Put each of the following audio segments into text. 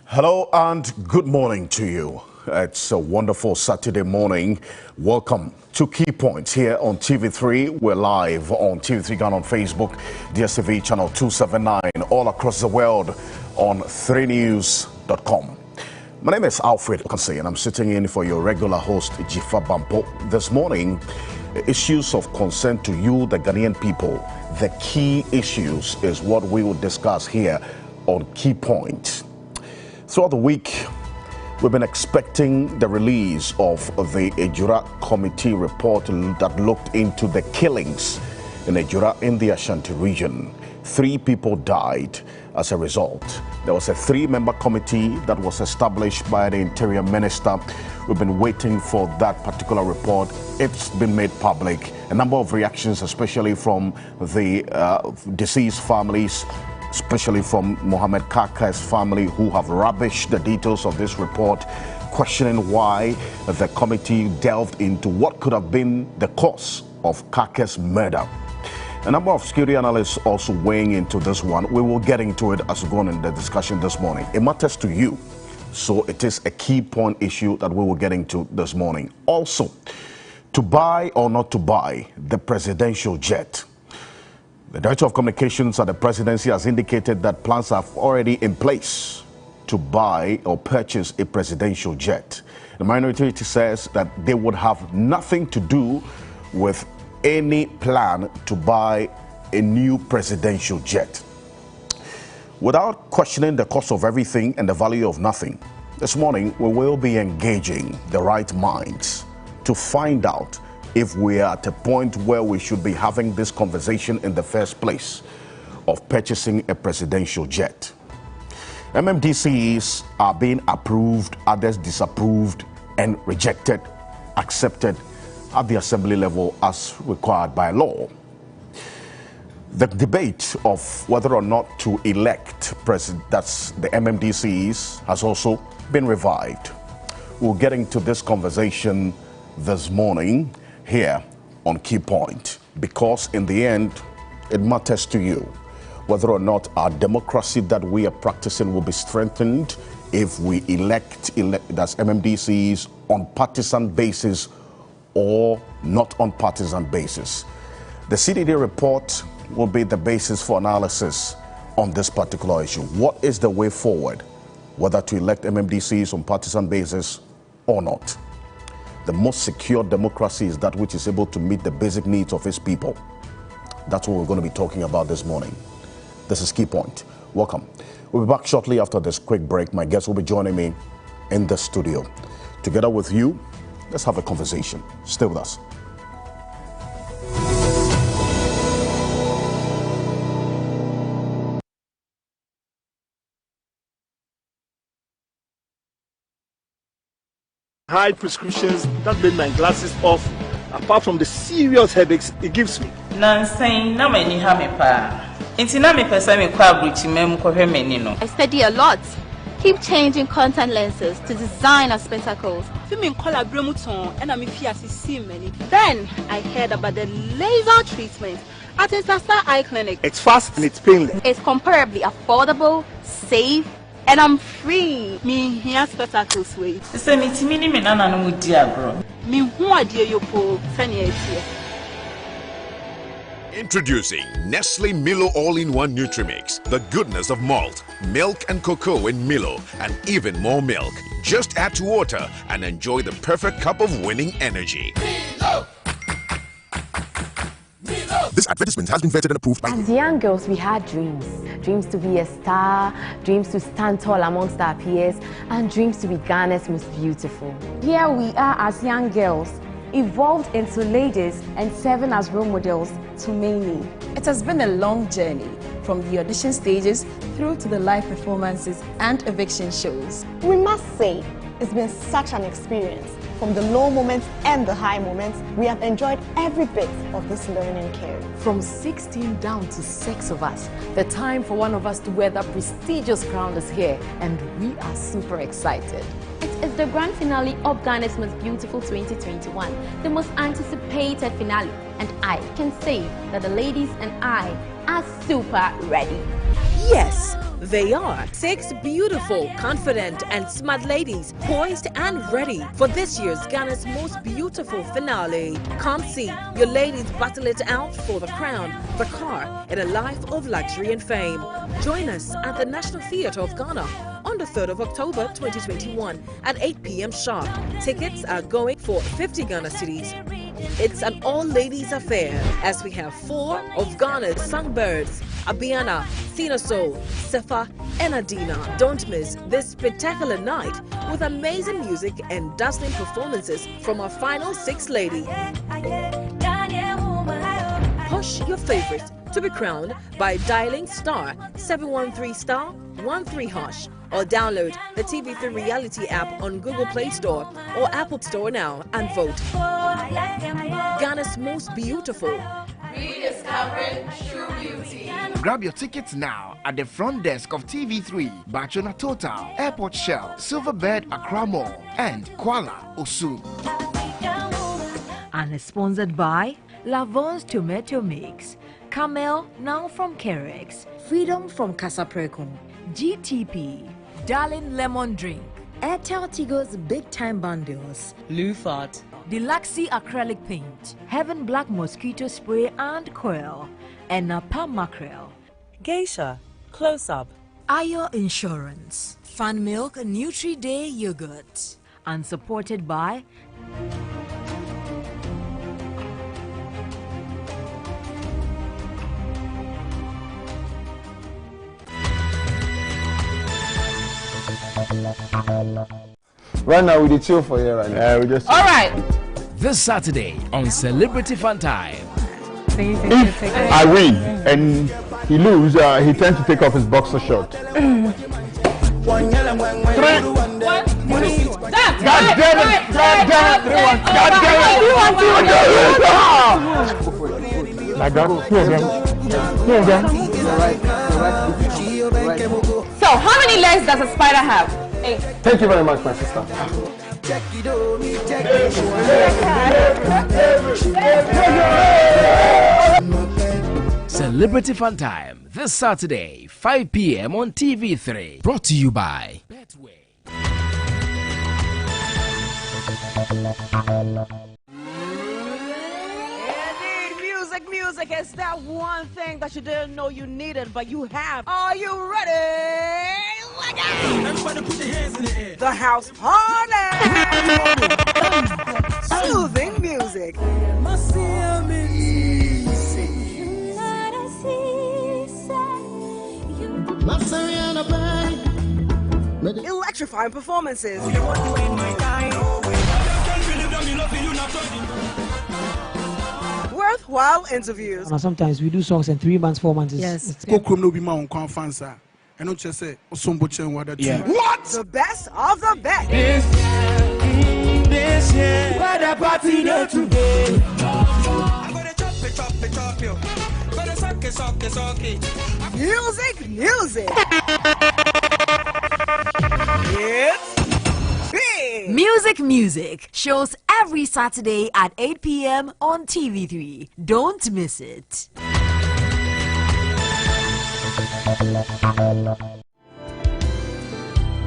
Hello and good morning to you. It's a wonderful Saturday morning. Welcome to Key Points here on TV3. We're live on TV3 Ghana on Facebook, DSTV channel 279, all across the world on 3news.com. My name is Alfred Okansi and I'm sitting in for your regular host, Jifa Bampo. This morning, issues of concern to you, the Ghanaian people. The key issues is what we will discuss here on Key Points. Throughout the week, we've been expecting the release of the Ejura committee report that looked into the killings in Ejura in the Ashanti region. 3 people died as a result. There was a 3-member committee that was established by the Interior Minister. We've been waiting for that particular report. It's been made public. A number of reactions, especially from the deceased families, especially from Mohammed Kaka's family, who have rubbished the details of this report, questioning why the committee delved into what could have been the cause of Kaka's murder. A number of security analysts also weighing into this one. We will get into it as we go on in the discussion this morning. It matters to you, so it is a key point issue that we will get into this morning. Also, to buy or not to buy the presidential jet. The Director of Communications at the Presidency has indicated that plans are already in place to buy or purchase a presidential jet. The minority says that they would have nothing to do with any plan to buy a new presidential jet. Without questioning the cost of everything and the value of nothing, this morning we will be engaging the right minds to find out if we are at a point where we should be having this conversation in the first place of purchasing a presidential jet. MMDCEs are being approved, others disapproved and rejected, accepted at the assembly level as required by law. The debate of whether or not to elect that's the MMDCEs has also been revived. We'll get into this conversation this morning here on Key Point, because in the end, it matters to you whether or not our democracy that we are practicing will be strengthened if we elect that's MMDCs on partisan basis or not on partisan basis. The CDD report will be the basis for analysis on this particular issue. What is the way forward, whether to elect MMDCs on partisan basis or not? The most secure democracy is that which is able to meet the basic needs of its people. That's what we're going to be talking about this morning. This is Key Point. Welcome. We'll be back shortly after this quick break. My guests will be joining me in the studio. Together with you, let's have a conversation. Stay with us. Hide prescriptions that made my glasses off, apart from the serious headaches it gives me. I study a lot. Keep changing contact lenses to design our spectacles. Then I heard about the laser treatment at Intersta Eye Clinic. It's fast and it's painless. It's comparably affordable, safe, and I'm free. Me here spectacles way. Introducing Nestle Milo All-in-One Nutrimix. The goodness of malt, milk and cocoa in Milo, and even more milk. Just add to water and enjoy the perfect cup of winning energy. Milo! This advertisement has been vetted and approved by... As young girls, we had dreams. Dreams to be a star, dreams to stand tall amongst our peers, and dreams to be Ghana's most beautiful. Here we are as young girls, evolved into ladies and serving as role models to many. It has been a long journey, from the audition stages through to the live performances and eviction shows. We must say, it's been such an experience. From the low moments and the high moments, we have enjoyed every bit of this learning curve. From 16 down to 6 of us, the time for one of us to wear that prestigious crown is here, and we are super excited. It is the grand finale of Ghana's Most Beautiful 2021, the most anticipated finale, and I can say that the ladies and I are super ready. Yes, They are 6 beautiful, confident, and smart ladies poised and ready for this year's Ghana's Most Beautiful finale. Come see your ladies battle it out for the crown, the car, and a life of luxury and fame. Join us at the National Theatre of Ghana on the 3rd of October 2021 at 8 p.m. sharp. Tickets are going for 50 Ghana cedis. It's an all-ladies affair as we have 4 of Ghana's songbirds, Abiana, Thina Soul, Sefa, and Adina. Don't miss this spectacular night with amazing music and dazzling performances from our final 6 ladies. Push your favorite to be crowned by dialing *713*13# or download the TV3 Reality app on Google Play Store or Apple Store now and vote. Ghana's Most Beautiful. Rediscovering true beauty. Grab your tickets now at the front desk of TV3, Bachona Total, Airport Shell, Silverbird Accra Mall, and Kuala Osu. And is sponsored by Lavon's Tomato Mix, Camel now from Kerex, Freedom from Casapreco, GTP, Darling Lemon Drink, Airtel Tigo's Big Time Bundles, Lufat, Deluxe Acrylic Paint, Heaven Black Mosquito Spray and Coil, and Napa Mackerel, Geisha, Close Up, Ayo Insurance, Fan Milk Nutri Day Yogurt, and supported by Right now, we did chill for you right now. We just. All right. This Saturday on Celebrity Fun Time. If I win and he lose, he tends to take off his boxer short. 3. God damn it! God damn it! God damn it! Like that. Here again. So, how many legs does a spider have? 8. Thank you very much, my sister. Celebrity Fun Time this Saturday, 5 p.m. on TV3. Brought to you by Betway. Music is that one thing that you didn't know you needed, but you have. Are you ready? Let go! Everybody put your hands in the air. The house party! Soothing music. Electrifying performances. Worthwhile interviews. Sometimes we do songs in 3 months, 4 months. Yes. Yeah. What? The best of the best. This year, where the party day today. Music. It's big. Music shows every Saturday at 8 p.m. on TV3. Don't miss it.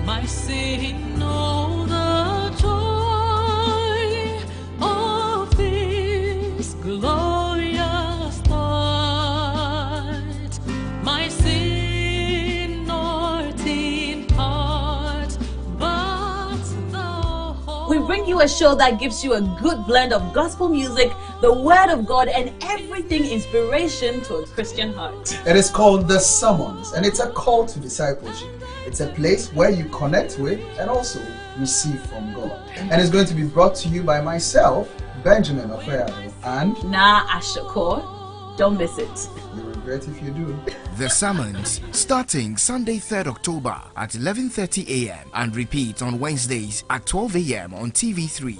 My city know the joy of this glorious start. My sin not in part, but the whole. We bring you a show that gives you a good blend of gospel music, the word of God, and everything inspiration to a Christian heart. It is called The Summons, and it's a call to discipleship. It's a place where you connect with and also receive from God. And it's going to be brought to you by myself, Benjamin Ofeado, and Na Ashokor. Don't miss it. You'll regret if you do. The Summons, starting Sunday 3rd October at 11:30 a.m. and repeat on Wednesdays at 12 a.m. on TV3.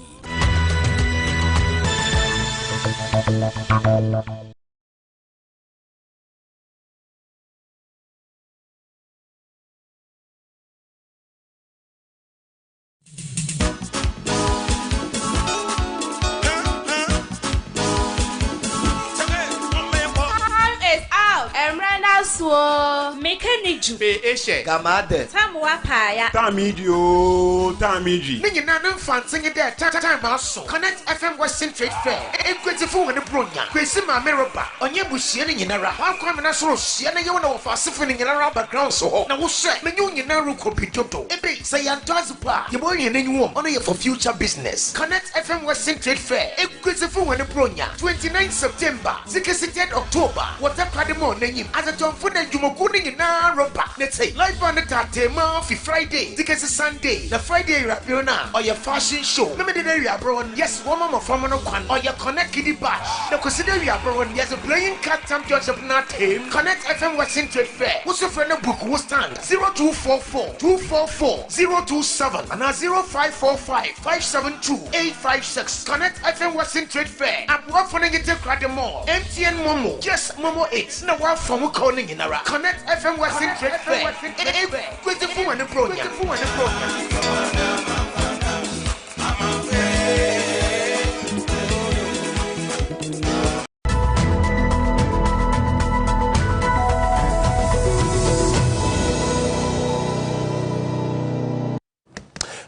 Suo. Mekaniju. Be Eshe. Gamade. Tamwa Paya. Tamidio. Tamiji. Nina fancy there. Time also. Connect FM Western Trade Fair. Equitable and a Brunya. Quisima Meroba. Onyebushi and Yanara. How come I saw Siena Yona of us in a background so? Now, what's that? Menu Naru Copitoto. Ebe, say Antazupa. You want anyone only for future business. Connect FM Western Trade Fair. Equitable and a Brunya. 29th September. 16th October. What a Pademon name. As a John Funa Jumokuni in Naroba. Let's say live on the Tatema for Friday. Tickets is Sunday. The Friday Rapiona or your fashion show. Remember the area, bro. Yes, one more from or your Connect Kiddy Bash. Now consider area, bro. Yes, a playing cat championship not him. Connect FM Western Trade Fair. What's your friend book? Who stand 0244 244 027 and 0545 572 856. Connect FM Western Trade Fair. I'm working to get the mall. MTN Momo. Yes, Momo 8. No one from calling in Ara. Connect FM Western Trade Fair. With the phone and the program.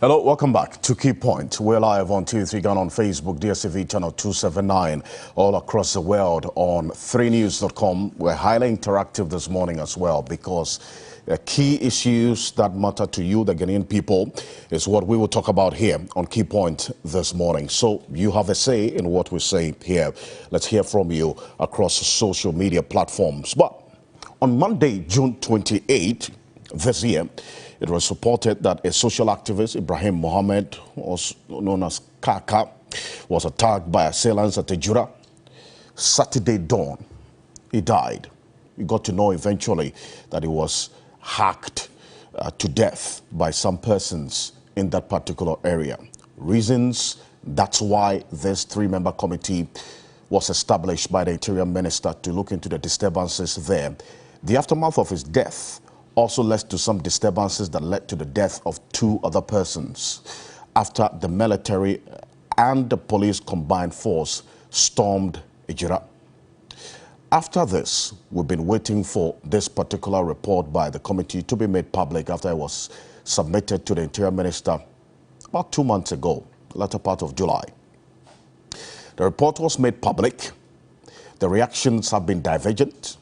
Hello, welcome back to Key Point. We're live on TV3 Ghana on Facebook, DSTV channel 279, all across the world on 3news.com. We're highly interactive this morning as well because key issues that matter to you, the Ghanaian people, is what we will talk about here on Key Point this morning. So you have a say in what we say here. Let's hear from you across social media platforms. But on Monday, June 28 this year, it was reported that a social activist, Ibrahim Mohammed, also known as Kaka, was attacked by assailants at Ejura. Saturday dawn, he died. We got to know eventually that he was hacked to death by some persons in that particular area. Reasons, that's why this three-member committee was established by the Interior Minister to look into the disturbances there. The aftermath of his death also led to some disturbances that led to the death of two other persons after the military and the police combined force stormed Ejura. After this, we've been waiting for this particular report by the committee to be made public after it was submitted to the Interior Minister about 2 months ago, latter part of July. The report was made public. The reactions have been divergent.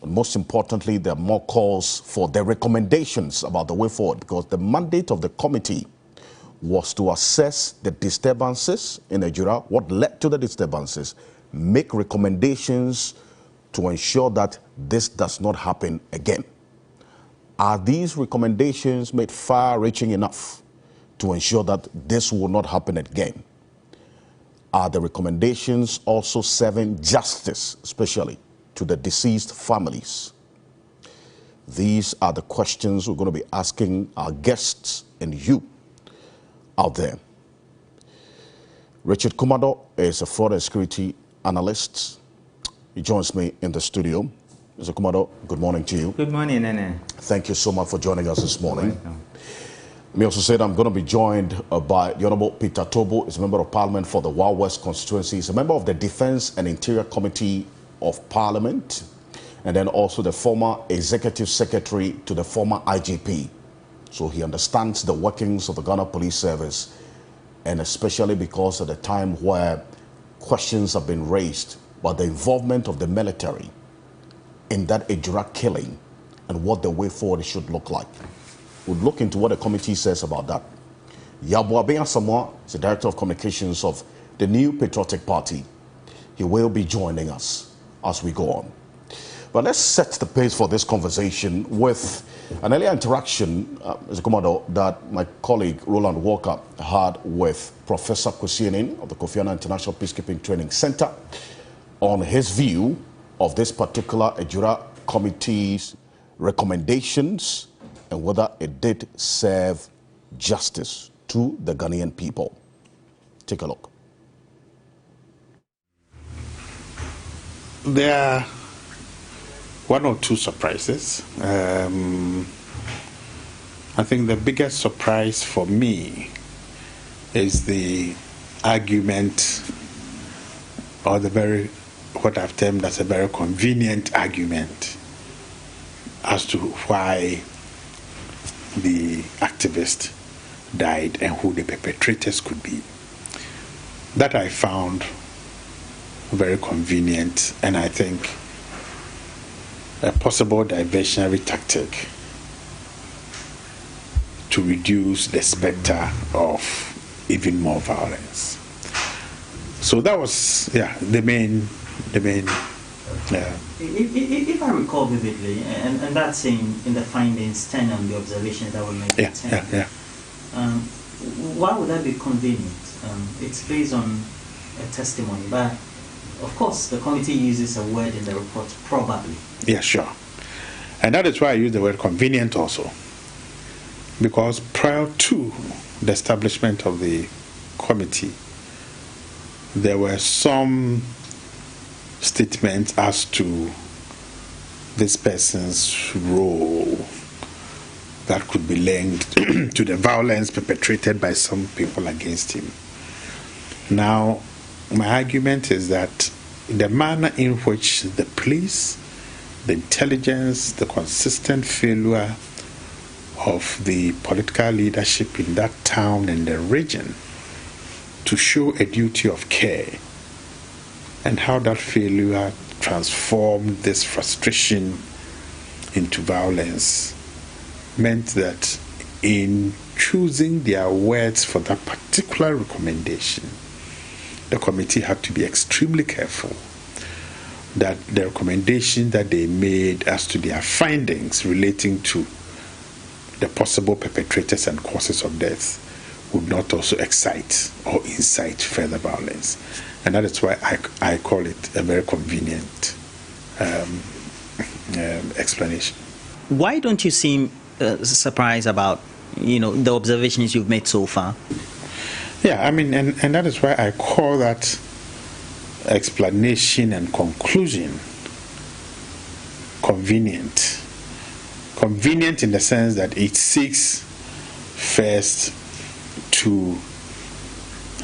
And most importantly, there are more calls for the recommendations about the way forward because the mandate of the committee was to assess the disturbances in Ejura, what led to the disturbances, make recommendations to ensure that this does not happen again. Are these recommendations made far-reaching enough to ensure that this will not happen again? Are the recommendations also serving justice, especially to the deceased families? These are the questions we're going to be asking our guests and you out there. Richard Kumado is a fraud and security analyst. He joins me in the studio. Mr. Kumado, good morning to you. Good morning, Nene. Thank you so much for joining us this morning. Let me also say that I'm going to be joined by the Honorable Peter Tobo. He's a member of Parliament for the Wild West constituency. He's a member of the Defense and Interior Committee of Parliament, and then also the former Executive Secretary to the former IGP. So he understands the workings of the Ghana Police Service, and especially because of the time where questions have been raised about the involvement of the military in that Ejura killing and what the way forward should look like. We'll look into what the committee says about that. Yabo Asamoah is the Director of Communications of the New Patriotic Party. He will be joining us as we go on. But let's set the pace for this conversation with an earlier interaction, Mr. Kumado, that my colleague Roland Walker had with Professor Kosienin of the Kofi Annan International Peacekeeping Training Center on his view of this particular Ejura committee's recommendations and whether it did serve justice to the Ghanaian people. Take a look. There are one or two surprises. I think the biggest surprise for me is the argument, or what I've termed as a very convenient argument, as to why the activist died and who the perpetrators could be. That I found very convenient, and I think a possible diversionary tactic to reduce the specter of even more violence. So that was, the main. If I recall vividly, and that's in the findings 10 on the observations that were made. 10. Why would that be convenient? It's based on a testimony, but of course the committee uses a word in the report, probably. Yeah, sure. And that is why I use the word convenient also. Because prior to the establishment of the committee, there were some statements as to this person's role that could be linked to the violence perpetrated by some people against him. Now, my argument is that the manner in which the police, the intelligence, the consistent failure of the political leadership in that town and the region to show a duty of care, and how that failure transformed this frustration into violence, meant that in choosing their words for that particular recommendation, the committee had to be extremely careful that the recommendation that they made as to their findings relating to the possible perpetrators and causes of death would not also excite or incite further violence. And that is why I call it a very convenient explanation. Why don't you seem surprised about, the observations you've made so far? Yeah, I mean, and that is why I call that explanation and conclusion convenient. Convenient in the sense that it seeks first to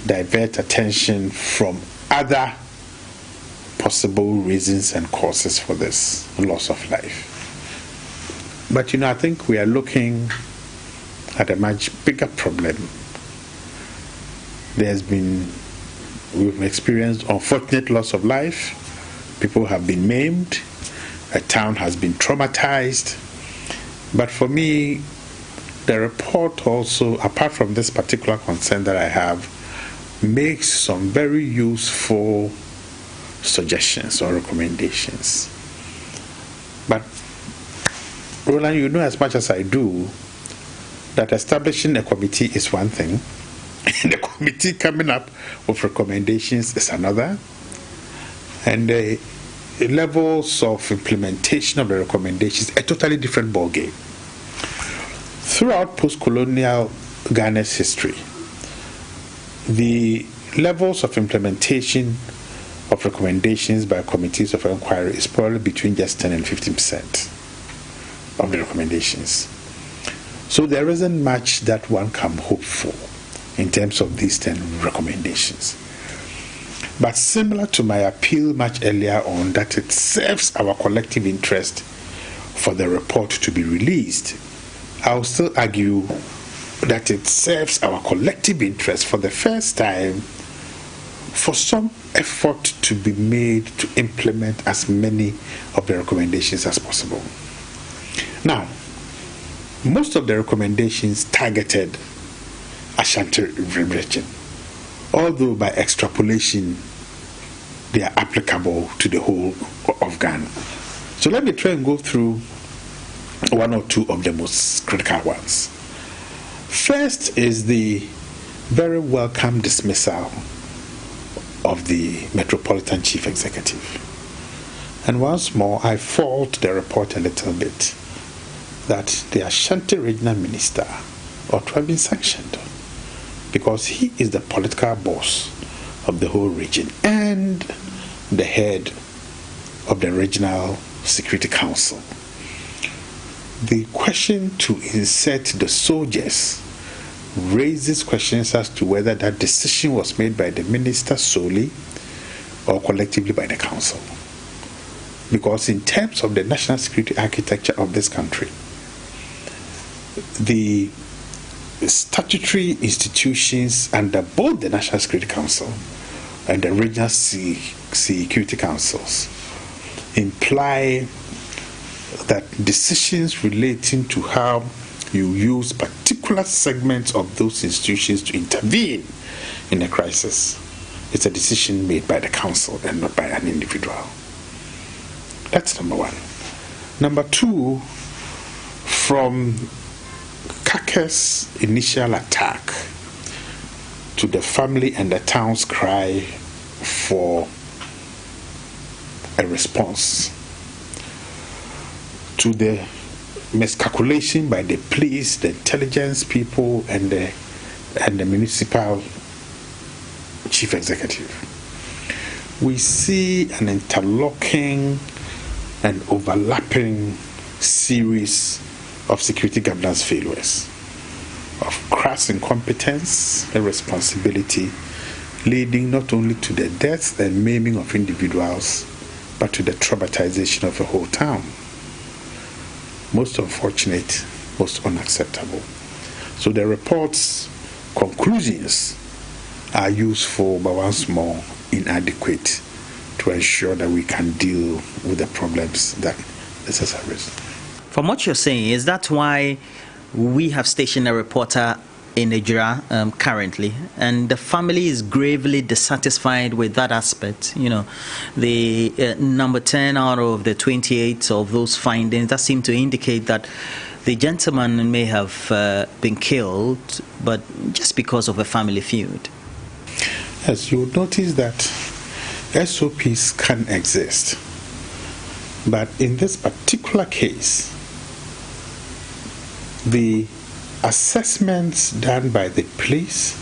divert attention from other possible reasons and causes for this loss of life. But I think we are looking at a much bigger problem. We've experienced unfortunate loss of life. People have been maimed. A town has been traumatized. But for me, the report also, apart from this particular concern that I have, makes some very useful suggestions or recommendations. But Roland, you know as much as I do that establishing a committee is one thing, and the committee coming up with recommendations is another, and the levels of implementation of the recommendations a totally different ballgame. Throughout post-colonial Ghana's history, the levels of implementation of recommendations by committees of inquiry is probably between just 10 and 15% of the recommendations. So there isn't much that one can hope for in terms of these 10 recommendations. But similar to my appeal much earlier on that it serves our collective interest for the report to be released, I will still argue that it serves our collective interest for the first time for some effort to be made to implement as many of the recommendations as possible. Now, most of the recommendations targeted Ashanti region, although by extrapolation they are applicable to the whole of Ghana. So let me try and go through one or two of the most critical ones. First is the very welcome dismissal of the Metropolitan Chief Executive. And once more, I fault the report a little bit that the Ashanti Regional Minister ought to have been sanctioned, because he is the political boss of the whole region and the head of the Regional Security Council. The question to insert the soldiers raises questions as to whether that decision was made by the minister solely or collectively by the council. Because in terms of the national security architecture of this country, the statutory institutions under both the National Security Council and the regional security councils imply that decisions relating to how you use particular segments of those institutions to intervene in a crisis is a decision made by the council and not by an individual. That's number one. Number two, from Kake's initial attack to the family and the town's cry for a response, to the miscalculation by the police, the intelligence people, and the municipal chief executive, we see an interlocking and overlapping series of security governance failures, of crass incompetence, irresponsibility, leading not only to the death and maiming of individuals, but to the traumatization of a whole town. Most unfortunate, most unacceptable. So the report's conclusions are useful, but once more inadequate to ensure that we can deal with the problems that this has arisen. From what you're saying, is that why we have stationed a reporter in Ejura currently, and the family is gravely dissatisfied with that aspect? You know, the number 10 out of the 28 of those findings that seem to indicate that the gentleman may have been killed, but just because of a family feud. Yes, you would notice that SOPs can exist, but in this particular case, the assessments done by the police,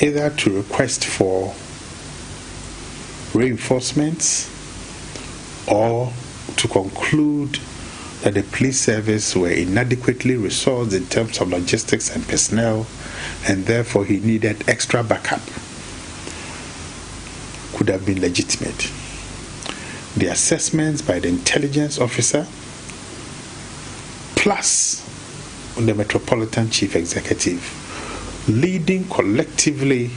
either to request for reinforcements or to conclude that the police service were inadequately resourced in terms of logistics and personnel, and therefore he needed extra backup, could have been legitimate. The assessments by the intelligence officer plus the Metropolitan Chief Executive, leading collectively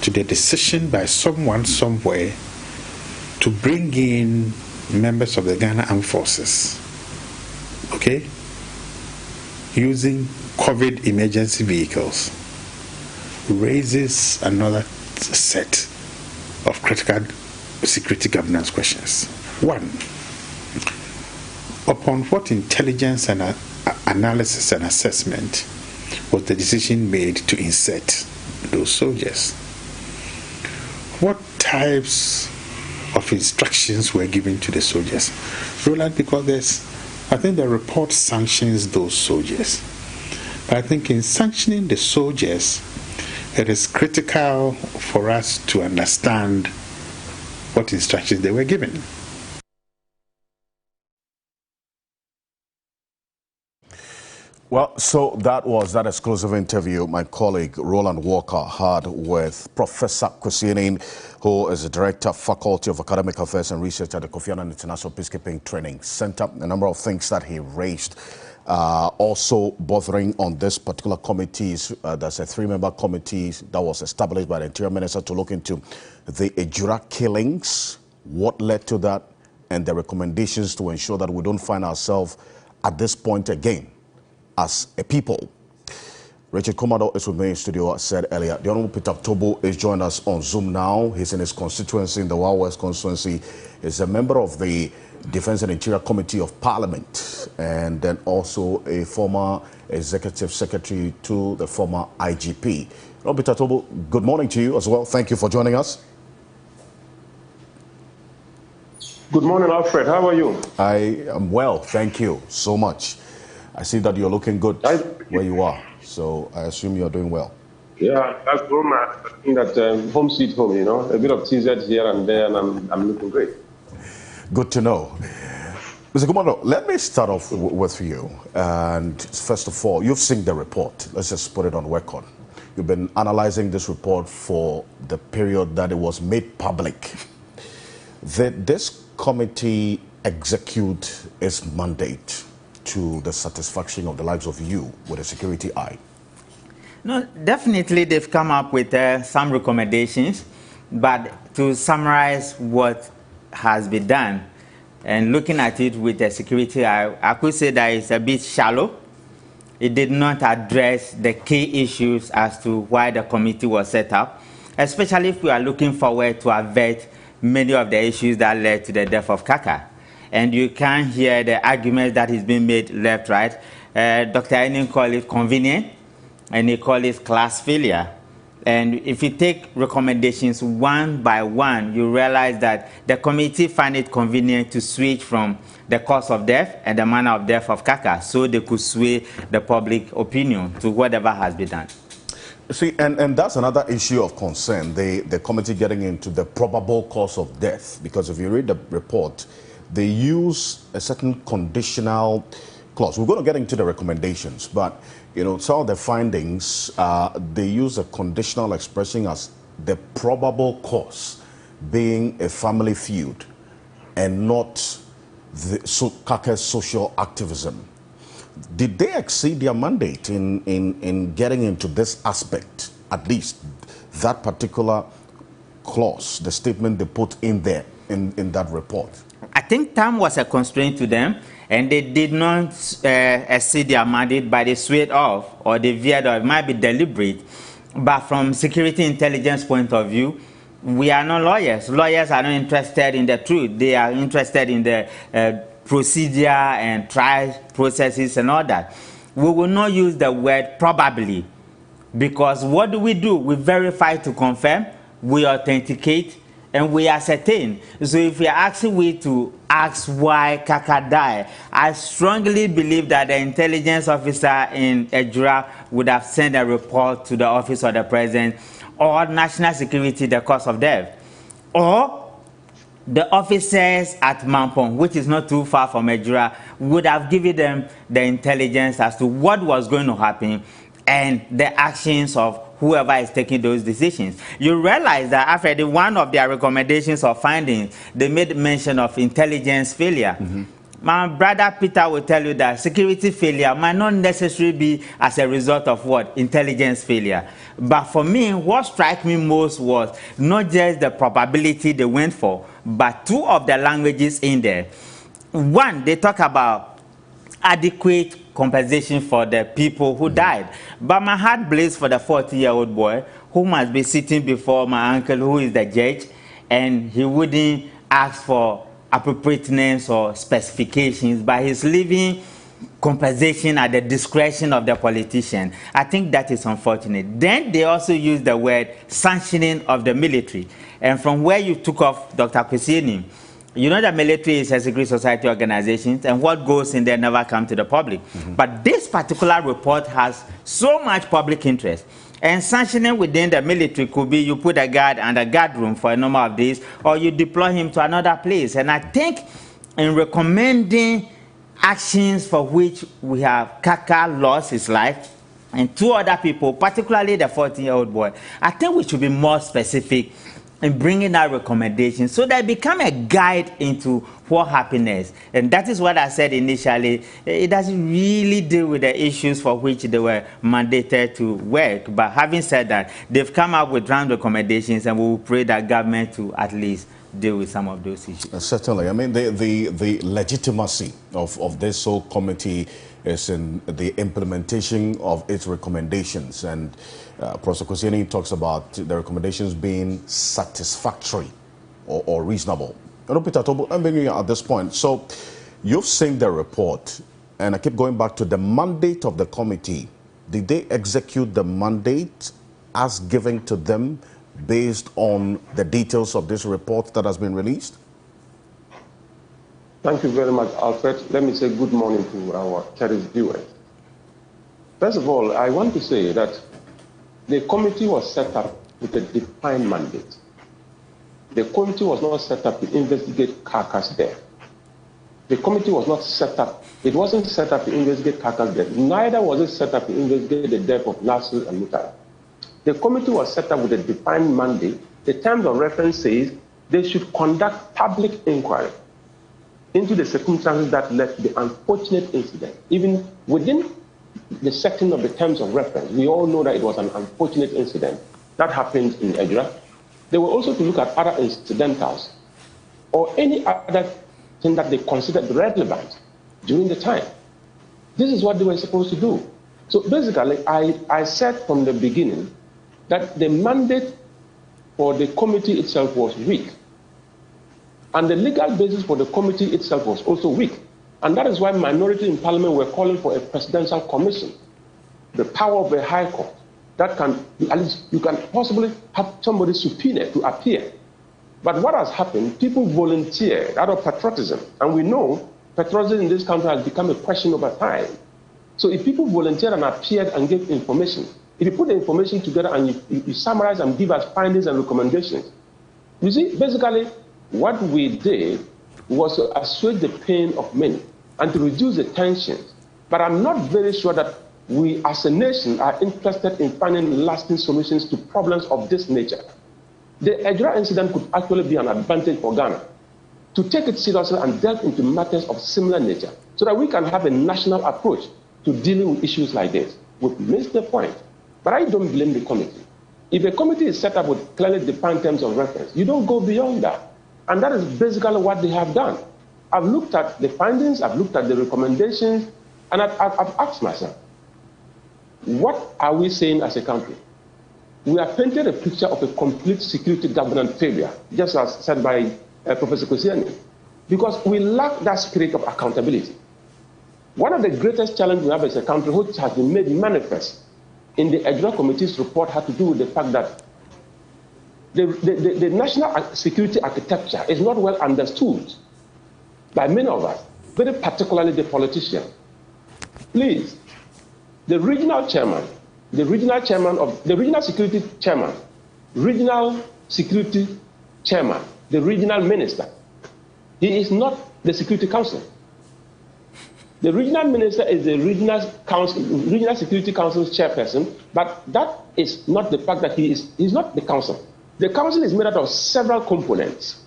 to the decision by someone somewhere to bring in members of the Ghana Armed Forces, okay, using COVID emergency vehicles, raises another set of critical security governance questions. One, upon what intelligence and analysis and assessment was the decision made to insert those soldiers? What types of instructions were given to the soldiers? Roland, because I think the report sanctions those soldiers. But I think in sanctioning the soldiers, it is critical for us to understand what instructions they were given. Well, so that was that exclusive interview my colleague Roland Walker had with Professor Kwesinin, who is the Director, Faculty of Academic Affairs and Research at the Kofi Annan International Peacekeeping Training Center. A number of things that he raised. Also bothering on this particular committee, there's a 3-member committee that was established by the Interior Minister to look into the Ejura killings, what led to that, and the recommendations to ensure that we don't find ourselves at this point again as a people. Richard Komado is with me in studio. I said earlier, the Honorable Peter Tobo is joining us on Zoom now. He's in his constituency, in the Wild West constituency. He's a member of the Defense and Interior Committee of Parliament, and then also a former Executive Secretary to the former IGP. Honorable Peter Tobo, good morning to you as well. Thank you for joining us. Good morning, Alfred. How are you? I am well, thank you so much. I see that you're looking good where you are, so I assume you're doing well. Yeah, that's good, man. I think that home sweet home, you know, a bit of TZ here and there, and I'm looking great. Good to know. Mr. Komando, let me start off with you. And first of all, you've seen the report. Let's just put it on record. You've been analyzing this report for the period that it was made public. This committee execute its mandate to the satisfaction of the lives of you with a security eye? No, definitely they've come up with some recommendations, but to summarize what has been done and looking at it with a security eye, I could say that it's a bit shallow. It did not address the key issues as to why the committee was set up, especially if we are looking forward to avert many of the issues that led to the death of Kaka. And you can hear the arguments that is being made left, right. Dr. Enin called it convenient, and he called it class failure. And if you take recommendations one by one, you realize that the committee found it convenient to switch from the cause of death and the manner of death of Kaka, so they could sway the public opinion to whatever has been done. See, and that's another issue of concern, the committee getting into the probable cause of death, because if you read the report, they use a certain conditional clause. We're going to get into the recommendations, but you know, some of the findings, they use a conditional expressing as the probable cause being a family feud and not Kaka's social activism. Did they exceed their mandate in getting into this aspect, at least that particular clause, the statement they put in there in that report? I think time was a constraint to them, and they did not exceed their mandate, but they swayed off or they veered off. It might be deliberate, but from security intelligence point of view, we are not lawyers. Lawyers are not interested in the truth. They are interested in the procedure and trial processes and all that. We will not use the word probably, because what do? We verify to confirm, we authenticate, and we ascertain. So if we are asking we to ask why Kaka died, I strongly believe that the intelligence officer in Ejura would have sent a report to the office of the president, or national security, the cause of death, or the officers at Mampong, which is not too far from Ejura, would have given them the intelligence as to what was going to happen and the actions of whoever is taking those decisions. You realize that after one of their recommendations or findings, they made mention of intelligence failure. My brother Peter will tell you that security failure might not necessarily be as a result of what? Intelligence failure. But for me, what struck me most was not just the probability they went for, but two of the languages in there. One, they talk about adequate compensation for the people who died. But my heart bleeds for the 40-year-old boy who must be sitting before my uncle, who is the judge, and he wouldn't ask for appropriateness or specifications, but he's leaving compensation at the discretion of the politician. I think that is unfortunate. Then they also use the word sanctioning of the military. And from where you took off, Dr. Kwesini, you know that military is a secret society organization, and what goes in there never comes to the public. But this particular report has so much public interest. And sanctioning within the military could be you put a guard and a guard room for a number of days, or you deploy him to another place. And I think in recommending actions for which we have Kaka lost his life, and two other people, particularly the 14-year-old boy, I think we should be more specific in bringing out recommendations so that it become a guide into what happiness. And that is what I said initially. It doesn't really deal with the issues for which they were mandated to work. But having said that, they've come up with round recommendations, and we will pray that government to at least deal with some of those issues. Certainly. I mean, the legitimacy of this whole committee is in the implementation of its recommendations. And Professor Kwesini talks about the recommendations being satisfactory or reasonable. I know, Peter, I'm bringing you at this point. So you've seen the report, and I keep going back to the mandate of the committee. Did they execute the mandate as given to them based on the details of this report that has been released? Thank you very much, Alfred. Let me say good morning to our cherished viewers. First of all, I want to say that the committee was set up with a defined mandate. The committee was not set up to investigate Kaka's death. The committee was not set up, it wasn't set up to investigate Kaka's death. Neither was it set up to investigate the death of Nasir and Mutara. The committee was set up with a defined mandate. The terms of reference says they should conduct public inquiry. into the circumstances that led to the unfortunate incident. Even within the section of the terms of reference, we all know that it was an unfortunate incident that happened in Ejura. They were also to look at other incidentals or any other thing that they considered relevant during the time. This is what they were supposed to do. So basically, I said from the beginning that the mandate for the committee itself was weak. And the legal basis for the committee itself was also weak. And that is why minority in parliament were calling for a presidential commission, the power of a high court, that can, at least you can possibly have somebody subpoenaed to appear. But what has happened, people volunteered out of patriotism. And we know patriotism in this country has become a question over time. So if people volunteered and appeared and gave information, if you put the information together and you summarize and give us findings and recommendations, you see, basically, what we did was to assuage the pain of many and to reduce the tensions. But I'm not very sure that we as a nation are interested in finding lasting solutions to problems of this nature. The Ejura incident could actually be an advantage for Ghana to take it seriously and delve into matters of similar nature so that we can have a national approach to dealing with issues like this. We've missed the point. But I don't blame the committee. If a committee is set up with clearly defined terms of reference, you don't go beyond that. And that is basically what they have done. I've looked at the findings, I've looked at the recommendations, and I've asked myself, what are we saying as a country? We have painted a picture of a complete security governance failure, just as said by Professor Kosiani, because we lack that spirit of accountability. One of the greatest challenges we have as a country, which has been made manifest in the Ejura Committee's report, had to do with the fact that the national security architecture is not well understood by many of us, very particularly the politicians. Please, the regional chairman, the regional security chairman, regional security chairman, the regional minister, he is not the Security Council. The regional minister is the regional security council's chairperson, but that is not the fact that he's not the council. The council is made up of several components,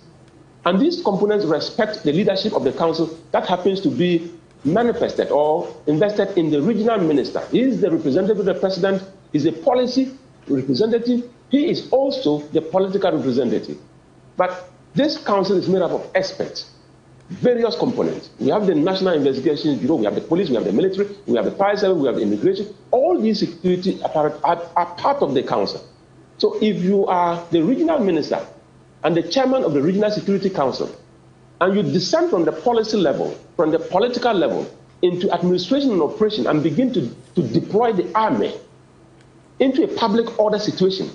and these components respect the leadership of the council that happens to be manifested or invested in the regional minister. He is the representative of the president, he's a policy representative, he is also the political representative. But this council is made up of experts, various components. We have the National Investigations Bureau, we have the police, we have the military, we have the fire service, we have the immigration. All these security apparatus are part of the council. So if you are the regional minister and the chairman of the Regional Security Council, and you descend from the policy level, from the political level, into administration and operation and begin to deploy the army into a public order situation,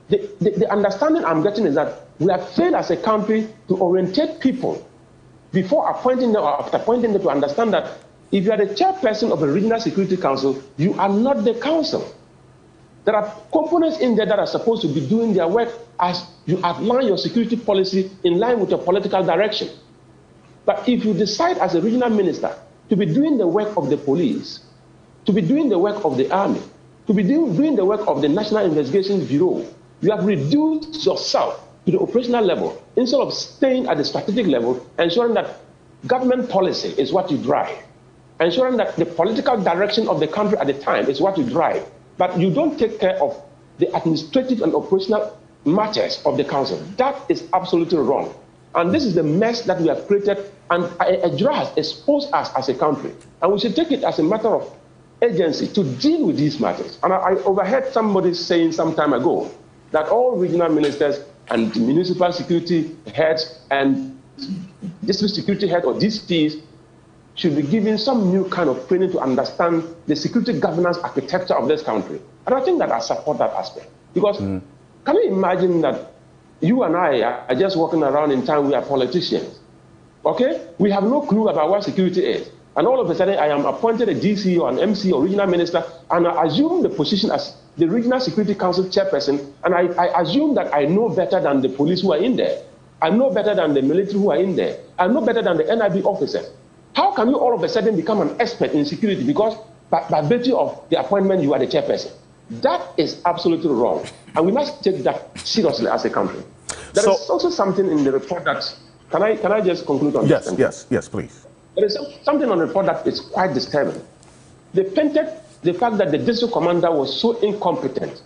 the understanding I'm getting is that we have failed as a country to orientate people before appointing them or after appointing them to understand that if you are the chairperson of a Regional Security Council, you are not the council. There are components in there that are supposed to be doing their work as you outline your security policy in line with your political direction. But if you decide as a regional minister to be doing the work of the police, to be doing the work of the army, to be doing the work of the National Investigations Bureau, you have reduced yourself to the operational level instead of staying at the strategic level, ensuring that government policy is what you drive, ensuring that the political direction of the country at the time is what you drive. But you don't take care of the administrative and operational matters of the council. That is absolutely wrong. And this is the mess that we have created, and Ejura has exposed us as a country. And we should take it as a matter of agency to deal with these matters. And I overheard somebody saying some time ago that all regional ministers and municipal security heads and district security heads or DCTs should be given some new kind of training to understand the security governance architecture of this country. And I think that I support that aspect. Because can you imagine that you and I are just walking around in town, we are politicians, okay? We have no clue about what security is. And all of a sudden, I am appointed a DC or an MC or regional minister, and I assume the position as the Regional Security Council chairperson, and I assume that I know better than the police who are in there. I know better than the military who are in there. I know better than the NIB officers. How can you all of a sudden become an expert in security because by virtue of the appointment you are the chairperson? That is absolutely wrong. And we must take that seriously as a country. There is also something in the report that Can I just conclude on this? Yes, please. There is something on the report that is quite disturbing. They painted the fact that the district commander was so incompetent,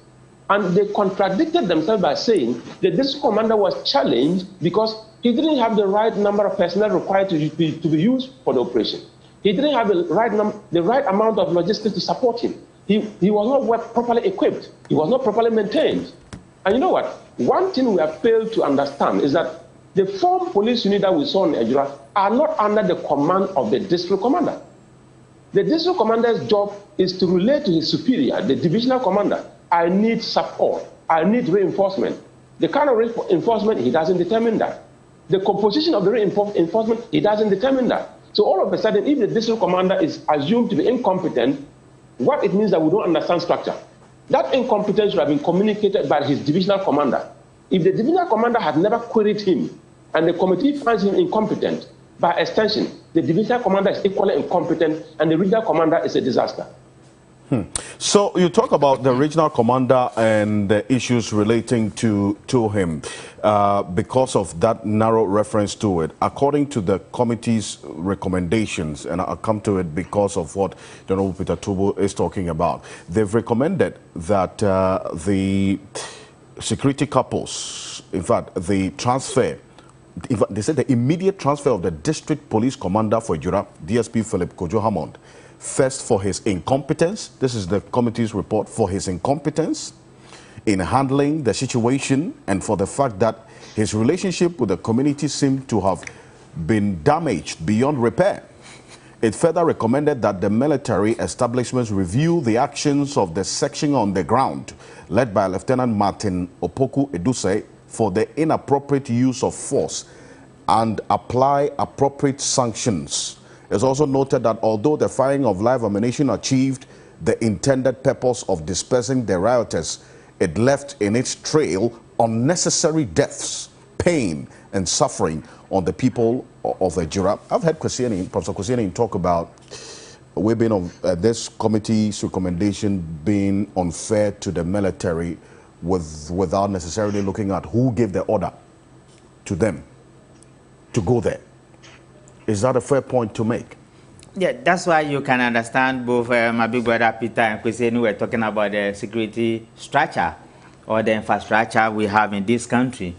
and they contradicted themselves by saying the district commander was challenged because he didn't have the right number of personnel required to be used for the operation. He didn't have the right amount of logistics to support him. He was not properly equipped. He was not properly maintained. And you know what? One thing we have failed to understand is that the 4 police units that we saw in Ejura are not under the command of the district commander. The district commander's job is to relate to his superior, the divisional commander. I need support. I need reinforcement. The kind of reinforcement, he doesn't determine that. The composition of the reinforcement, he doesn't determine that. So all of a sudden, if the district commander is assumed to be incompetent, what it means that we don't understand structure. That incompetence should have been communicated by his divisional commander. If the divisional commander had never queried him and the committee finds him incompetent, by extension, the divisional commander is equally incompetent and the regional commander is a disaster. So you talk about the regional commander and the issues relating to him because of that narrow reference to it. According to the committee's recommendations, and I'll come to it because of what General Peter Tubu is talking about, they've recommended that the security couples, in fact, the transfer, they said the immediate transfer of the district police commander for Ejura, DSP Philip Kojo Hammond, first for his incompetence, this is the committee's report, for his incompetence in handling the situation and for the fact that his relationship with the community seemed to have been damaged beyond repair. It further recommended that the military establishments review the actions of the section on the ground led by Lieutenant Martin Opoku Eduse for the inappropriate use of force and apply appropriate sanctions. It's also noted that although the firing of live ammunition achieved the intended purpose of dispersing the rioters, it left in its trail unnecessary deaths, pain, and suffering on the people of Ejura. I've heard Professor Kwesieni talk about we've been on this committee's recommendation being unfair to the military without necessarily looking at who gave the order to them to go there. Is that a fair point to make? Yeah, that's why you can understand both my big brother Peter and Kwesieni were talking about the security structure or the infrastructure we have in this country.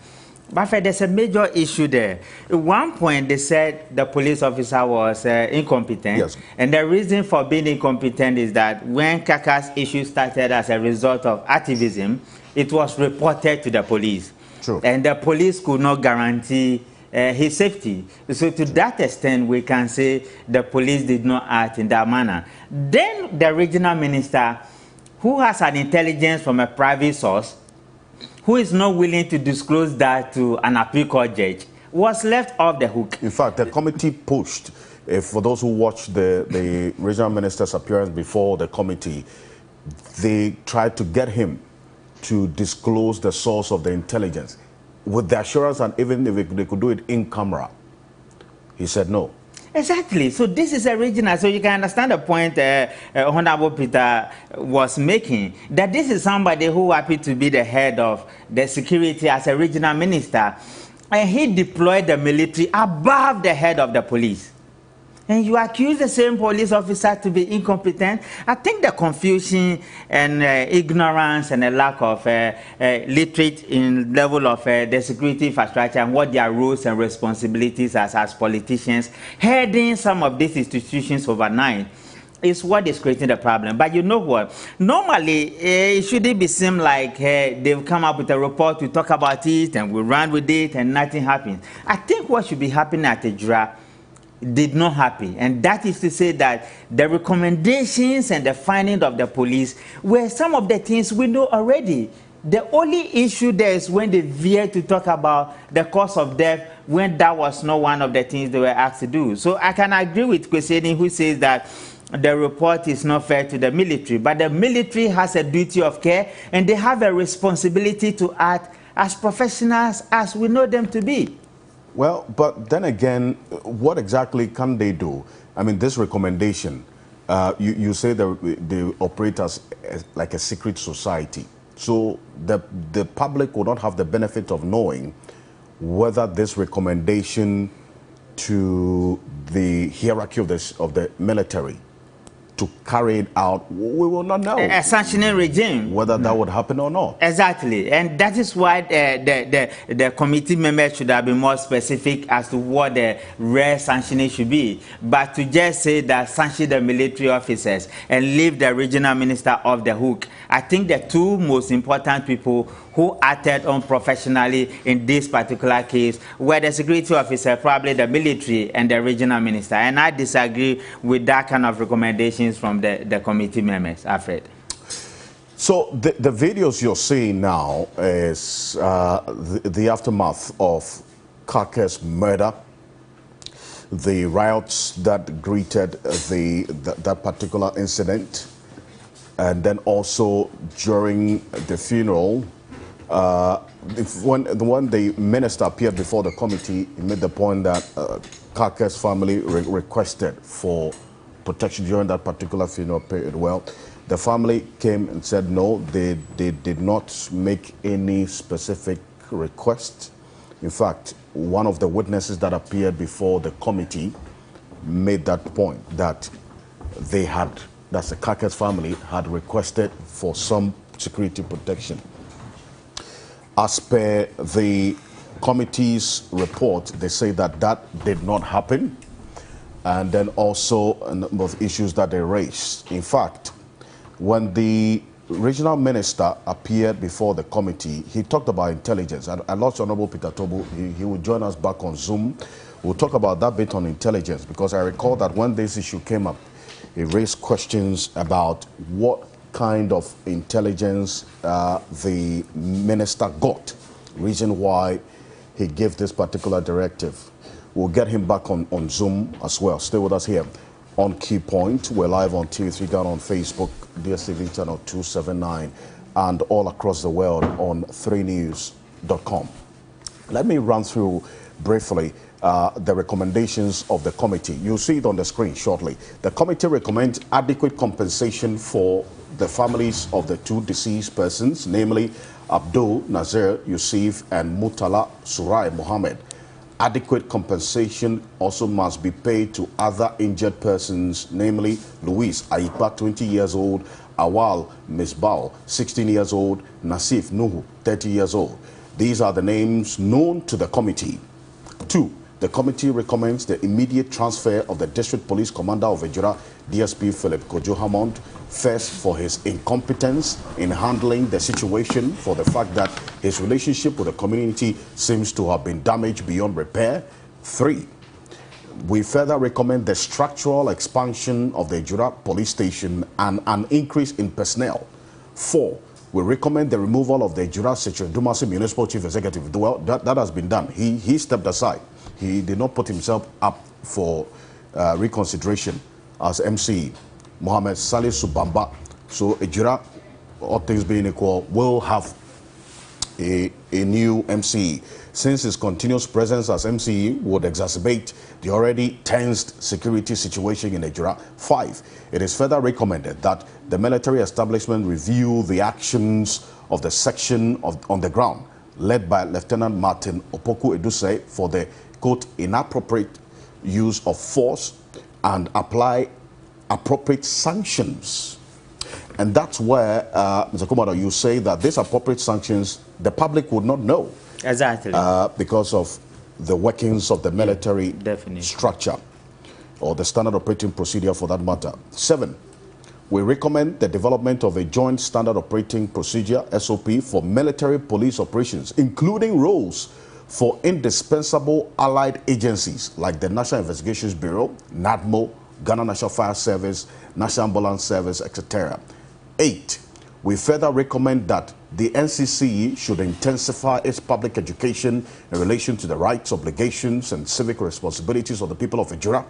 But there's a major issue there. At one point, they said the police officer was incompetent. Yes. And the reason for being incompetent is that when Kaka's issue started as a result of activism, it was reported to the police. True. And the police could not guarantee his safety. So to that extent, we can say the police did not act in that manner. Then the regional minister, who has an intelligence from a private source, who is not willing to disclose that to an appeal court judge, was left off the hook. In fact, the committee pushed, for those who watched the regional minister's appearance before the committee, they tried to get him to disclose the source of the intelligence with the assurance, and even if they could do it in camera. He said no. Exactly. So this is a regional. So you can understand the point Honorable Peter was making, that this is somebody who happened to be the head of the security as a regional minister, and he deployed the military above the head of the police. And you accuse the same police officer to be incompetent. I think the confusion and ignorance and a lack of literate in level of the security infrastructure and what their roles and responsibilities as politicians, heading some of these institutions overnight, is what is creating the problem. But you know what? Normally, it shouldn't be seem like they've come up with a report to talk about it and we run with it and nothing happens. I think what should be happening at Ejura did not happen, and that is to say that the recommendations and the finding of the police were some of the things we know already. The only issue there is when they veer to talk about the cause of death, when that was not one of the things they were asked to do. So I can agree with Kwesieni, who says that the report is not fair to the military, but the military has a duty of care and they have a responsibility to act as professionals as we know them to be. Well, but then again, what exactly can they do? I mean, this recommendation, you say that they operate as like a secret society. So the public will not have the benefit of knowing whether this recommendation to the hierarchy of the military to carry it out, we will not know. A sanctioning regime. Whether that would happen or not. Exactly. And that is why the committee members should have been more specific as to what the rare sanctioning should be. But to just say that sanction the military officers and leave the regional minister off the hook, I think the two most important people who acted unprofessionally in this particular case were the security officer, probably the military, and the regional minister. And I disagree with that kind of recommendations from the committee members, Alfred. So the videos you're seeing now is the aftermath of Kake's murder, the riots that greeted that particular incident, and then also during the funeral. When the minister appeared before the committee, he made the point that Kake's family requested for protection during that particular funeral period. Well, the family came and said no, they did not make any specific request. In fact, one of the witnesses that appeared before the committee made that point, that the Kake's family had requested for some security protection. As per the committee's report, they say that did not happen, and then also a number of issues that they raised. In fact, when the regional minister appeared before the committee, he talked about intelligence. I lost Honorable Peter Tobu. He will join us back on Zoom. We'll talk about that bit on intelligence, because I recall that when this issue came up, he raised questions about what kind of intelligence the minister got, reason why he gave this particular directive. We'll get him back on Zoom as well. Stay with us here on Key Point. We're live on TV3 Ghana on Facebook, DSTV channel 279, and all across the world on 3news.com. Let me run through briefly the recommendations of the committee. You'll see it on the screen shortly. The committee recommends adequate compensation for the families of the two deceased persons, namely Abdul Nazir Yusuf and Mutala Surai Mohammed. Adequate compensation also must be paid to other injured persons, namely Luis Aipa, 20 years old, Awal Misbao, 16 years old, Nasif Nuhu, 30 years old. These are the names known to the committee. 2. The committee recommends the immediate transfer of the District Police Commander of Ejura, DSP Philip Kojo Hammond, first for his incompetence in handling the situation, for the fact that his relationship with the community seems to have been damaged beyond repair. 3. We further recommend the structural expansion of the Ejura police station and an increase in personnel. 4. We recommend the removal of the Ejura Dumasi Municipal Chief Executive. Well, that has been done. He stepped aside. He did not put himself up for reconsideration as MC. Mohammed Salih Subamba. So Ejura, all things being equal, will have a new MCE, since his continuous presence as MCE would exacerbate the already tensed security situation in Ejura. 5. It is further recommended that the military establishment review the actions of the section on the ground led by Lieutenant Martin Opoku Eduse for the, quote, inappropriate use of force and apply appropriate sanctions. And that's where, Mr. Kumado, you say that these appropriate sanctions, the public would not know. Exactly. Because of the workings of the military structure, or the standard operating procedure for that matter. 7. We recommend the development of a joint standard operating procedure, SOP, for military police operations, including roles for indispensable allied agencies like the National Investigations Bureau, NADMO, Ghana National Fire Service, National Ambulance Service, etc. 8. We further recommend that the NCCE should intensify its public education in relation to the rights, obligations, and civic responsibilities of the people of Ejura.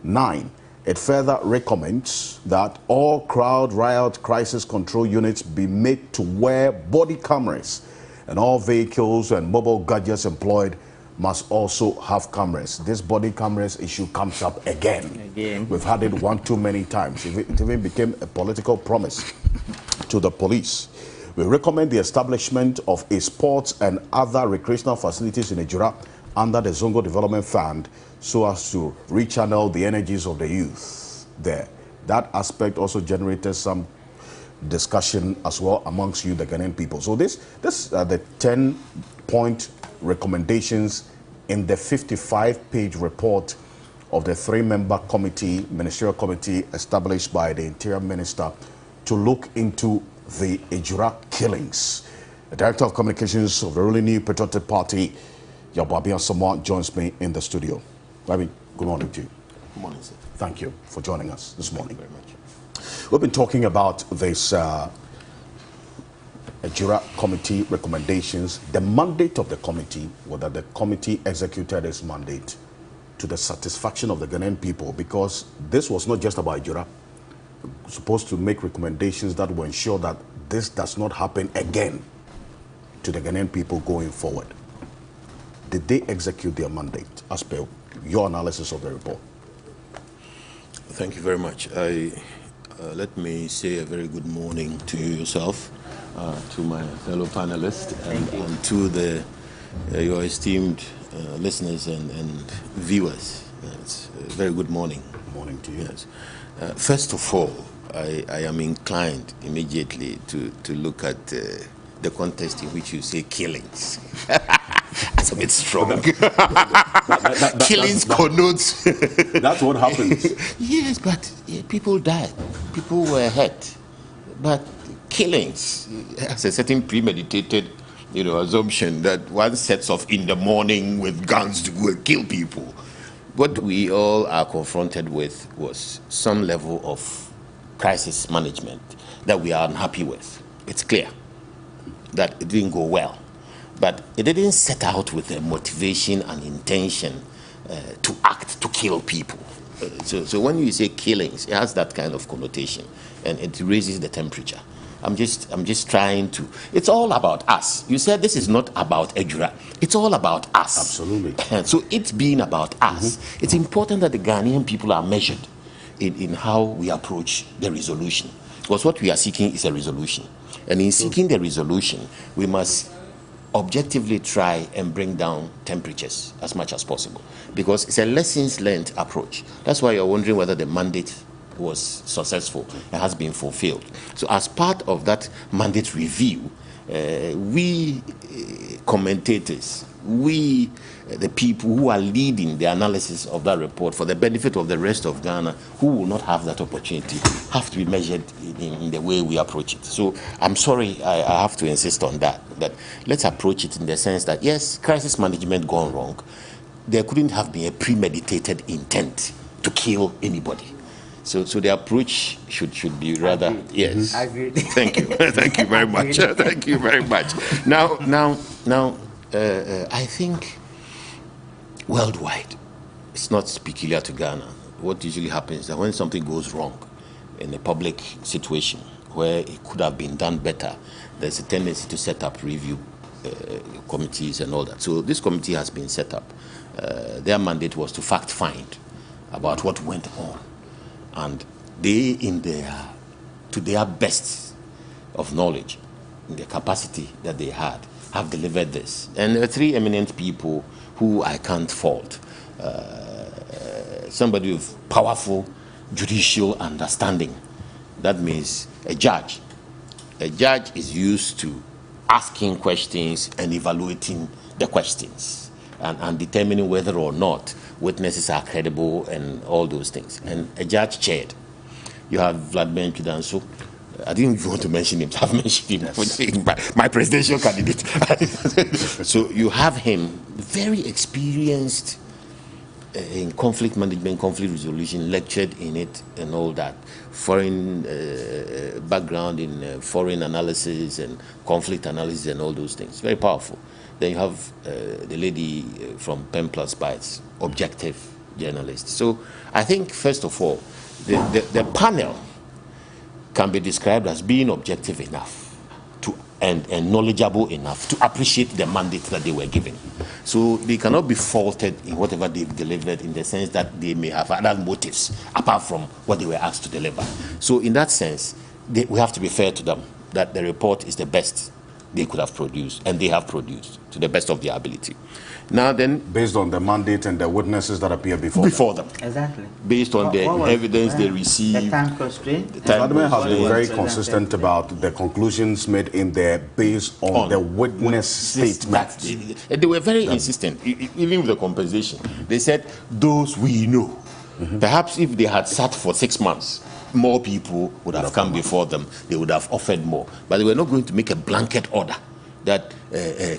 9. It further recommends that all crowd riot crisis control units be made to wear body cameras, and all vehicles and mobile gadgets employed must also have cameras. This body cameras issue comes up again. We've had it one too many times. It even became a political promise to the police. We recommend the establishment of a sports and other recreational facilities in Ejura under the Zongo Development Fund so as to rechannel the energies of the youth there. That aspect also generated some discussion as well amongst you, the Ghanaian people. So this are the 10-point recommendations in the 55-page report of the 3-member committee, ministerial committee established by the Interior Minister to look into the Ejura killings. The Director of Communications of the ruling New Patriotic Party, Yababi Asamoah, joins me in the studio. Babi, good morning to you. Good morning, sir. Thank you for joining us this morning. Thank you very much. We've been talking about this Ejura committee recommendations. The mandate of the committee was that the committee executed its mandate to the satisfaction of the Ghanaian people, because this was not just about Ejura. Supposed to make recommendations that will ensure that this does not happen again to the Ghanaian people going forward. Did they execute their mandate as per your analysis of the report? Thank you very much. Let me say a very good morning to yourself, to my fellow panelists, and to your esteemed listeners and viewers. It's a very good morning. Good morning to you. Yes. First of all, I am inclined immediately to look at the context in which you say killings. That's a bit strong. Killings connotes. That's what happens. Yes, but people died. People were hurt. But killings has a certain premeditated, assumption that one sets off in the morning with guns to go and kill people. What we all are confronted with was some level of crisis management that we are unhappy with. It's clear that it didn't go well. But it didn't set out with a motivation and intention to act, to kill people. So when you say killings, it has that kind of connotation, and it raises the temperature. I'm just trying to. It's all about us. You said this is not about Ejura. It's all about us. Absolutely. So it being about us, it's important that the Ghanaian people are measured in how we approach the resolution. Because what we are seeking is a resolution. And in seeking the resolution, we must objectively try and bring down temperatures as much as possible, because it's a lessons learned approach. That's why you're wondering whether the mandate was successful and has been fulfilled. So as part of that mandate review, we commentators, we the people who are leading the analysis of that report for the benefit of the rest of Ghana who will not have that opportunity, have to be measured in the way we approach it. So I'm sorry, I have to insist on that let's approach it in the sense that, yes, crisis management gone wrong. There couldn't have been a premeditated intent to kill anybody. So the approach should be rather, yes. I agree. Thank you. Thank you very much. Thank you very much. Now, I think worldwide, it's not peculiar to Ghana. What usually happens is that when something goes wrong in a public situation where it could have been done better, there's a tendency to set up review committees and all that. So this committee has been set up. Their mandate was to fact find about what went on. And they, to their best of knowledge, in the capacity that they had, have delivered this. And there are three eminent people who I can't fault. Somebody with powerful judicial understanding. That means a judge. A judge is used to asking questions and evaluating the questions and determining whether or not witnesses are credible and all those things. And a judge chaired. You have Vladimir Kidanso. I didn't even want to mention him. I've mentioned him. Yes. My presidential candidate. So you have him, very experienced in conflict management, conflict resolution, lectured in it and all that. Foreign background in foreign analysis and conflict analysis and all those things. Very powerful. Then you have the lady from Pen Plus Bytes, objective journalist. So I think, first of all, the panel can be described as being objective enough and knowledgeable enough to appreciate the mandate that they were given. So they cannot be faulted in whatever they've delivered, in the sense that they may have other motives apart from what they were asked to deliver. So in that sense, we have to be fair to them. that the report is the best they could have produced, and they have produced to the best of their ability. Now then, based on the mandate and the witnesses that appear before them. Exactly. Based on the evidence they received. The time constraint. The government has been very consistent about the conclusions made in there based on the witness statement. They were very insistent, even with the compensation. They said, those we know. Perhaps if they had sat for 6 months, more people would have come before them. They would have offered more. But they were not going to make a blanket order that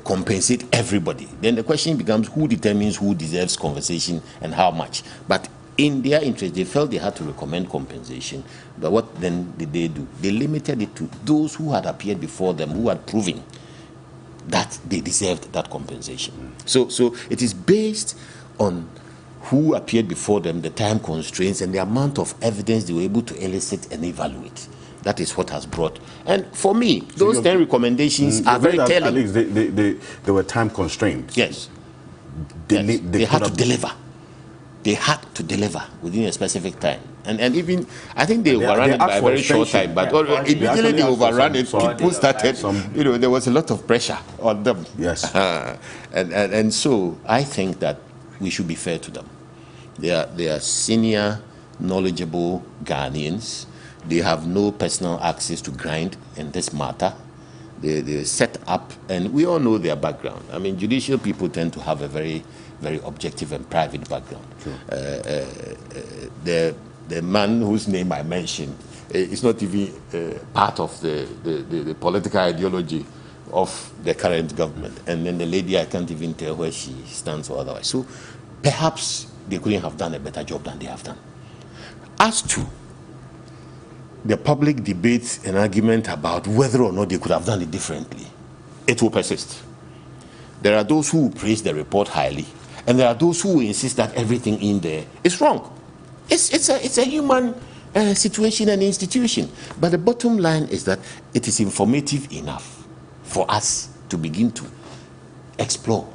compensate everybody. Then the question becomes, who determines who deserves compensation and how much? But in their interest, they felt they had to recommend compensation. But what then did they do? They limited it to those who had appeared before them, who had proven that they deserved that compensation. So it is based on who appeared before them, the time constraints, and the amount of evidence they were able to elicit and evaluate. That is what has brought. And for me, those 10 recommendations are very telling. At least they were time constrained. Yes. They had to deliver. They had to deliver within a specific time. And even, I think they overran it by a very short time, but immediately they overran it, people started, there was a lot of pressure on them. Yes. And so I think that we should be fair to them. They are senior, knowledgeable Ghanaians. They have no personal access to grind in this matter. They're set up, and we all know their background. I mean, judicial people tend to have a very, very objective and private background. Sure. The man whose name I mentioned is not even part of the political ideology of the current government. And then the lady, I can't even tell where she stands or otherwise. So perhaps they couldn't have done a better job than they have done. As to the public debate and argument about whether or not they could have done it differently, it will persist. There are those who praise the report highly, and there are those who insist that everything in there is wrong. It's a human situation and institution. But the bottom line is that it is informative enough for us to begin to explore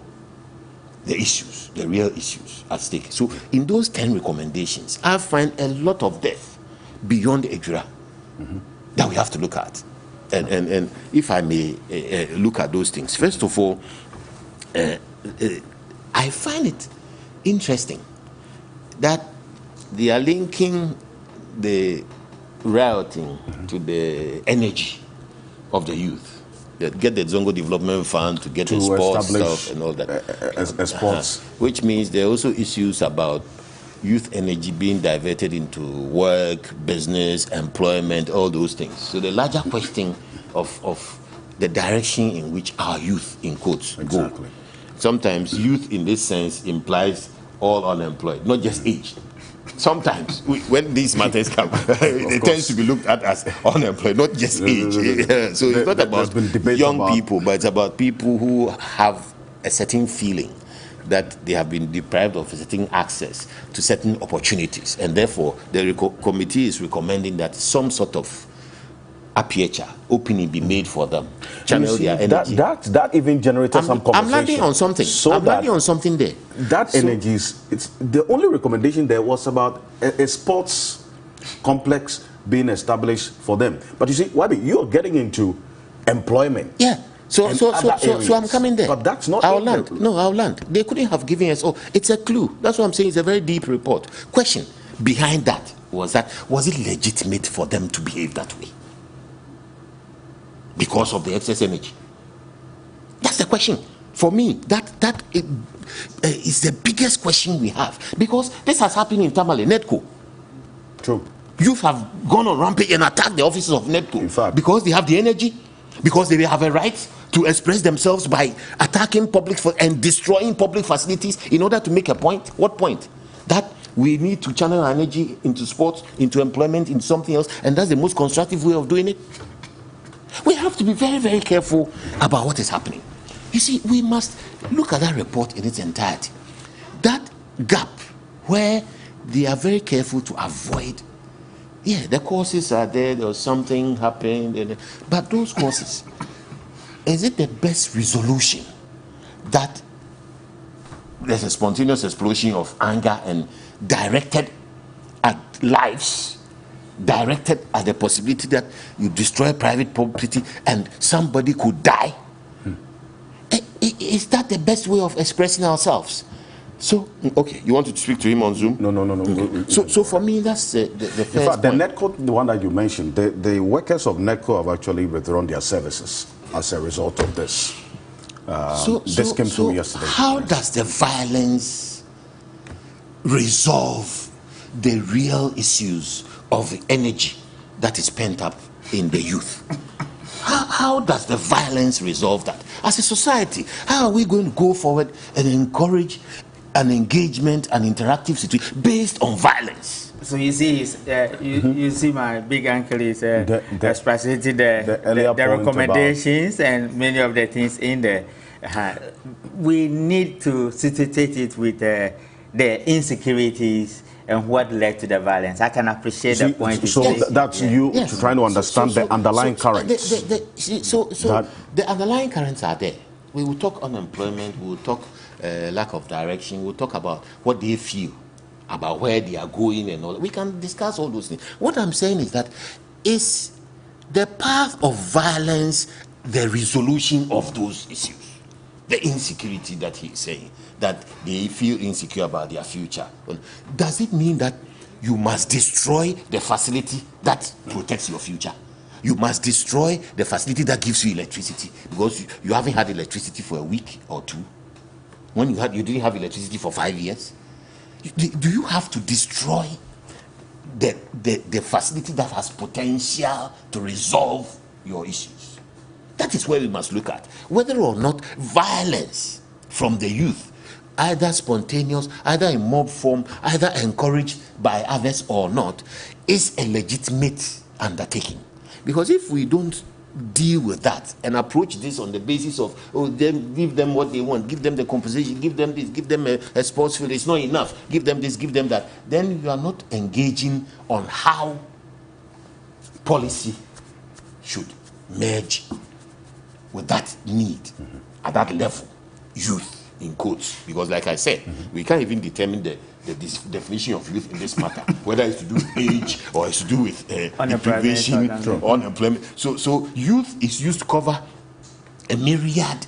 the issues, the real issues at stake. So in those 10 recommendations, I find a lot of depth beyond Ejura that we have to look at. And if I may look at those things, first of all, I find it interesting that they are linking the rioting to the energy of the youth. They get the Zongo Development Fund to get the sports stuff and all that. Sports. Which means there are also issues about youth energy being diverted into work, business, employment, all those things. So the larger question of the direction in which our youth, in quotes, go. Sometimes youth in this sense implies all unemployed, not just age. Sometimes when these matters come, it tends to be looked at as unemployed, not just age. So it's not about young people, but it's about people who have a certain feeling that they have been deprived of certain access to certain opportunities, and therefore the committee is recommending that some sort of aperture opening be made for them. Channel their energy. That even generated some conversation. I'm landing on something. I'm landing on something there. That energy is, it's the only recommendation there was about a sports complex being established for them. But you see, Wabi, you're getting into employment. Yeah. So I'm coming there. But that's not our land. No, our land. They couldn't have given us. Oh, it's a clue. That's what I'm saying. It's a very deep report. Question behind that, was it legitimate for them to behave that way? Because of the excess energy. That's the question. For me, that is the biggest question we have. Because this has happened in Tamale, NEDCO. True. Youth have gone on rampage and attacked the offices of NEDCO. In fact. Because they have the energy, because they have a right to express themselves by attacking public and destroying public facilities in order to make a point. What point? That we need to channel our energy into sports, into employment, into something else, and that's the most constructive way of doing it. We have to be very, very careful about what is happening. You see, we must look at that report in its entirety. That gap where they are very careful to avoid, the causes are there was something happened, but those causes, is it the best resolution that there's a spontaneous explosion of anger and directed at lives directed at the possibility that you destroy private property and somebody could die. Is that the best way of expressing ourselves? So, okay, you want to speak to him on Zoom? No. Okay. So for me, that's the first In fact, the point. NETCO, the one that you mentioned, the workers of NETCO have actually withdrawn their services as a result of this. This came through yesterday. How does the violence resolve the real issues of the energy that is pent up in the youth? How does the violence resolve that? As a society, how are we going to go forward and encourage an engagement, an interactive situation based on violence? So you see, you see, my big uncle is expressing the recommendations and many of the things in there. We need to situate it with the insecurities and what led to the violence. I can appreciate the point. So that's you trying to understand the underlying currents. The underlying currents are there. We will talk unemployment, we will talk lack of direction, we'll talk about what they feel, about where they are going and all. We can discuss all those things. What I'm saying is that is the path of violence the resolution of those issues. The insecurity that he's saying, that they feel insecure about their future. Does it mean that you must destroy the facility that protects your future? You must destroy the facility that gives you electricity because you haven't had electricity for a week or two. When you didn't have electricity for 5 years. Do you have to destroy the facility that has potential to resolve your issues? That is where we must look at whether or not violence from the youth, either spontaneous, either in mob form, either encouraged by others or not, is a legitimate undertaking. Because if we don't deal with that and approach this on the basis of, give them what they want, give them the compensation, give them this, give them a sports field, it's not enough, give them this, give them that, then you are not engaging on how policy should merge with that need at that level, youth in quotes, because like I said, we can't even determine the definition of youth in this matter, whether it's to do with age or it's to do with deprivation, unemployment. So youth is used to cover a myriad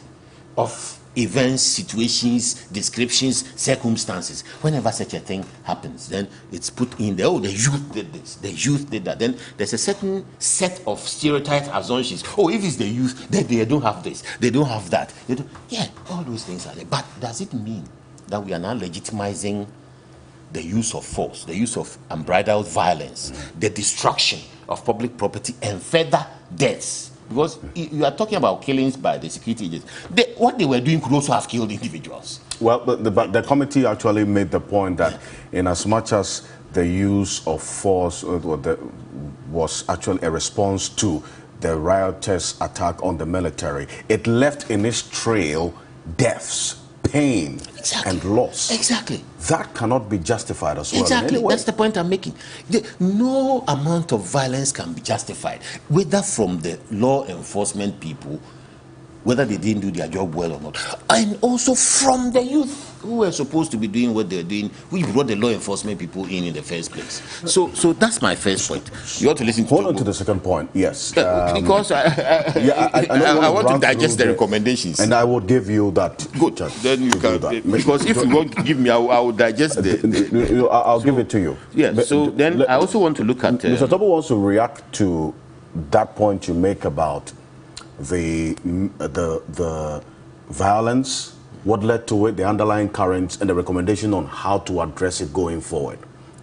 of events, situations, descriptions, circumstances. Whenever such a thing happens, then it's put in there, the youth did this, the youth did that. Then there's a certain set of stereotypes, assumptions. If it's the youth, then they don't have this, they don't have that. All those things are there. But does it mean that we are now legitimizing the use of force, the use of unbridled violence, the destruction of public property, and further deaths? Because you are talking about killings by the security agents. What they were doing could also have killed individuals. Well, but the committee actually made the point that in as much as the use of force was actually a response to the rioters' attack on the military, it left in its trail deaths, pain, and loss. Exactly. That cannot be justified as well. Exactly. That's the point I'm making. No amount of violence can be justified, whether from the law enforcement people, whether they didn't do their job well or not, and also from the youth who were supposed to be doing what they're doing, who brought the law enforcement people in the first place. So that's my first point. You ought to listen to Hold on to the second point, yes. Because I want to digest the recommendations. And I will give you that. Good. Then you can, because if you won't give me, I will digest I'll give it to you. Yes, so then I also want to look at... Mr. Tobo wants to react to that point you make about the violence, what led to it, the underlying currents, and the recommendation on how to address it going forward.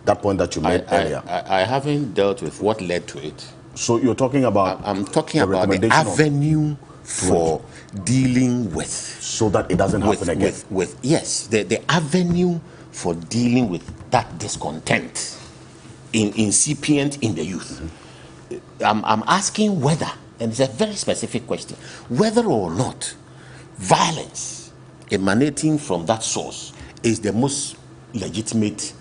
That point that you made earlier. I haven't dealt with what led to it. So you're talking about... I'm talking about the avenue for dealing with... So that it doesn't happen again. Yes, the avenue for dealing with that discontent incipient in the youth. I'm asking whether, and it's a very specific question, whether or not violence emanating from that source is the most legitimate,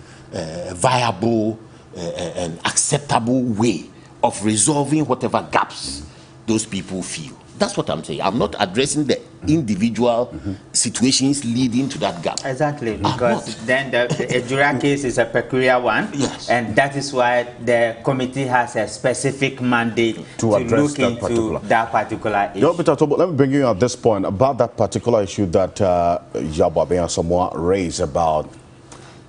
viable, and acceptable way of resolving whatever gaps those people feel. That's what I'm saying. I'm not addressing the individual situations leading to that gap. Exactly, because then the Ejura case is a peculiar one, and that is why the committee has a specific mandate to look into that particular issue. Let me bring you at this point about that particular issue that Yababe and Samoa raised about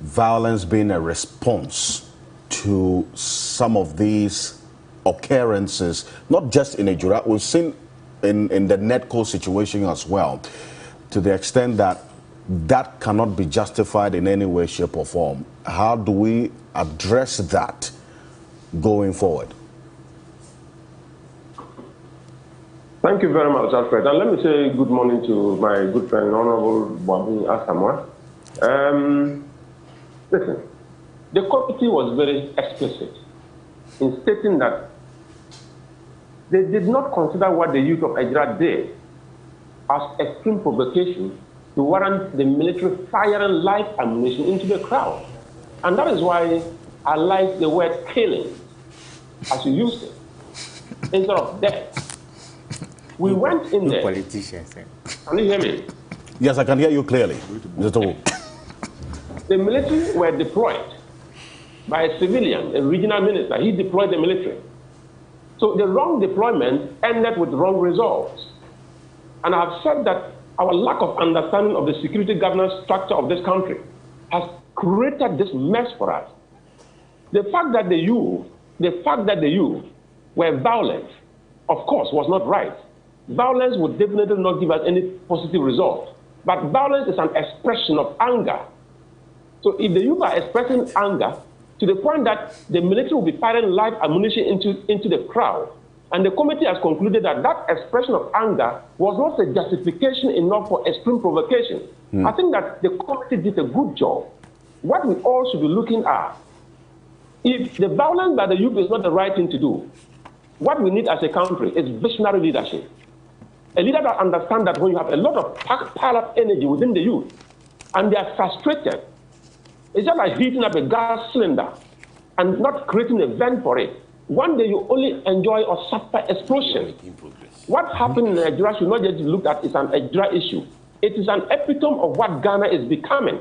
violence being a response to some of these occurrences, not just in Ejura. We've seen in the NETCO situation as well, to the extent that that cannot be justified in any way, shape or form. How do we address that going forward? Thank you very much, Alfred. And let me say good morning to my good friend, Honorable Babu Asamoah. Listen, the committee was very explicit in stating that they did not consider what the youth of Ejura did as extreme provocation to warrant the military firing live ammunition into the crowd. And that is why I like the word killing, as you used it, instead of death. We went in there. Politicians. Can you hear me? Yes, I can hear you clearly. The military were deployed by a civilian, a regional minister. He deployed the military. So the wrong deployment ended with wrong results. And I have said that our lack of understanding of the security governance structure of this country has created this mess for us. The fact that the youth were violent, of course, was not right. Violence would definitely not give us any positive result. But violence is an expression of anger. So if the youth are expressing anger, to the point that the military will be firing live ammunition into the crowd. And the committee has concluded that that expression of anger was not a justification enough for extreme provocation. I think that the committee did a good job. What we all should be looking at, if the violence by the youth is not the right thing to do, what we need as a country is visionary leadership. A leader that understands that when you have a lot of pile-up energy within the youth, and they are frustrated, it's just like heating up a gas cylinder and not creating a vent for it. One day you only enjoy or suffer explosion. What happened in Ejura should not just be looked at as an Ejura issue. It is an epitome of what Ghana is becoming.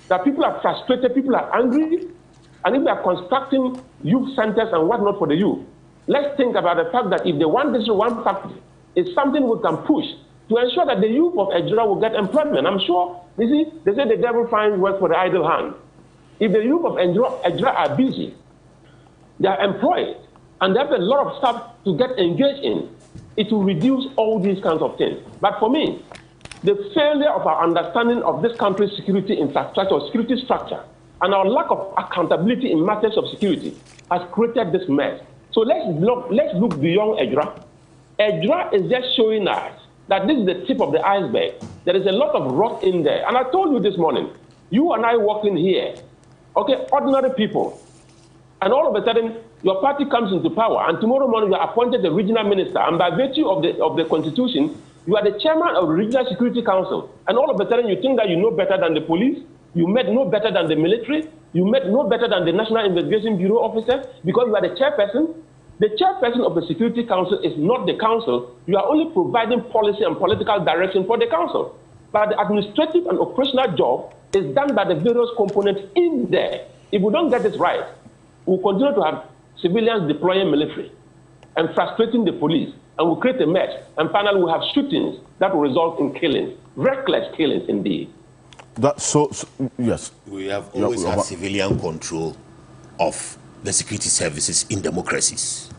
That people are frustrated, people are angry, and if they are constructing youth centers and whatnot for the youth, let's think about the fact that if the one district, one factory is something we can push to ensure that the youth of Ejura will get employment. I'm sure, you see, they say the devil finds work for the idle hand. If the youth of Ejura are busy, they are employed, and they have a lot of stuff to get engaged in, it will reduce all these kinds of things. But for me, the failure of our understanding of this country's security infrastructure or security structure and our lack of accountability in matters of security has created this mess. So let's look beyond Ejura. Ejura is just showing us that this is the tip of the iceberg. There is a lot of rot in there. And I told you this morning, you and I walking here, okay, ordinary people, and all of a sudden, your party comes into power, and tomorrow morning you are appointed the regional minister, and by virtue of the constitution, you are the chairman of the Regional Security Council, and all of a sudden you think that you know better than the police, you know better than the military, you know better than the National Investigation Bureau officer, because you are the chairperson. The chairperson of the Security Council is not the council. You are only providing policy and political direction for the council. But the administrative and operational job is done by the various components in there. If we don't get this right, we'll continue to have civilians deploying military and frustrating the police, and we'll create a mess. And finally, we'll have shootings that will result in killings, reckless killings indeed. Yes. We have always had civilian control of the security services in democracies.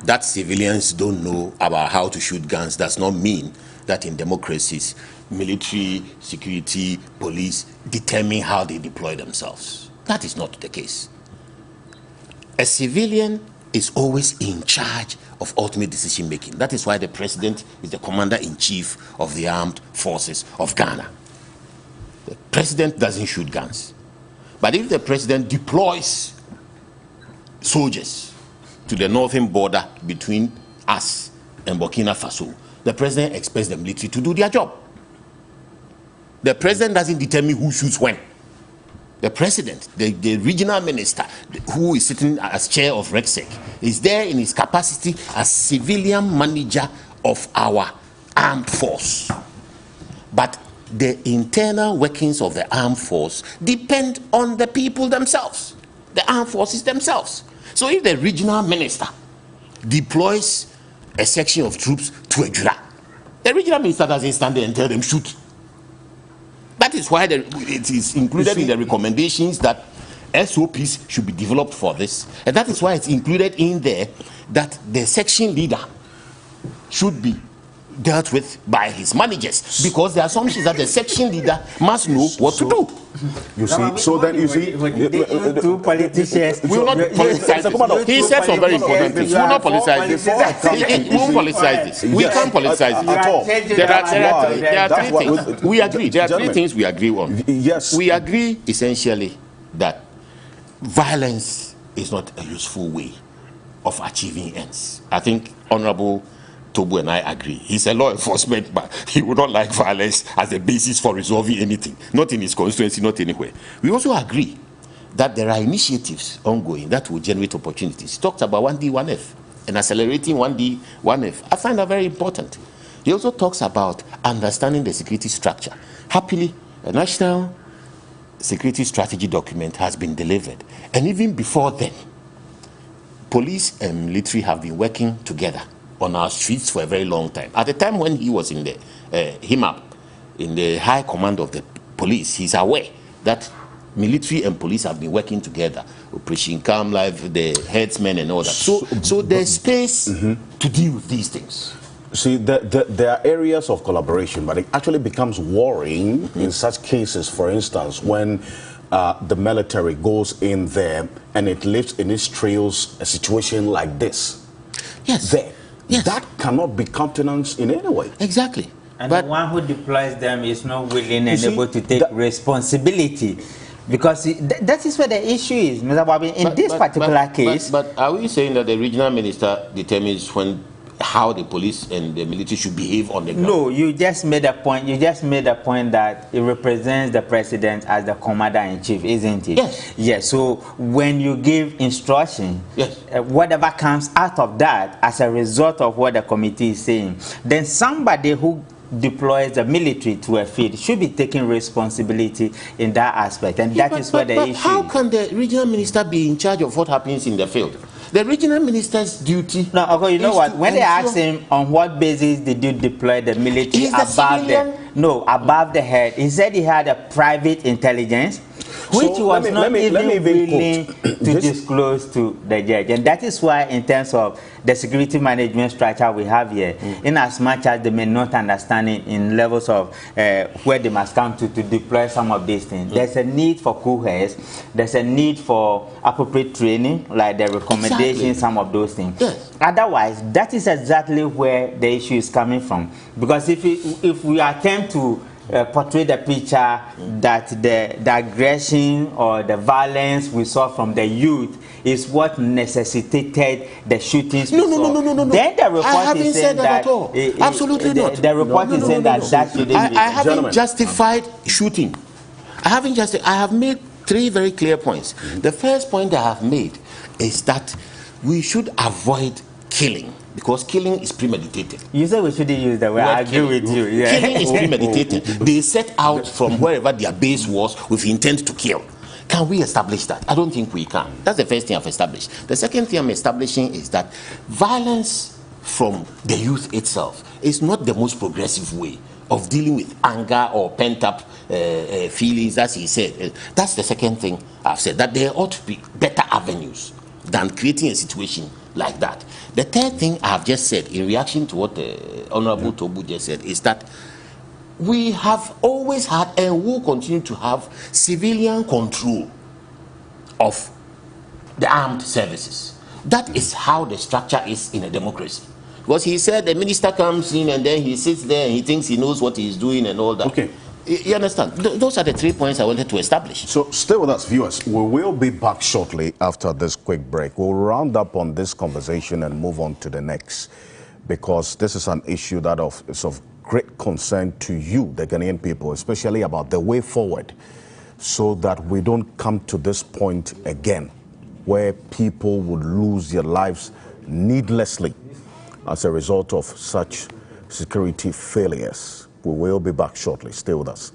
That civilians don't know about how to shoot guns does not mean that in democracies, military, security, police determine how they deploy themselves. That is not the case. A civilian is always in charge of ultimate decision making. That is why the president is the commander-in-chief of the armed forces of Ghana. The president doesn't shoot guns. But if the president deploys soldiers to the northern border between us and Burkina Faso, the president expects the military to do their job. The president doesn't determine who shoots when. The president, the regional minister, who is sitting as chair of RECSEC, is there in his capacity as civilian manager of our armed force. But the internal workings of the armed force depend on the people themselves, the armed forces themselves. So if the regional minister deploys a section of troops to Ejura, the regional minister doesn't stand there and tell them shoot. That is why it is included in the recommendations that SOPs should be developed for this, and that is why it's included in there that the section leader should be dealt with by his managers, because the assumption is that the section leader must know what to do. You see, so then you see, two politicians. We will not politicize this. He said some very important things. We will not politicize this. We won't politicize this. We can't politicize it at all. There are three things. We agree. There are three things we agree on. Yes. We agree essentially that violence is not a useful way of achieving ends. I think Honorable Tobu and I agree. He's a law enforcement, but he would not like violence as a basis for resolving anything, not in his constituency, not anywhere. We also agree that there are initiatives ongoing that will generate opportunities. He talked about 1D, 1F and accelerating 1D, 1F. I find that very important. He also talks about understanding the security structure. Happily, a national security strategy document has been delivered. And even before then, police and military have been working together on our streets for a very long time. At the time when he was in the HIMAP, in the high command of the police, he's aware that military and police have been working together. Operation Calm Life, the headsmen and all that. So there's space to deal with these things. See, there are areas of collaboration, but it actually becomes worrying in such cases, for instance, when the military goes in there and it leaves in its trails a situation like this. Yes. Yes. That cannot be countenanced in any way. Exactly. And the one who deploys them is not willing and able to take responsibility. Because that is where the issue is, Mr. Bobby. In this particular case... But are we saying that the regional minister determines how the police and the military should behave on the ground? No, you just made a point. You just made a point that it represents the president as the commander-in-chief, isn't it? Yes. Yes. So when you give instruction, yes, whatever comes out of that as a result of what the committee is saying, then somebody who deploys the military to a field should be taking responsibility in that aspect, and that is where the issue. How can the regional minister be in charge of what happens in the field? The regional minister's duty. No, okay, you know what? When they asked him on what basis did you deploy the military above the head, he said he had a private intelligence, which he was not even willing to disclose to the judge. And that is why, in terms of the security management structure we have here, in as much as they may not understand it in levels of where they must come to deploy some of these things, there's a need for cool heads, there's a need for appropriate training, like the recommendations, some of those things. Yes. Otherwise, that is exactly where the issue is coming from. Because if we attempt to portray the picture that the aggression or the violence we saw from the youth is what necessitated the shootings. No. Then the report is saying that at all. Absolutely not. The report is saying that shouldn't be. I haven't justified shooting. I have made three very clear points. The first point I have made is that we should avoid killing, because killing is premeditated. You say we shouldn't use the word. I agree with you. Yeah. Killing is premeditated. They set out from wherever their base was with intent to kill. Can we establish that? I don't think we can. That's the first thing I've established. The second thing I'm establishing is that violence from the youth itself is not the most progressive way of dealing with anger or pent-up feelings, as he said. That's the second thing I've said, that there ought to be better avenues than creating a situation like that. The third thing I've just said in reaction to what Honorable Tobu just said is that we have always had and will continue to have civilian control of the armed services. That is how the structure is in a democracy. Because he said the minister comes in and then he sits there and he thinks he knows what he's doing and all that. Okay. You understand? Those are the 3 points I wanted to establish. So stay with us, viewers. We will be back shortly after this quick break. We'll round up on this conversation and move on to the next, because this is an issue that is of great concern to you, the Ghanaian people, especially about the way forward, so that we don't come to this point again where people would lose their lives needlessly. as a result of such security failures. We will be back shortly. Stay with us.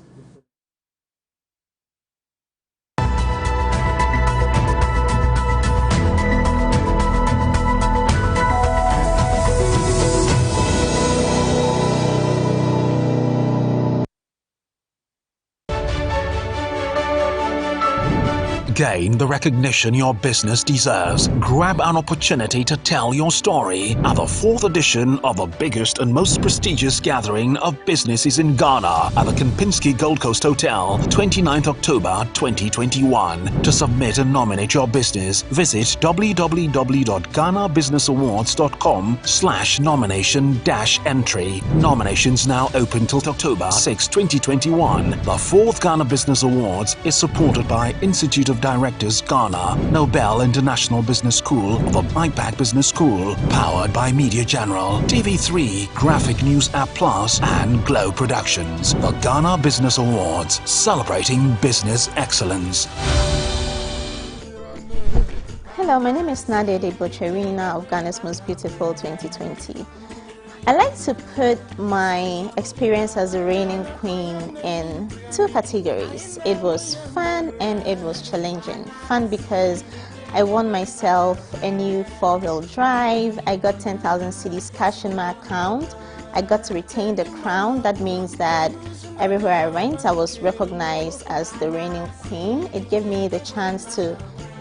Gain the recognition your business deserves. Grab an opportunity to tell your story at the 4th edition of the biggest and most prestigious gathering of businesses in Ghana at the Kempinski Gold Coast Hotel, 29th October 2021. To submit and nominate your business, visit www.ghanabusinessawards.com/nomination-entry. Nominations now open till October 6, 2021. The 4th Ghana Business Awards is supported by Institute of Directors Ghana, Nobel International Business School, the IPAC Business School, powered by Media General, TV3, Graphic News App Plus, and Glow Productions. The Ghana Business Awards, celebrating business excellence. Hello, my name is Nadia Debocherina of Ghana's Most Beautiful 2020. I like to put my experience as a reigning queen in 2 categories. It was fun and it was challenging. Fun because I won myself a new 4-wheel drive. I got 10,000 cedis cash in my account. I got to retain the crown. That means that everywhere I went, I was recognized as the reigning queen. It gave me the chance to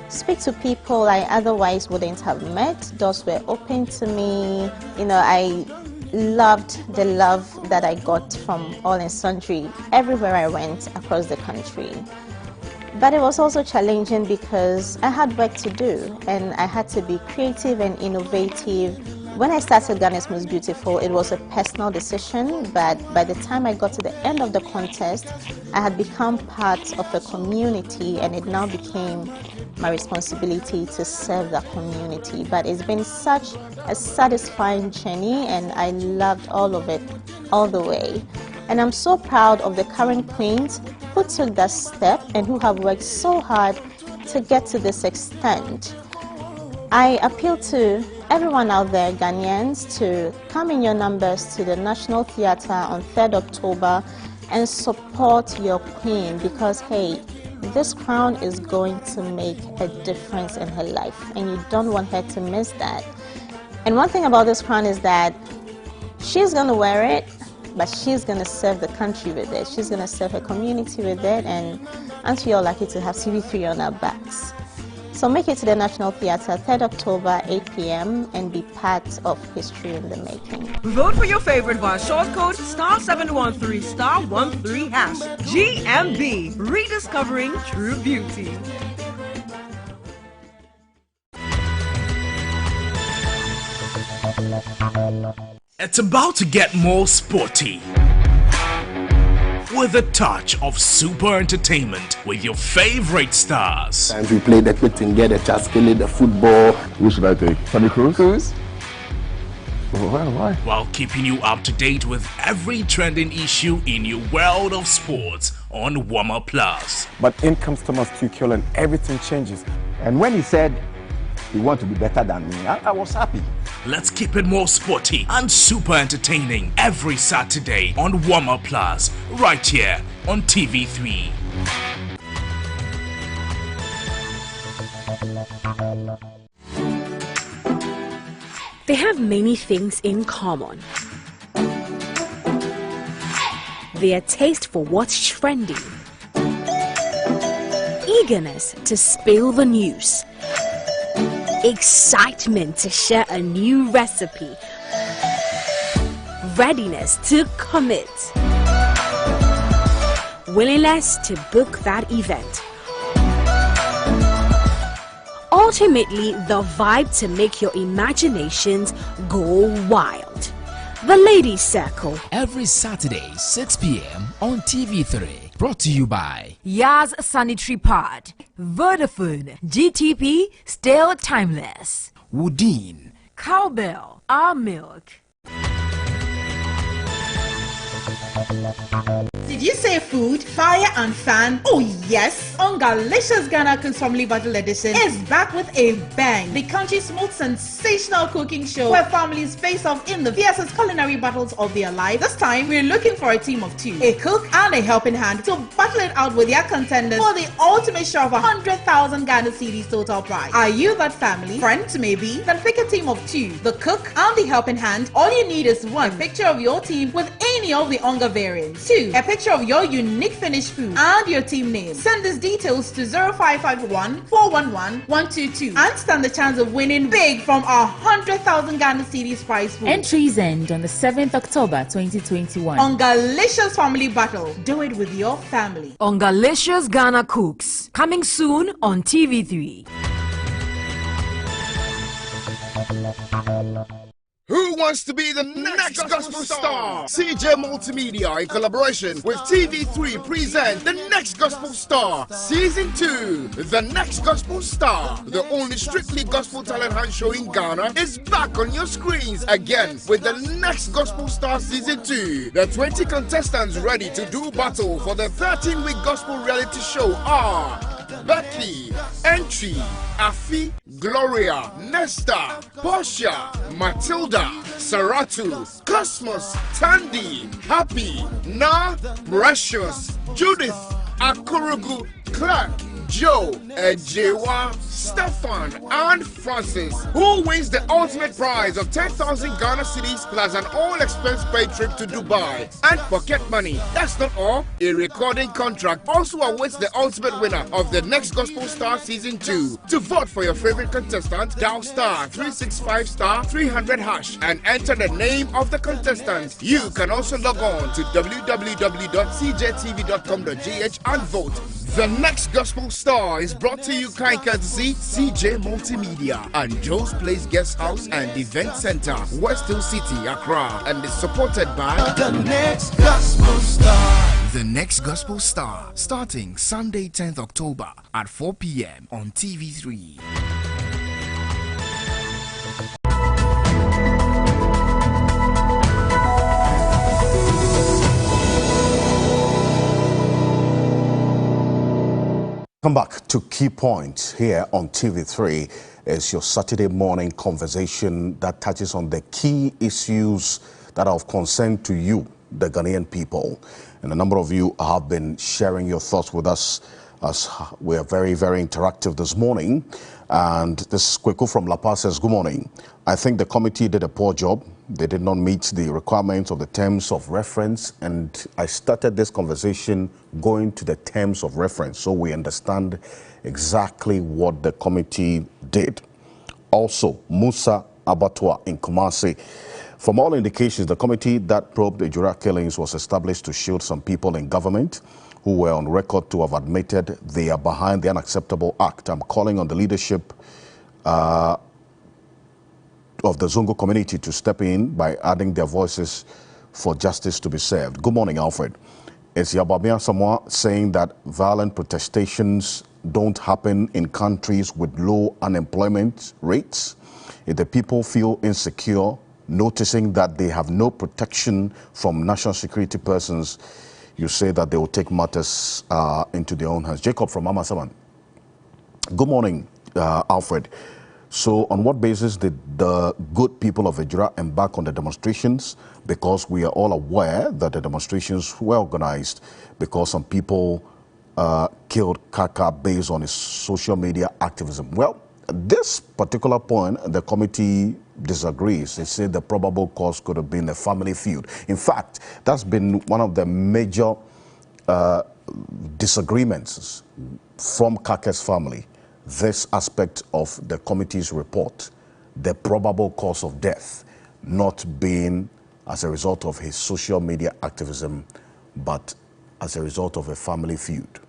speak to people I otherwise wouldn't have met. Doors were open to me. You know, I loved the love that I got from all and sundry everywhere I went across the country. But it was also challenging because I had work to do and I had to be creative and innovative. When I started Ghana's Most Beautiful, it was a personal decision, but by the time I got to the end of the contest, I had become part of a community and it now became my responsibility to serve that community. But it's been such a satisfying journey and I loved all of it all the way. And I'm so proud of the current queens who took that step and who have worked so hard to get to this extent. I appeal to everyone out there, Ghanaians, to come in your numbers to the National Theatre on 3rd October and support your queen because, hey, this crown is going to make a difference in her life and you don't want her to miss that. And one thing about this crown is that she's going to wear it, but she's going to serve the country with it. She's going to serve her community with it, and aren't we all lucky to have TV3 on our backs? So make it to the National Theatre, 3rd October, 8 p.m. and be part of history in the making. Vote for your favorite via short code *713*13#. GMB, rediscovering true beauty. It's about to get more sporty with a touch of super entertainment with your favorite stars. And we played the quick thing, get the chaskele, the football. Who should I take? Sonny Cruz? Why? While keeping you up to date with every trending issue in your world of sports on Warmer Plus. But in comes Thomas Tuchel and everything changes. And when he said he wanted to be better than me, I was happy. Let's keep it more sporty and super entertaining every Saturday on Warmer Plus, right here on TV3. They have many things in common. Their taste for what's trending, eagerness to spill the news, excitement to share a new recipe, readiness to commit, willingness to book that event. Ultimately, the vibe to make your imaginations go wild. The Ladies Circle. Every Saturday, 6 p.m. on TV3. Brought to you by Yaz Sanitary Pad, Vodafone, GTP, still timeless. Woodin, Cowbell, Our Milk. Did you say food, fire, and fan? Oh yes! Ungalicious Ghana Cooks Family Battle Edition is back with a bang. The country's most sensational cooking show where families face off in the fiercest culinary battles of their life. This time, we're looking for a team of two, a cook and a helping hand, to battle it out with their contenders for the ultimate share of 100,000 Ghana cedis total prize. Are you that family? Friends maybe? Then pick a team of two, the cook and the helping hand. All you need is one, a picture of your team with any of the Onga variants. Two, a picture of your unique finished food and your team name. Send these details to 0551 411 122 and stand the chance of winning big from our 100,000 Ghana cedis prize pool. Entries end on the 7th October 2021. Ungalicious Family Battle. Do it with your family. Ungalicious Ghana Cooks. Coming soon on TV3. Who wants to be the next gospel star? CJ Multimedia, in collaboration with TV3, present The Next Gospel Star Season 2. The Next Gospel Star, the only strictly gospel talent hunt show in Ghana, is back on your screens again with The Next Gospel Star Season 2. The 20 contestants ready to do battle for the 13-week gospel reality show are Becky, Entry, Afi, Gloria, Nesta, Portia, Matilda, Saratu, Cosmos, Tandy, Happy, Na, Precious, Judith, Akurugu, Clark, Joe, Ejura, Stefan, and Francis. Who wins the ultimate prize of 10,000 Ghana cedis plus an all-expense-paid trip to Dubai and pocket money? That's not all. A recording contract also awaits the ultimate winner of the Next Gospel Star Season 2. To vote for your favorite contestant, dial star 365 star 300 hash and enter the name of the contestant. You can also log on to www.cjtv.com.gh and vote. The Next Gospel Star is brought to you kind courtesy CJ Multimedia and Joe's Place Guest House and Event Center, West Hill City, Accra, and is supported by The Next Gospel Star. The Next Gospel Star, starting Sunday 10th October at 4 p.m. on TV3. Come back to Key Points here on TV3. It's your Saturday morning conversation that touches on the key issues that are of concern to you, the Ghanaian people. And a number of you have been sharing your thoughts with us as we are very, very interactive this morning. And this is Kweku from La Paz says, good morning. I think the committee did a poor job. They did not meet the requirements of the terms of reference. And I started this conversation going to the terms of reference so we understand exactly what the committee did. Also, Musa Abattoir in Kumasi. From all indications, the committee that probed the Ejura killings was established to shield some people in government who were on record to have admitted they are behind the unacceptable act. I'm calling on the leadership of the Zongo community to step in by adding their voices for justice to be served. Good morning, Alfred. It's Yababia Samoa saying that violent protestations don't happen in countries with low unemployment rates. If the people feel insecure, noticing that they have no protection from national security persons, you say that they will take matters into their own hands. Jacob from Amasaman. Good morning, Alfred. So on what basis did the good people of Ejura embark on the demonstrations? Because we are all aware that the demonstrations were organized because some people killed Kaka based on his social media activism. Well, at this particular point, the committee disagrees. They say the probable cause could have been a family feud. In fact, that's been one of the major disagreements from Kaka's family. This aspect of the committee's report, the probable cause of death not being as a result of his social media activism, but as a result of a family feud.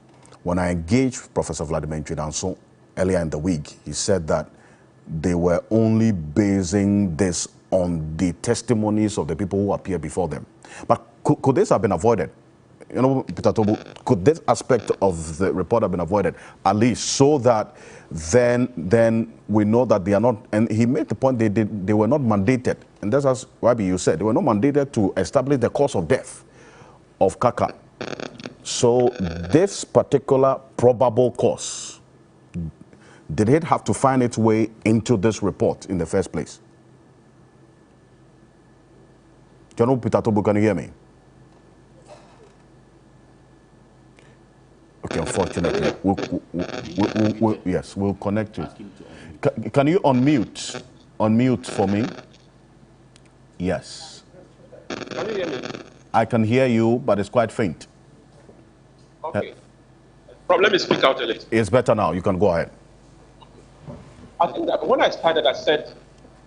When I engaged Professor Vladimir Ntridanso earlier in the week, he said that they were only basing this on the testimonies of the people who appeared before them. But could this have been avoided? You know, Peter Tobu, could this aspect of the report have been avoided, at least so that then we know that they are not, and he made the point they were not mandated, and that's as Rabi you said, they were not mandated to establish the cause of death of Kaka. So this particular probable cause, did it have to find its way into this report in the first place? General Peter Tobu, can you hear me? Okay, unfortunately, we'll connect you. Can you unmute? Unmute for me? Yes. Can you hear me? I can hear you, but it's quite faint. Okay. Let me speak out a little. It's better now. You can go ahead. I think that when I started, I said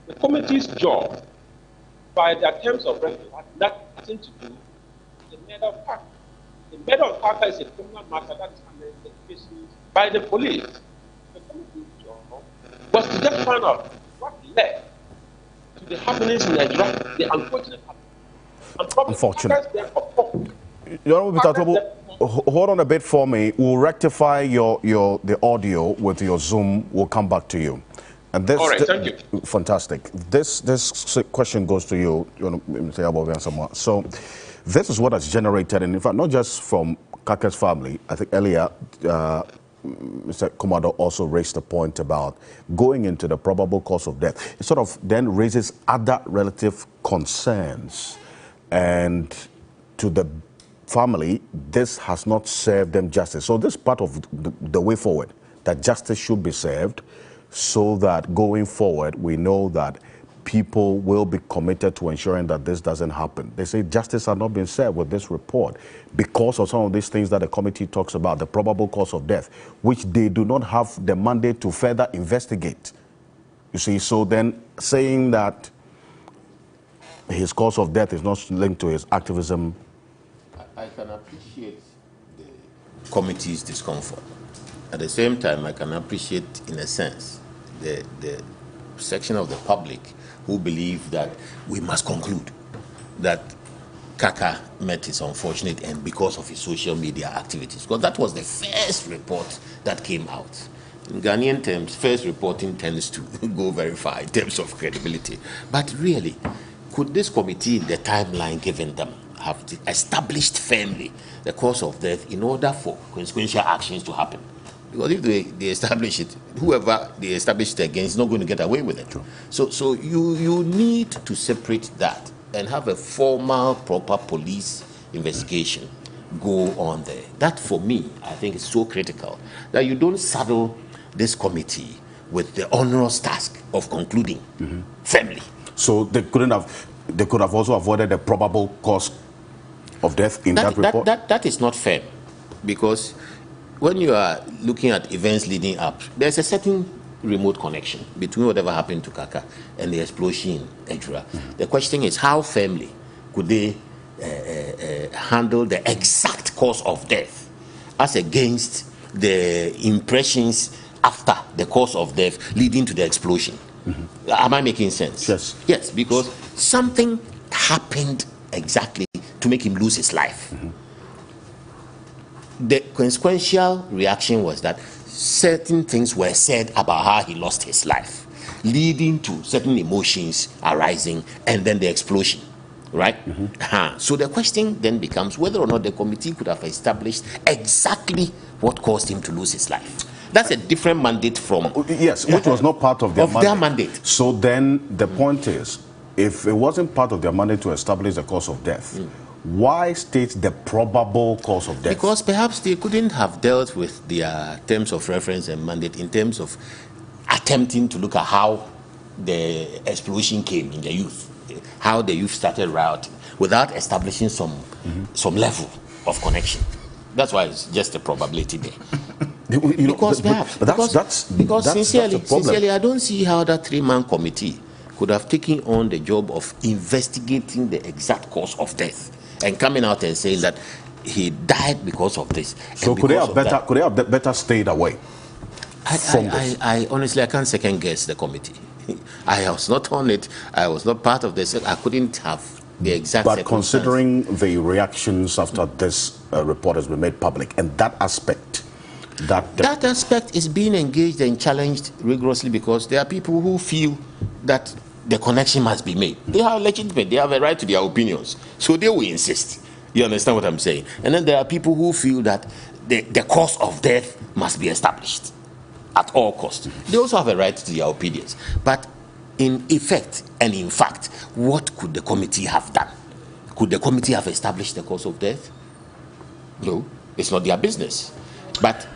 the committee's job, by their terms of reference, had nothing to do with the murder of Kaka. The murder of Kaka is a criminal matter that is under investigation by the police. The committee's job was to just find out what led to the happenings in Ejura, the unfortunate happenings. Unfortunate. Hold on a bit for me. We'll rectify the audio with your Zoom. We'll come back to you. And this, all right, thank you. Fantastic. This question goes to you. So this is what has generated, and in fact, not just from Kaka's family. I think earlier, Mr. Commodore also raised a point about going into the probable cause of death. It sort of then raises other relative concerns. And to the family, this has not served them justice. So this is part of the way forward, that justice should be served, so that going forward, we know that people will be committed to ensuring that this doesn't happen. They say justice has not been served with this report because of some of these things that the committee talks about, the probable cause of death, which they do not have the mandate to further investigate. You see, so then saying that his cause of death is not linked to his activism. I can appreciate the committee's discomfort. At the same time, I can appreciate, in a sense, the section of the public who believe that we must conclude that Kaka met his unfortunate end because of his social media activities. Because that was the first report that came out. In Ghanaian terms, first reporting tends to go very far in terms of credibility. But really, could this committee, in the timeline given them, have established firmly the cause of death in order for consequential actions to happen? Because if they establish it, whoever they establish it against is not going to get away with it. True. So you need to separate that and have a formal, proper police investigation go on there. That, for me, I think is so critical that you don't saddle this committee with the onerous task of concluding firmly. So they could have also avoided the probable cause of death in that report? That is not fair, because when you are looking at events leading up, there's a certain remote connection between whatever happened to Kaka and the explosion in Ejura. The question is, how firmly could they handle the exact cause of death as against the impressions after the cause of death leading to the explosion? Am I making sense? Yes. Yes, because something happened exactly to make him lose his life. The consequential reaction was that certain things were said about how he lost his life, leading to certain emotions arising, and then the explosion, right? So the question then becomes whether or not the committee could have established exactly what caused him to lose his life. That's a different mandate from... Yes, which was not part of their mandate. So then the point is, if it wasn't part of their mandate to establish the cause of death, why state the probable cause of death? Because perhaps they couldn't have dealt with their terms of reference and mandate in terms of attempting to look at how the explosion came in the youth, how the youth started rioting, without establishing some level of connection. That's why it's just a probability there. Because sincerely, I don't see how that three-man committee could have taken on the job of investigating the exact cause of death and coming out and saying that he died because of this. So could they have better stayed away? I honestly, I can't second guess the committee. I was not on it. I was not part of this. I couldn't have the exact. But considering the reactions after this report has been made public, and that aspect, that aspect is being engaged and challenged rigorously, because there are people who feel that the connection must be made. They are legitimate. They have a right to their opinions, so they will insist. You understand what I'm saying? And then there are people who feel that the cause of death must be established at all costs. They also have a right to their opinions. But in effect and in fact, what could the committee have done? Could the committee have established the cause of death? No, it's not their business. But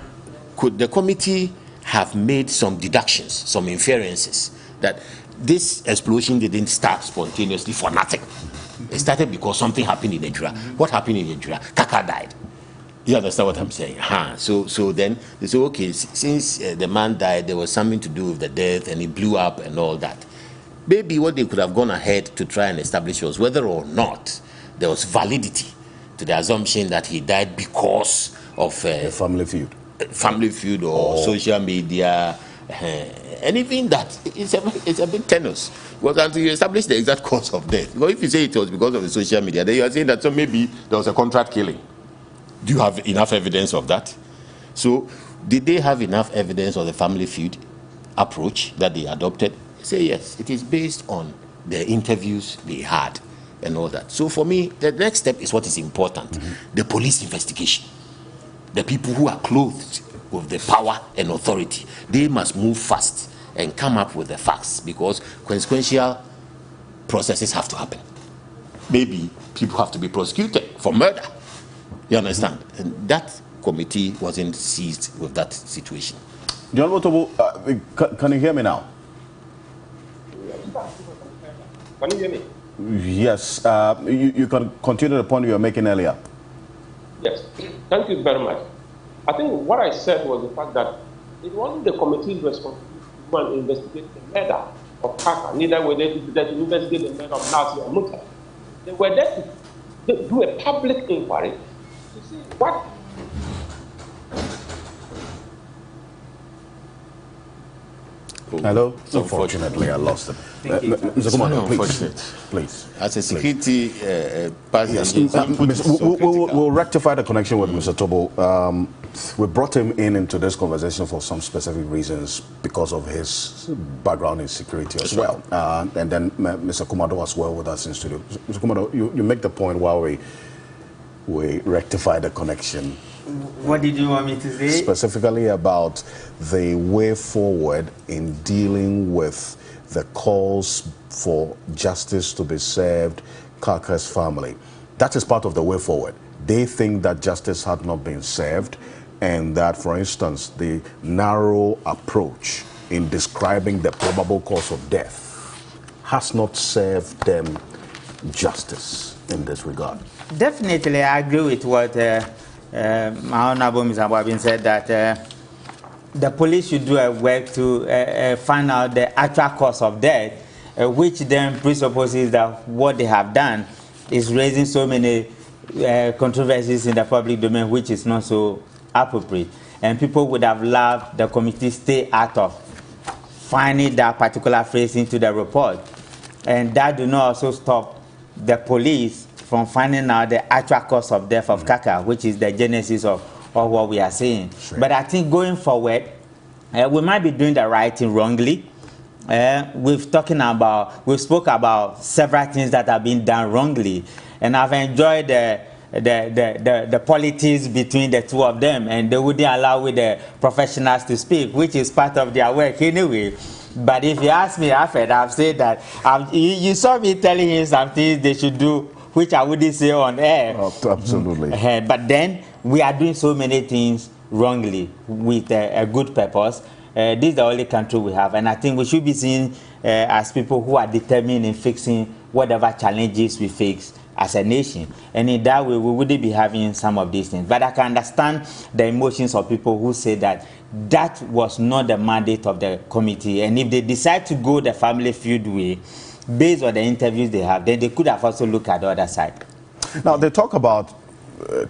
could the committee have made some deductions, some inferences, that this explosion didn't start spontaneously for nothing? It started because something happened in Ejura. What happened in Ejura? Kaka died. You understand what I'm saying? So then they say, okay, since the man died, there was something to do with the death and it blew up and all that. Maybe what they could have gone ahead to try and establish was whether or not there was validity to the assumption that he died because of a family feud or social media, and even that it's a bit tenuous. Because until you establish the exact cause of death, well, if you say it was because of the social media, then you are saying that so maybe there was a contract killing. Do you have enough evidence of that? So did they have enough evidence of the family feud approach that they adopted? Say yes, it is based on the interviews they had and all that. So for me, the next step is what is important, the police investigation. The people who are clothed with the power and authority, they must move fast and come up with the facts, because consequential processes have to happen. Maybe people have to be prosecuted for murder. You understand? And that committee wasn't seized with that situation. John Wotobo, can you hear me now? Can you hear me? Yes. You can continue the point you were making earlier. Yes. Thank you very much. I think what I said was the fact that it wasn't the committee's responsibility to go and investigate the murder of Kaka, neither were they to investigate the murder of Nasi or Muta. They were there to do a public inquiry to see what. Hello? Unfortunately, I lost it. Mr. Commander, please. As a security person, we'll rectify the connection with Mr. Tobo. We brought him into this conversation for some specific reasons because of his background in security as well. And then Mr. Kumado as well with us in studio. Mr. Kumado, you make the point while we rectify the connection. What did you want me to say? Specifically about the way forward in dealing with the calls for justice to be served Kaka's family. That is part of the way forward. They think that justice had not been served, and that, for instance, the narrow approach in describing the probable cause of death has not served them justice in this regard. Definitely, I agree with what my Honorable Mr. Abwabin said, that the police should do a work to find out the actual cause of death, which then presupposes that what they have done is raising so many controversies in the public domain, which is not so appropriate. And people would have loved the committee stay out of finding that particular phrase into the report. And that do not also stop the police from finding out the actual cause of death of Kaka, which is the genesis of what we are saying. Sure. But I think going forward, we might be doing the right thing wrongly. We've spoke about several things that have been done wrongly, and I've enjoyed the politics between the two of them, and they wouldn't allow with the professionals to speak, which is part of their work anyway. But if you ask me, I've said that you saw me telling him some things they should do, which I wouldn't say on air. Oh, absolutely. But then we are doing so many things wrongly with a good purpose. This is the only country we have, and I think we should be seen as people who are determined in fixing whatever challenges we face as a nation. And in that way, we wouldn't be having some of these things. But I can understand the emotions of people who say that that was not the mandate of the committee. And if they decide to go the family feud way, based on the interviews they have, then they could have also looked at the other side. Now, they talk about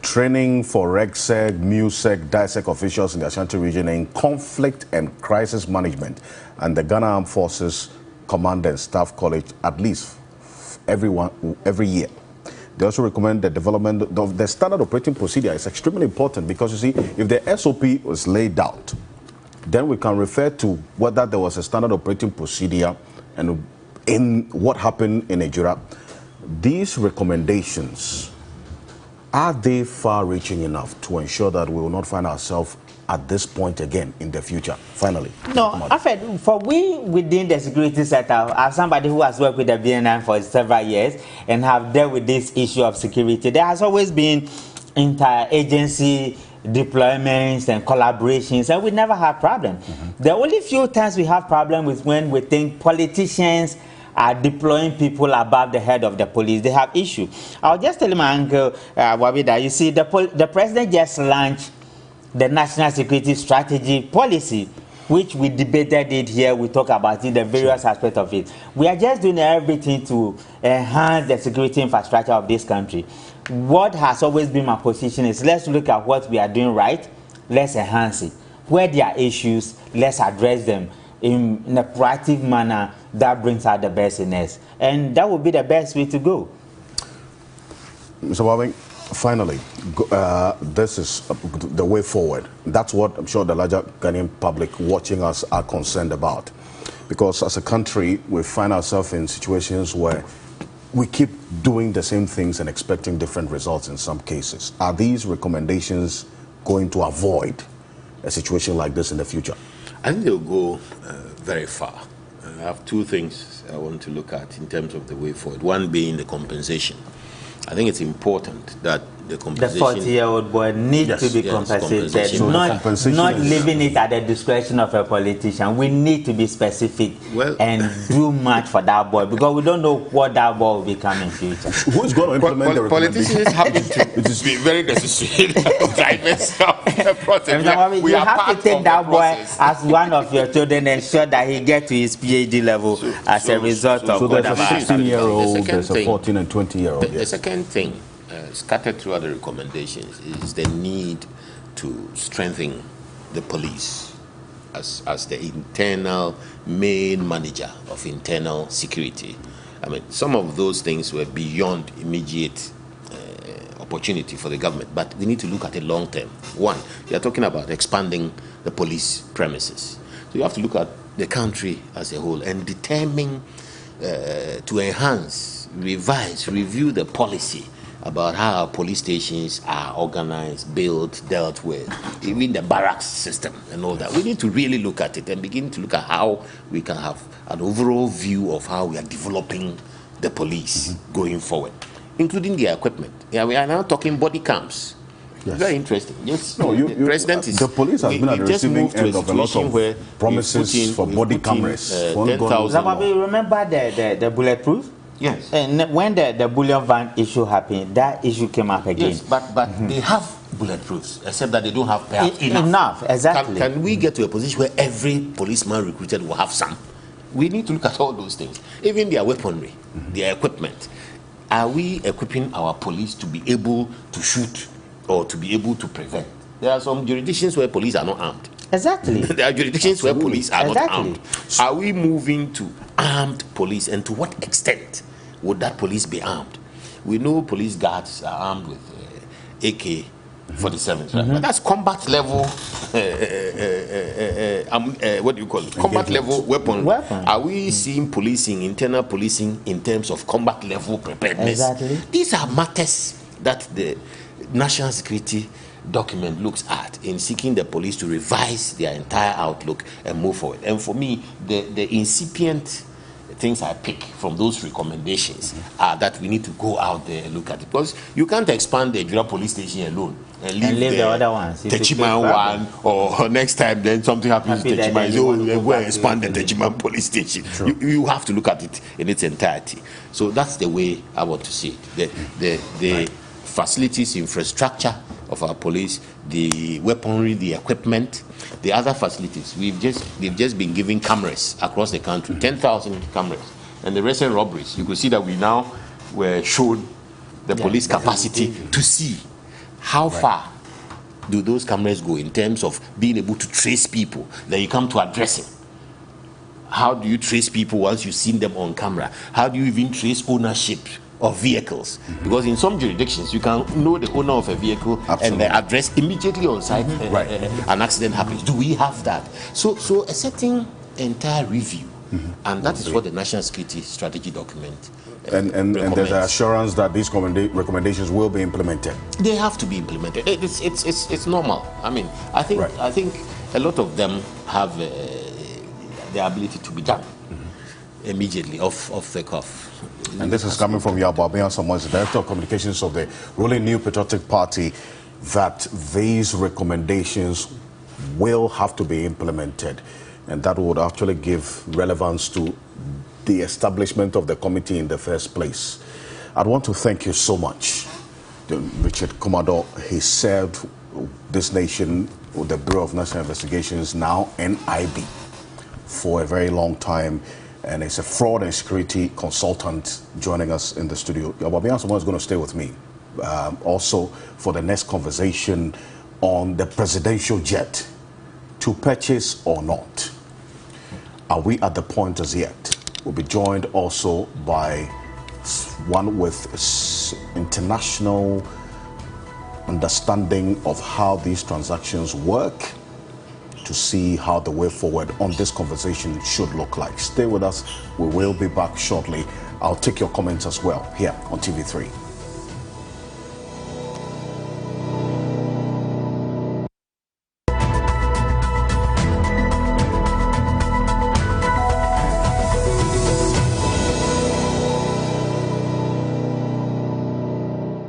training for RegSec, MUSEC, DISEC officials in the Ashanti region in conflict and crisis management, and the Ghana Armed Forces Command and Staff College at least every year. They also recommend the development of the standard operating procedure. It's extremely important because, you see, if the SOP was laid out, then we can refer to whether there was a standard operating procedure and in what happened in Ejura. These recommendations Are they far-reaching enough to ensure that we will not find ourselves at this point again in the future? Finally. No, for we within the security sector, as somebody who has worked with the BNI for several years and have dealt with this issue of security, there has always been inter-agency deployments and collaborations, and we never have problems. The only few times we have problems is when we think politicians are deploying people above the head of the police. They have issues. I'll just tell my uncle, Wabida, you see, the president just launched the National Security Strategy Policy, which we debated it here, we talk about it, the various aspects of it. We are just doing everything to enhance the security infrastructure of this country. What has always been my position is let's look at what we are doing right, let's enhance it. Where there are issues, let's address them in a proactive manner that brings out the best in us. And that would be the best way to go. Mr. Wabing, finally, this is the way forward. That's what I'm sure the larger Ghanaian public watching us are concerned about. Because as a country, we find ourselves in situations where we keep doing the same things and expecting different results in some cases. Are these recommendations going to avoid a situation like this in the future? I think they'll go very far. I have two things I want to look at in terms of the way forward. One being the compensation. I think it's important that the compensation... The 40-year-old boy needs to be compensated, not leaving it at the discretion of a politician. We need to be specific and do much for that boy, because we don't know what that boy will become in future. Who's going to implement the politicians have to be very necessary drivers of the process. You have to take that boy as one of your children and ensure that he gets to his PhD level as a result of whatever. So there's a 16-year-old, there's a 14 and 20-year-old. The second thing scattered throughout the recommendations is the need to strengthen the police as the internal main manager of internal security. I mean, some of those things were beyond immediate opportunity for the government, but we need to look at it long term. One, you are talking about expanding the police premises. So you have to look at the country as a whole and determine to enhance, revise, review the policy about how our police stations are organized, built, dealt with, even the barracks system and all that. We need to really look at it and begin to look at how we can have an overall view of how we are developing the police going forward, including their equipment. Yeah, we are now talking body cams. Yes. Very interesting. Yes, no, the president is. The police has been at the receiving end of a lot of promises for body cameras. 10,000. Remember the bulletproof? Yes. And when the bullion van issue happened, that issue came up again. Yes, but they have bulletproofs, except that they don't have perhaps enough. Exactly. Can we get to a position where every policeman recruited will have some? We need to look at all those things, even their weaponry, their equipment. Are we equipping our police to be able to shoot or to be able to prevent? There are some jurisdictions where police are not armed. Exactly. There are jurisdictions where police are not armed. Are we moving to armed police, and to what extent would that police be armed? We know police guards are armed with AK-47s, right? But that's combat level, what do you call it? Combat level weapon. Are we seeing policing, internal policing, in terms of combat level preparedness? Exactly. These are matters that the national security document looks at in seeking the police to revise their entire outlook and move forward. And for me, the incipient things I pick from those recommendations are that we need to go out there and look at it, because you can't expand the Ejura police station alone and leave the other ones. Techiman one, or next time then something happens to Techiman, you go and expand the Techiman police station. You have to look at it in its entirety. So that's the way I want to see it. The facilities, infrastructure of our police, the weaponry, the equipment, the other facilities. They've just been giving cameras across the country, 10,000 cameras. And the recent robberies, you could see that we now were shown the police capacity to see how far do those cameras go in terms of being able to trace people. Then you come to addressing. How do you trace people once you've seen them on camera? How do you even trace ownership of vehicles? Because in some jurisdictions you can know the owner of a vehicle and the address immediately on site. An accident happens. Do we have that? So a certain entire review And that is what the National Security Strategy document and there's an assurance that these recommendations will be implemented. They have to be implemented. It's normal. I mean, I think a lot of them have the ability to be done immediately off the cuff. And this is coming from Yababian Samuel, the Director of Communications of the ruling New Patriotic Party, that these recommendations will have to be implemented, and that would actually give relevance to the establishment of the committee in the first place. I'd want to thank you so much, Richard Commodore. He served this nation with the Bureau of National Investigations, now NIB, for a very long time, and is a fraud and security consultant joining us in the studio. Yababian Samuel is going to stay with me also for the next conversation on the presidential jet, to purchase or not. Are we at the point as yet? We'll be joined also by one with international understanding of how these transactions work, to see how the way forward on this conversation should look like. Stay with us. We will be back shortly. I'll take your comments as well here on TV3.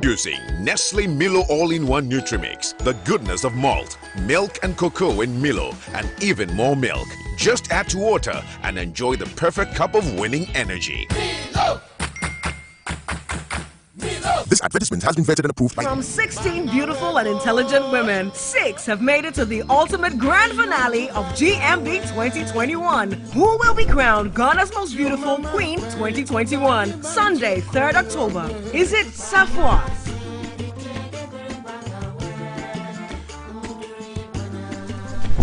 Using Nestle Milo All-in-One Nutrimix, the goodness of malt, milk and cocoa in Milo, and even more milk. Just add to water and enjoy the perfect cup of winning energy. Milo! Milo! This advertisement has been vetted and approved by... From 16 beautiful and intelligent women, 6 have made it to the ultimate grand finale of GMB 2021. Who will be crowned Ghana's most beautiful queen 2021? Sunday, 3rd October. Is it Safwa,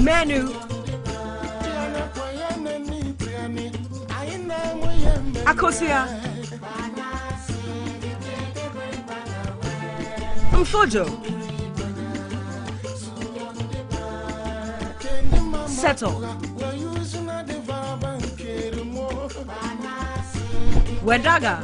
Manu, Akosia, Mfojo, Settle, Wedaga?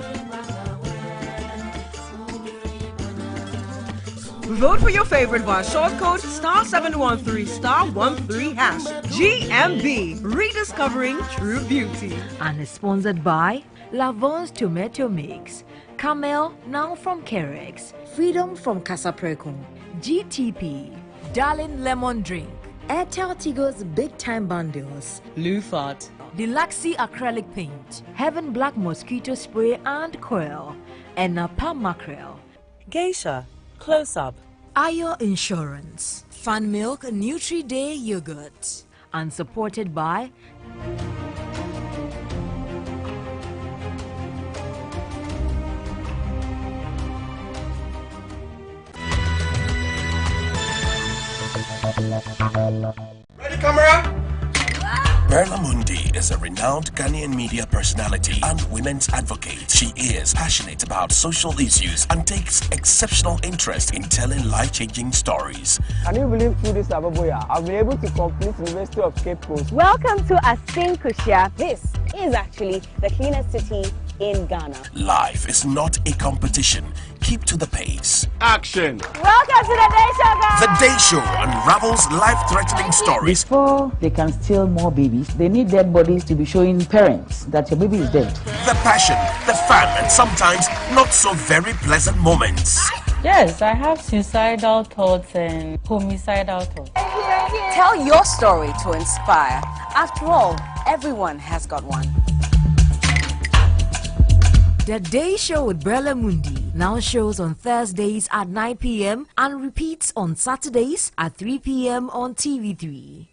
Vote for your favorite via short code *713*13#. GMB, rediscovering true beauty. And is sponsored by Lavon's Tomato Mix, Camel now from Kerex, Freedom from Casaprecon, GTP, Darling Lemon Drink, Airtel Tigo's Big Time Bundles, Lufat, Deluxe Acrylic Paint, Heaven Black Mosquito Spray and Coil, and Napa Mackerel, Geisha, Close Up, Ayo Insurance, Fun Milk Nutri-Day Yogurt, and supported by Ready, camera? Berla Mundi is a renowned Ghanaian media personality and women's advocate. She is passionate about social issues and takes exceptional interest in telling life-changing stories. Can you believe through this Ababoya, I've been able to complete University of Cape Coast. Welcome to Asin Kushia. This is actually the cleanest city in Ghana. Life is not a competition. Keep to the pace. Action! Welcome to the Day Show, guys! The Day Show unravels life-threatening stories. Before they can steal more babies, they need dead bodies to be showing parents that your baby is dead. The passion, the fun, and sometimes not so very pleasant moments. Yes, I have suicidal thoughts and homicidal thoughts. Tell your story to inspire. After all, everyone has got one. The Day Show with Berla Mundi now shows on Thursdays at 9 p.m. and repeats on Saturdays at 3 p.m. on TV3.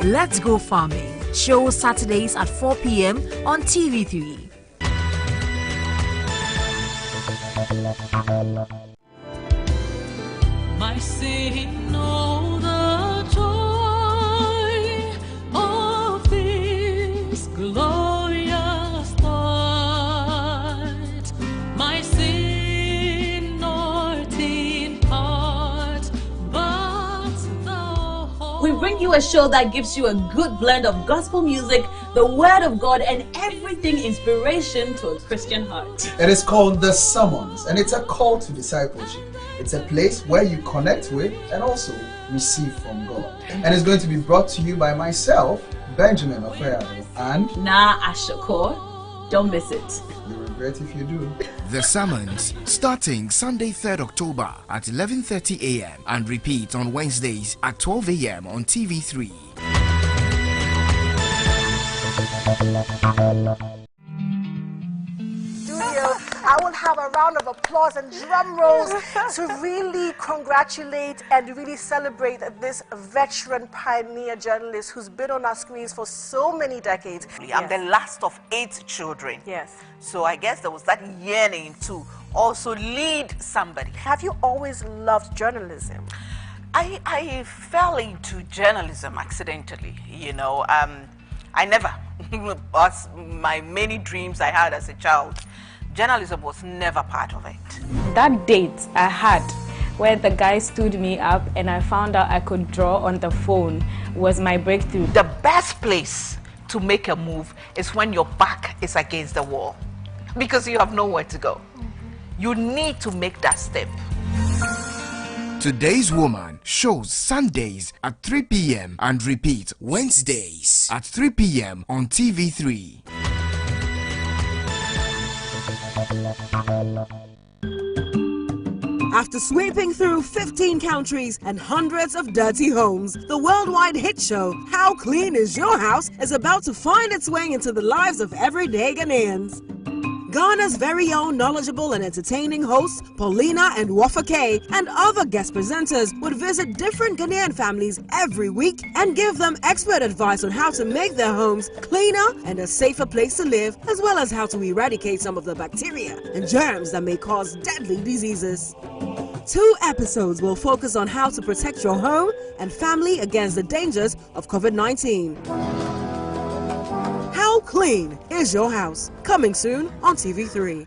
Let's go farming. Shows Saturdays at 4 p.m. on TV3. My sin, know the joy of this glorious thought. My sin, not in part, but the whole. We bring you a show that gives you a good blend of gospel music, the Word of God, and everything inspiration to a Christian heart. It is called The Summons, and it's a call to discipleship. It's a place where you connect with and also receive from God. And it's going to be brought to you by myself, Benjamin Ofeado, and Na Ashokor. Don't miss it. You'll regret if you do. The Summons, starting Sunday 3rd October at 11:30 a.m. and repeat on Wednesdays at 12 a.m. on TV3. I will have a round of applause and drum rolls to really congratulate and really celebrate this veteran pioneer journalist who's been on our screens for so many decades. I'm the last of 8 children. Yes. So I guess there was that yearning to also lead somebody. Have you always loved journalism? I fell into journalism accidentally, you know. I never, as my many dreams I had as a child, journalism was never part of it. That date I had where the guy stood me up and I found out I could draw on the phone was my breakthrough. The best place to make a move is when your back is against the wall because you have nowhere to go. You need to make that step. Today's Woman shows Sundays at 3 p.m. and repeat Wednesdays at 3 p.m. on TV3. After sweeping through 15 countries and hundreds of dirty homes, the worldwide hit show, How Clean Is Your House, is about to find its way into the lives of everyday Ghanaians. Ghana's very own knowledgeable and entertaining hosts, Paulina and Wafake, and other guest presenters would visit different Ghanaian families every week and give them expert advice on how to make their homes cleaner and a safer place to live, as well as how to eradicate some of the bacteria and germs that may cause deadly diseases. 2 episodes will focus on how to protect your home and family against the dangers of COVID-19. How Clean Is Your House? Coming soon on TV3.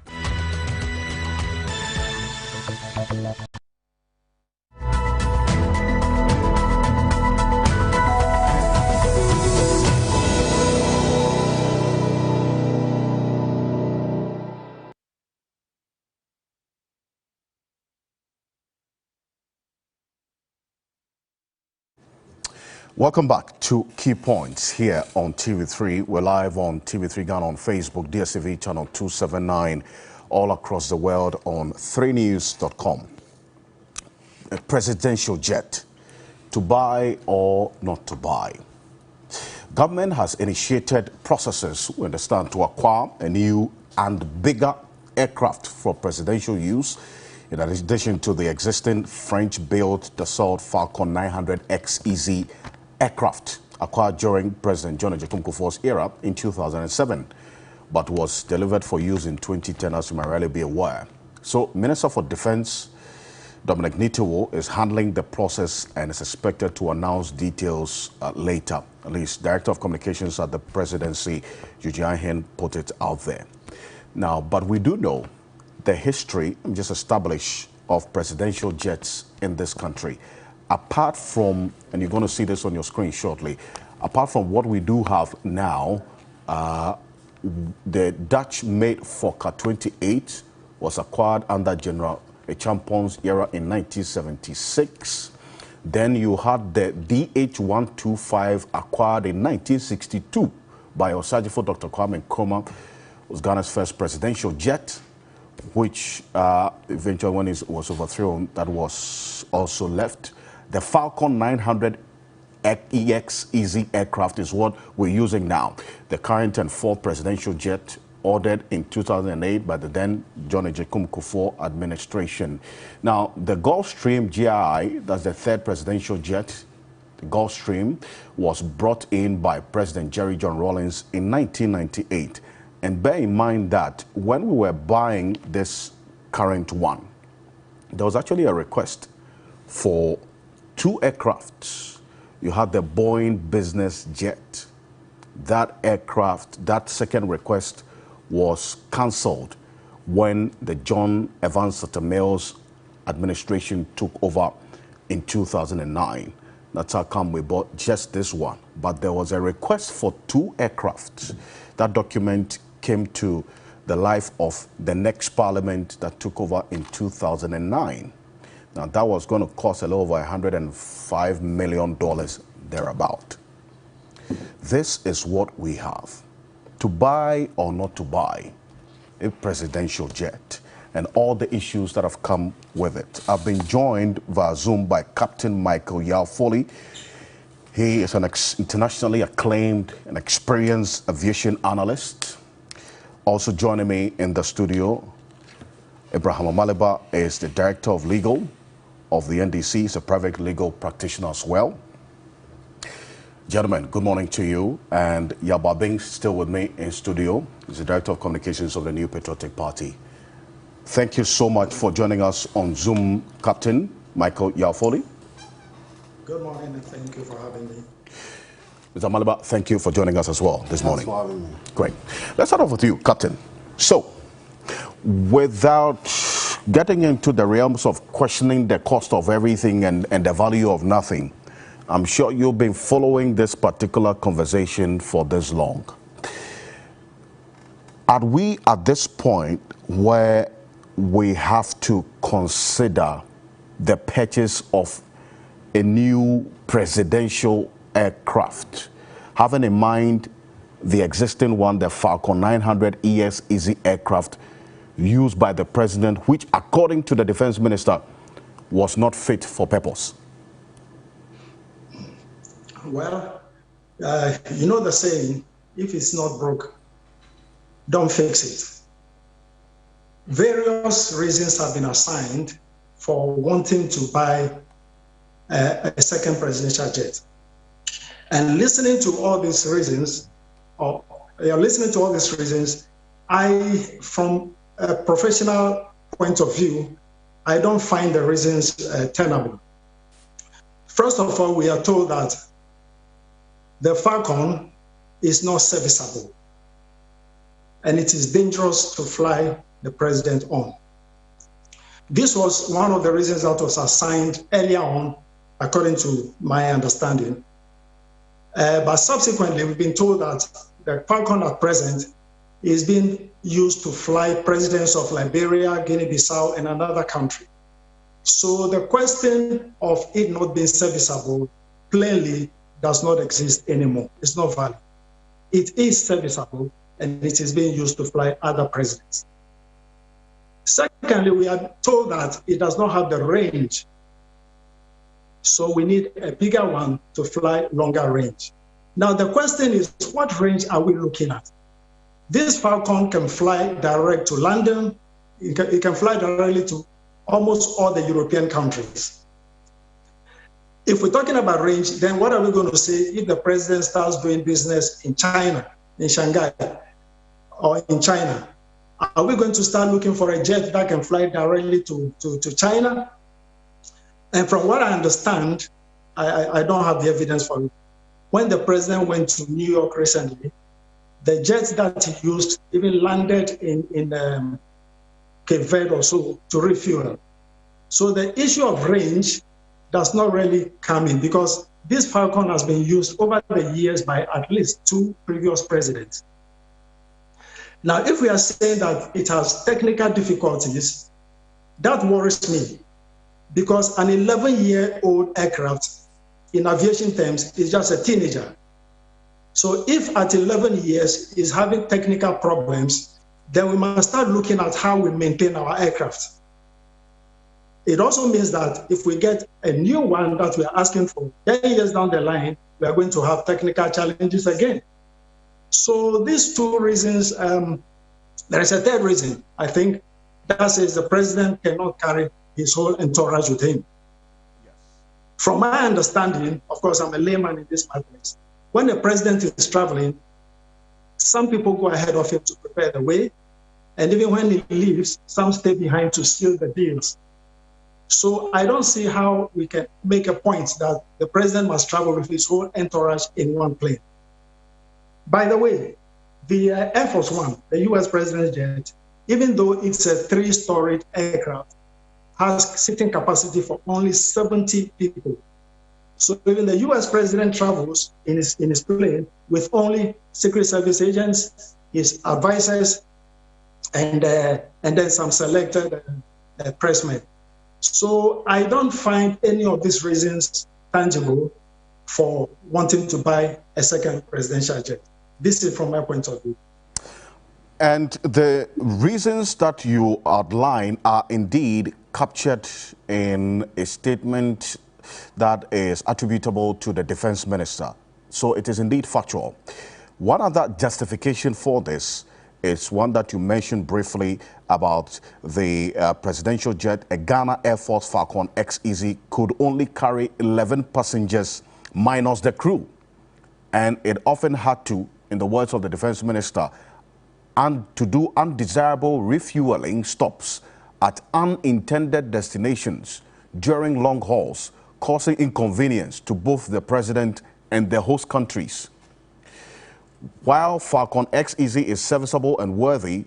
Welcome back to Key Points here on TV3. We're live on TV3 Ghana on Facebook, DSTV channel 279, all across the world on 3news.com. A presidential jet, to buy or not to buy. Government has initiated processes, we understand, to acquire a new and bigger aircraft for presidential use, in addition to the existing French-built Dassault Falcon 900 XEZ aircraft acquired during President John Ejura Kufuor's era in 2007, but was delivered for use in 2010, as you may rarely be aware. So, Minister for Defense Dominic Nitiwo is handling the process and is expected to announce details later. At least, Director of Communications at the Presidency, Eugene Ahen, put it out there. Now, but we do know the history, just established, of presidential jets in this country. Apart from, and you're going to see this on your screen shortly, apart from what we do have now, the Dutch-made Fokker 28 was acquired under General Echampon's era in 1976. Then you had the DH-125 acquired in 1962 by Osajifo Dr. Kwame Nkrumah. It was Ghana's first presidential jet, which eventually, when it was overthrown, that was also left. The Falcon 900 EXEZ aircraft is what we're using now. The current and fourth presidential jet ordered in 2008 by the then John Ejura Kufuor administration. Now, the Gulfstream GI, that's the third presidential jet, Gulfstream was brought in by President Jerry John Rawlings in 1998. And bear in mind that when we were buying this current one, there was actually a request for 2 aircrafts. You had the Boeing business jet. That aircraft, that second request was cancelled when the John Evans Sutta Mills administration took over in 2009. That's how come we bought just this one. But there was a request for 2 aircrafts. That document came to the life of the next parliament that took over in 2009. Now that was going to cost a little over $105 million thereabout. This is what we have. To buy or not to buy a presidential jet and all the issues that have come with it. I've been joined via Zoom by Captain Michael Yao-Foley. He is an internationally acclaimed and experienced aviation analyst. Also joining me in the studio, Abraham Amaliba is the Director of Legal of the NDC. He's a private legal practitioner as well. Gentlemen, good morning to you. And Yaba Bing, still with me in studio. He's the Director of Communications of the New Patriotic Party. Thank you so much for joining us on Zoom, Captain Michael Yao-Foley. Good morning, and thank you for having me. Mr. Amaliba, thank you for joining us as well this morning. Thanks for having me. Great. Let's start off with you, Captain. So, without getting into the realms of questioning the cost of everything and the value of nothing, I'm sure you've been following this particular conversation for this long. Are we at this point where we have to consider the purchase of a new presidential aircraft, having in mind the existing one, the Falcon 900 ES Easy aircraft used by the president, which according to the defense minister was not fit for purpose? Well, you know the saying, if it's not broke, don't fix it. Various reasons have been assigned for wanting to buy a second presidential jet. And listening to all these reasons, I, from a professional point of view, I don't find the reasons tenable. First of all, we are told that the Falcon is not serviceable, and it is dangerous to fly the president on. This was one of the reasons that was assigned earlier on, according to my understanding. But subsequently, we've been told that the Falcon at present is being used to fly presidents of Liberia, Guinea-Bissau, and another country. So the question of it not being serviceable plainly does not exist anymore. It's not valid. It is serviceable, and it is being used to fly other presidents. Secondly, we are told that it does not have the range. So we need a bigger one to fly longer range. Now the question is, what range are we looking at? This Falcon can fly direct to London. It can fly directly to almost all the European countries. If we're talking about range, then what are we going to say if the president starts doing business in China, in Shanghai, or in China? Are we going to start looking for a jet that can fly directly to China? And from what I understand, I don't have the evidence for it. When the president went to New York recently, the jets that he used even landed in Cape Verde or so to refuel. So the issue of range does not really come in, because this Falcon has been used over the years by at least 2 previous presidents. Now, if we are saying that it has technical difficulties, that worries me, because an 11-year-old aircraft in aviation terms is just a teenager. So if at 11 years is having technical problems, then we must start looking at how we maintain our aircraft. It also means that if we get a new one that we are asking for 10 years down the line, we are going to have technical challenges again. So these 2 reasons, there is a third reason, I think, that says the president cannot carry his whole entourage with him. Yes. From my understanding, of course, I'm a layman in this matter, when the president is traveling, some people go ahead of him to prepare the way, and even when he leaves, some stay behind to seal the deals. So I don't see how we can make a point that the president must travel with his whole entourage in one plane. By the way, the Air Force One, the US president's jet, even though it's a 3-storied aircraft, has seating capacity for only 70 people. So even the US president travels in his plane with only Secret Service agents, his advisors, and then some selected pressmen. So I don't find any of these reasons tangible for wanting to buy a second presidential jet. This is from my point of view. And the reasons that you outline are indeed captured in a statement that is attributable to the defense minister. So it is indeed factual. One other justification for this is one that you mentioned briefly about the presidential jet. A Ghana Air Force Falcon XEZ could only carry 11 passengers minus the crew. And it often had to, in the words of the defense minister, and to do undesirable refueling stops at unintended destinations during long hauls, causing inconvenience to both the president and the host countries. While Falcon XEZ is serviceable and worthy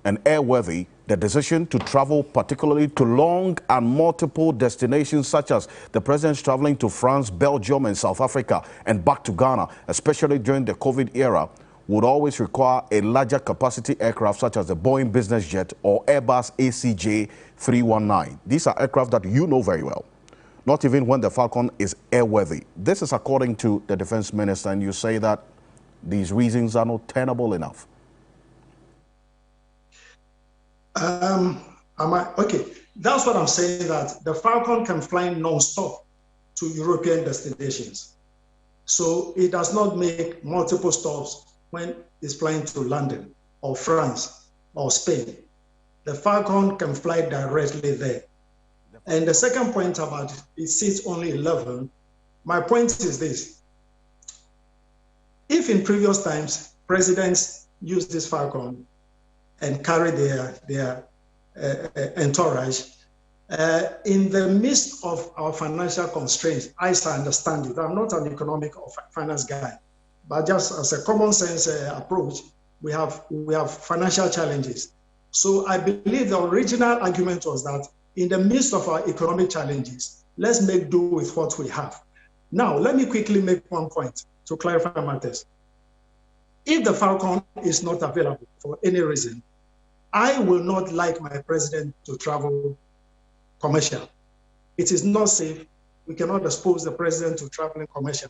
and airworthy, the decision to travel particularly to long and multiple destinations, such as the president's traveling to France, Belgium, and South Africa, and back to Ghana, especially during the COVID era, would always require a larger capacity aircraft such as the Boeing business jet or Airbus ACJ 319. These are aircraft that you know very well, not even when the Falcon is airworthy. This is according to the defense minister, and you say that these reasons are not tenable enough. Okay, that's what I'm saying, that the Falcon can fly non-stop to European destinations. So it does not make multiple stops when it's flying to London or France or Spain. The Falcon can fly directly there. And the second point about it seats only 11, my point is this. If in previous times, presidents used this Falcon and carry their entourage, in the midst of our financial constraints, I understand it. I'm not an economic or finance guy, but just as a common sense approach, we have financial challenges. So I believe the original argument was that in the midst of our economic challenges, let's make do with what we have. Now, let me quickly make one point to clarify matters. If the Falcon is not available for any reason, I will not like my president to travel commercial. It is not safe. We cannot expose the president to traveling commercial.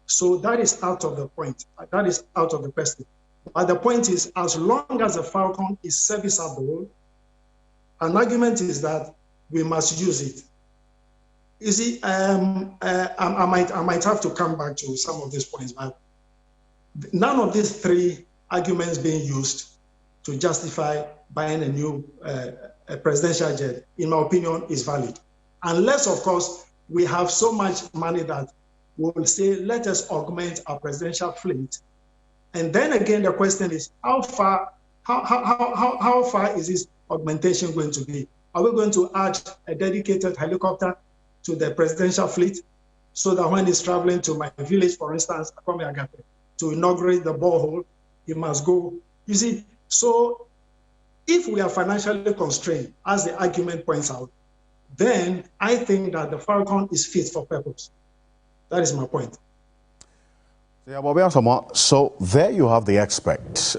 So that is out of the point. That is out of the question. But the point is, as long as the Falcon is serviceable, an argument is that we must use it. You see, I might have to come back to some of these points, but none of these three arguments being used to justify buying a new presidential jet, in my opinion, is valid. Unless, of course, we have so much money that we will say, let us augment our presidential fleet. And then again, the question is, how far is this augmentation going to be? Are we going to add a dedicated helicopter to the presidential fleet so that when he's traveling to my village, for instance, to inaugurate the borehole, he must go? You see, so if we are financially constrained, as the argument points out, then I think that the Falcon is fit for purpose. That is my point. So there you have the expert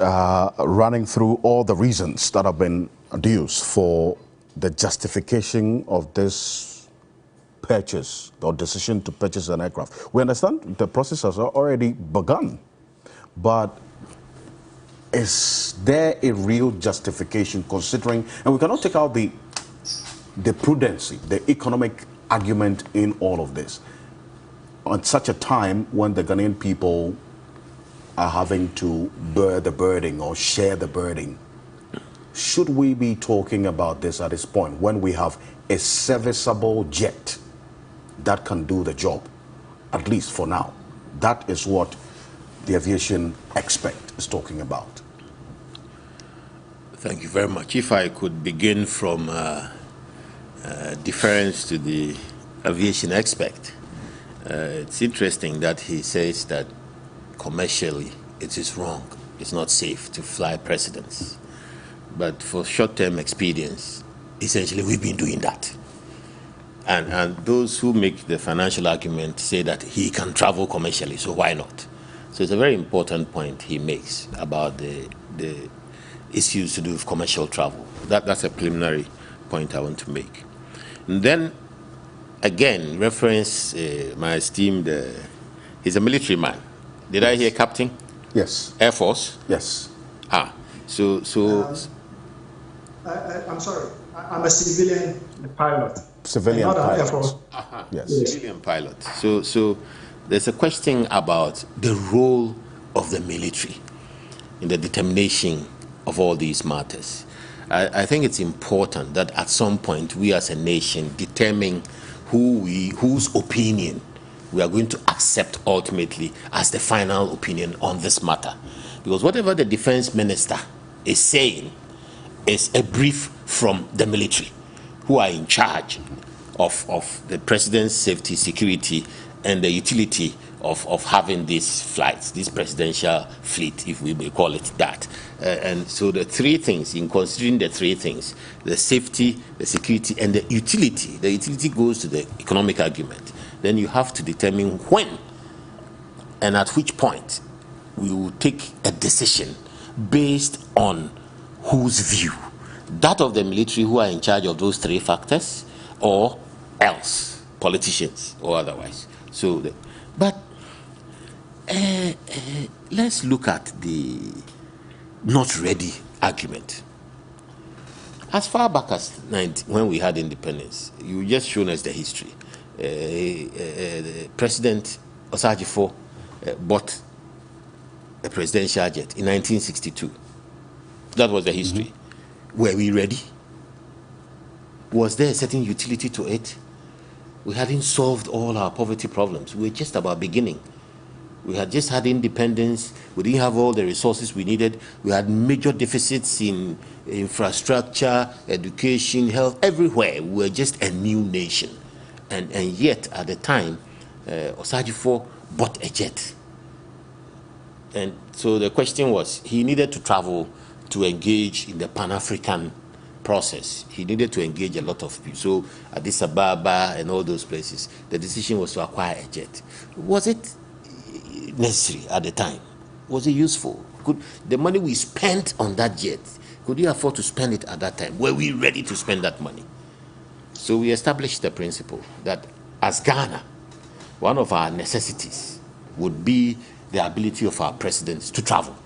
running through all the reasons that have been adduced for the justification of this purchase or decision to purchase an aircraft. We understand the process has already begun, but is there a real justification considering, and we cannot take out the prudency, the economic argument in all of this, at such a time when the Ghanaian people are having to bear the burden or share the burden? Should we be talking about this at this point when we have a serviceable jet that can do the job, at least for now. That is what the aviation expert is talking about. Thank you very much. If I could begin from deference to the aviation expert, it's interesting that he says that commercially it is wrong, it's not safe to fly presidents. But for short-term experience, essentially we've been doing that. And those who make the financial argument say that he can travel commercially, so why not? So it's a very important point he makes about the issues to do with commercial travel. That's a preliminary point I want to make. And then, again, reference my esteemed, he's a military man. Did I hear captain? Yes. Air Force? Yes. I'm sorry. I'm a civilian pilot. Civilian not pilot. Air Force. Yes. Civilian pilot. So there's a question about the role of the military in the determination of all these matters. I think it's important that at some point we as a nation determine whose opinion we are going to accept ultimately as the final opinion on this matter. Because whatever the defense minister is saying is a brief from the military, who are in charge of the president's safety, security, and the utility of having these flights, this presidential fleet, if we may call it that. And so the three things, in considering the three things, the safety, the security, and the utility goes to the economic argument. Then you have to determine when and at which point we will take a decision based on whose view? That of the military who are in charge of those three factors, or else, politicians or otherwise. Let's look at the not ready argument. As far back as when we had independence, you just shown us the history. President Osajifo bought a presidential jet in 1962. That was the history. Were we ready? Was there a certain utility to it? We hadn't solved all our poverty problems. We were just about beginning. We had just had independence. We didn't have all the resources we needed. We had major deficits in infrastructure, education, health, everywhere. We were just a new nation. And yet, at the time, Osajifo bought a jet. And so the question was, he needed to travel to engage in the Pan-African process. He needed to engage a lot of people. So Addis Ababa and all those places, the decision was to acquire a jet. Was it necessary at the time? Was it useful? Could the money we spent on that jet, could you afford to spend it at that time? Were we ready to spend that money? So we established the principle that as Ghana, one of our necessities would be the ability of our presidents to travel,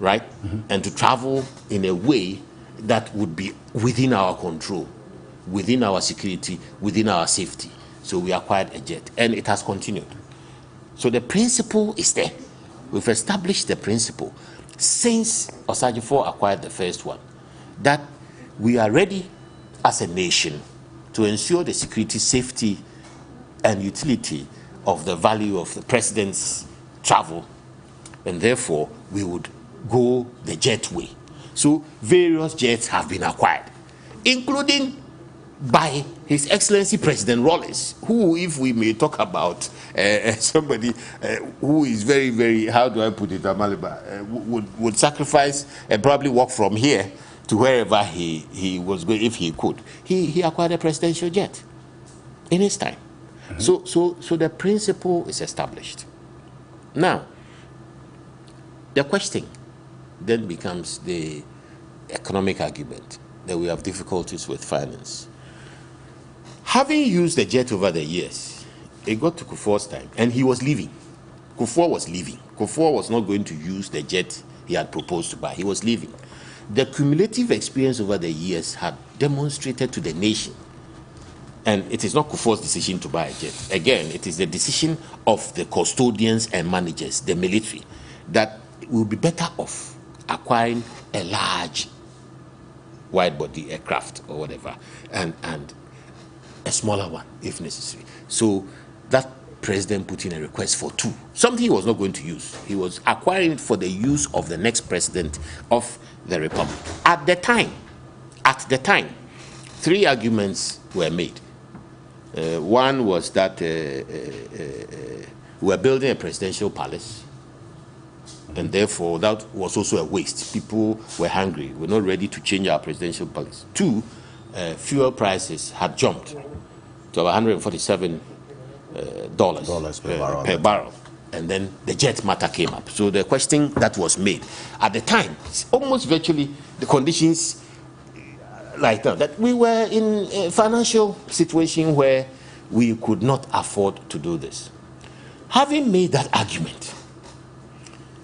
right? And to travel in a way that would be within our control, within our security, within our safety. So we acquired a jet, and it has continued. So the principle is there. We've established the principle since Osajifo acquired the first one, that we are ready as a nation to ensure the security, safety, and utility of the value of the president's travel, and therefore we would go the jet way. So various jets have been acquired, including by His Excellency President Rawlings, who, if we may talk about somebody who is very, very, how do I put it, Amaliba, would sacrifice and probably walk from here to wherever he was going if he could. He acquired a presidential jet in his time. So the principle is established. Now, the question then becomes the economic argument that we have difficulties with finance. Having used the jet over the years, it got to Kufuor's time, and he was leaving. Kufuor was leaving. Kufuor was not going to use the jet he had proposed to buy. He was leaving. The cumulative experience over the years had demonstrated to the nation, and it is not Kufuor's decision to buy a jet. Again, it is the decision of the custodians and managers, the military, that will be better off acquiring a large wide-body aircraft or whatever, and a smaller one if necessary. So that president put in a request for 2, something he was not going to use. He was acquiring it for the use of the next president of the republic. At the time, 3 arguments were made. One was that we were building a presidential palace, and therefore that was also a waste. People were hungry. We're not ready to change our presidential palace. 2, fuel prices had jumped to about $147 per barrel. And then the jet matter came up. So the question that was made at the time, almost virtually the conditions like that we were in a financial situation where we could not afford to do this. Having made that argument,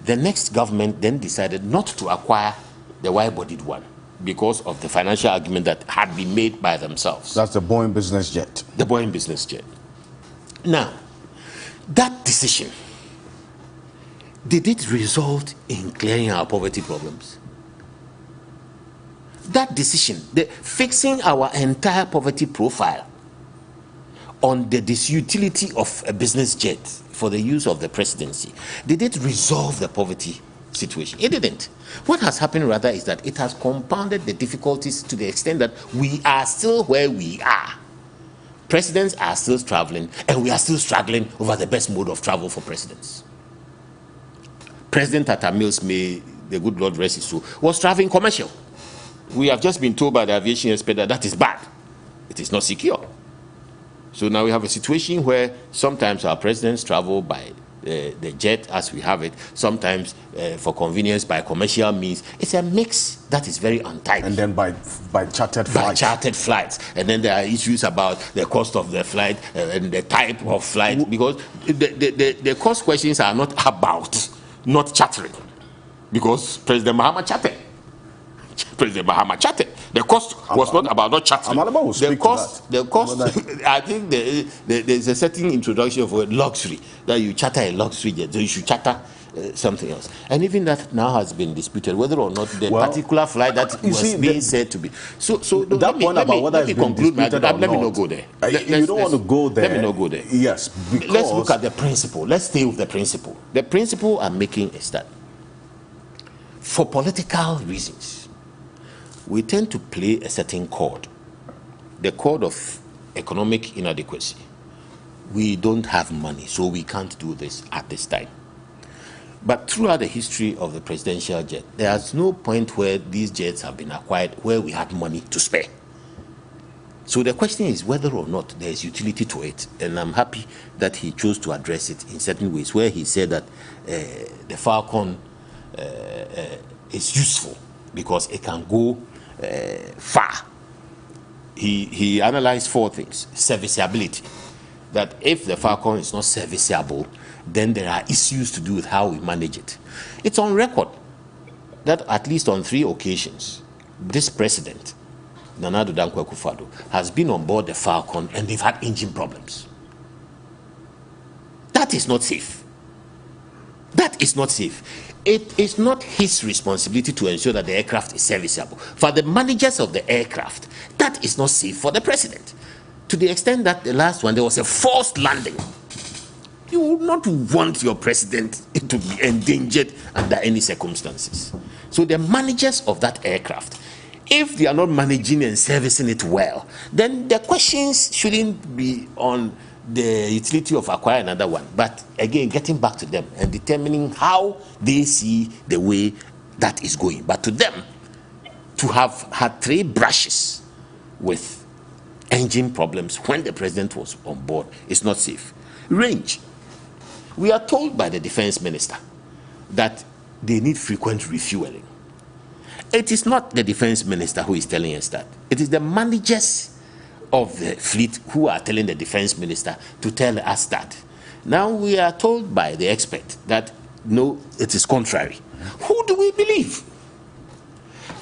the next government then decided not to acquire the wide-bodied one because of the financial argument that had been made by themselves. That's the Boeing business jet. The Boeing business jet. Now, that decision, did it result in clearing our poverty problems? That decision, fixing our entire poverty profile on the disutility of a business jet for the use of the presidency, did it resolve the poverty situation? It didn't. What has happened rather is that it has compounded the difficulties to the extent that we are still where we are. Presidents are still traveling, and we are still struggling over the best mode of travel for presidents. President Tata Mills, may the good Lord rest his soul, was traveling commercial. We have just been told by the aviation expert that that is bad. It is not secure. So now we have a situation where sometimes our presidents travel by the jet as we have it, sometimes for convenience by commercial means. It's a mix that is very untidy. And then by chartered flights. By chartered flights. And then there are issues about the cost of the flight and the type of flight, because the cost questions are not about not chartering, because President Mahama chartered. President Mahama chartered. The cost was not about not chartering. The cost. I think there's a certain introduction of a luxury, that you charter a luxury jet, so you should charter something else. And even that now has been disputed, whether or not the particular flight that was being said to be. So that point about whether it's been disputed or not. Let me not go there. You don't want to go there. Let me not go there. Yes, because let's look at the principle. Let's stay with the principle. The principle I'm making is that for political reasons, we tend to play a certain chord, the chord of economic inadequacy. We don't have money, so we can't do this at this time. But throughout the history of the presidential jet, there's no point where these jets have been acquired where we had money to spare. So the question is whether or not there is utility to it. And I'm happy that he chose to address it in certain ways, where he said that the Falcon is useful because it can go far. He analyzed 4 things. Serviceability, that if the Falcon is not serviceable, then there are issues to do with how we manage it. It's on record that at least on 3 occasions, this president, Nana Addo Dankwa Akufo-Addo, has been on board the Falcon and they've had engine problems. That is not safe. That is not safe. It is not his responsibility to ensure that the aircraft is serviceable. For the managers of the aircraft, that is not safe for the president. To the extent that the last one, there was a forced landing. You would not want your president to be endangered under any circumstances. So the managers of that aircraft, if they are not managing and servicing it well, then the questions shouldn't be on the utility of acquiring another one, but again, getting back to them and determining how they see the way that is going. But to them, to have had 3 brushes with engine problems when the president was on board is not safe. Range. We are told by the defense minister that they need frequent refueling. It is not the defense minister who is telling us that. It is the managers of the fleet who are telling the defense minister to tell us that. Now we are told by the expert that no, it is contrary. Who do we believe?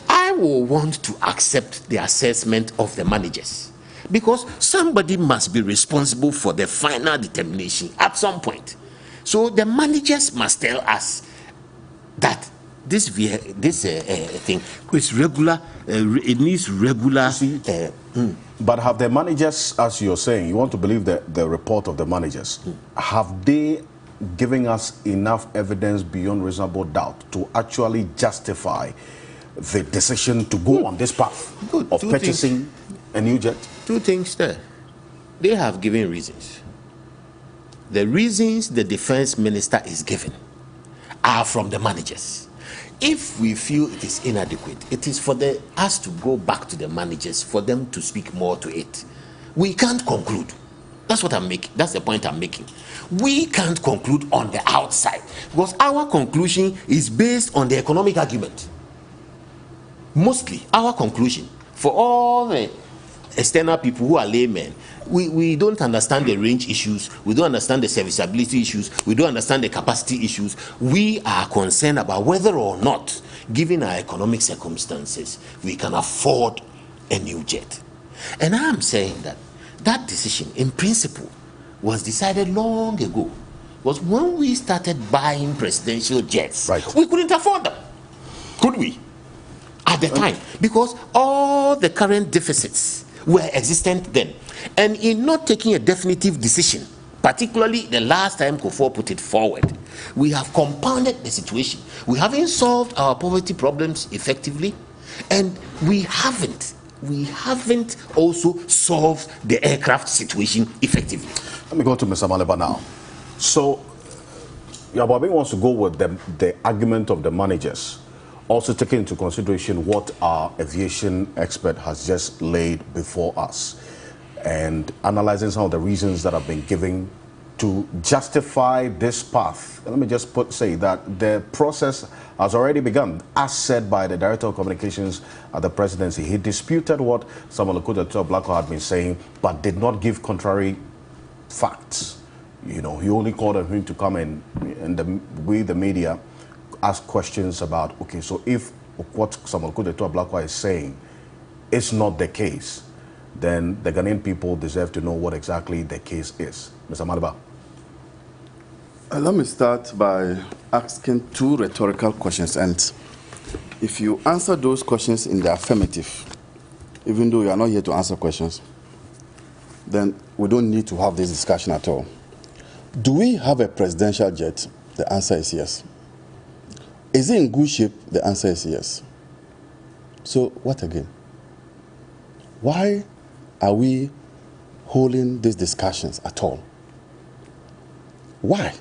I will want to accept the assessment of the managers, because somebody must be responsible for the final determination at some point. So the managers must tell us that this thing is regular, it needs regular But have the managers, as you're saying, you want to believe the report of the managers, have they given us enough evidence beyond reasonable doubt to actually justify the decision to go on this path of purchasing a new jet? Two things there. They have given reasons. The reasons the defense minister is giving are from the managers. If we feel it is inadequate, it is for us to go back to the managers for them to speak more to it. We can't conclude. That's what I'm making. That's the point I'm making. We can't conclude on the outside because our conclusion is based on the economic argument. Mostly, our conclusion for all the external people who are laymen, we don't understand the range issues, we don't understand the serviceability issues, we don't understand the capacity issues. We are concerned about whether or not, given our economic circumstances, we can afford a new jet. And I'm saying that decision, in principle, was decided long ago. Was when we started buying presidential jets, we couldn't afford them, could we? At the time, because all the current deficits were existent then. And in not taking a definitive decision, particularly the last time Kufuor put it forward, we have compounded the situation. We haven't solved our poverty problems effectively, and we haven't also solved the aircraft situation effectively. Let me go to Mr. Maleba now. So, Yababin wants to go with the argument of the managers, also taking into consideration what our aviation expert has just laid before us and analyzing some of the reasons that have been given to justify this path. Let me just say that the process has already begun, as said by the Director of Communications at the Presidency. He disputed what Samuel Okuda Blacko had been saying, but did not give contrary facts. You know, he only called on him to come in, and we, the media, ask questions about, okay, so if what Samuel Okuda Blacko is saying is not the case, then the Ghanaian people deserve to know what exactly the case is. Mr. Maleba. Let me start by asking two rhetorical questions, and if you answer those questions in the affirmative, even though you are not here to answer questions, then we don't need to have this discussion at all. Do we have a presidential jet? The answer is yes. Is it in good shape? The answer is yes. So what again? Why are we holding these discussions at all? Why?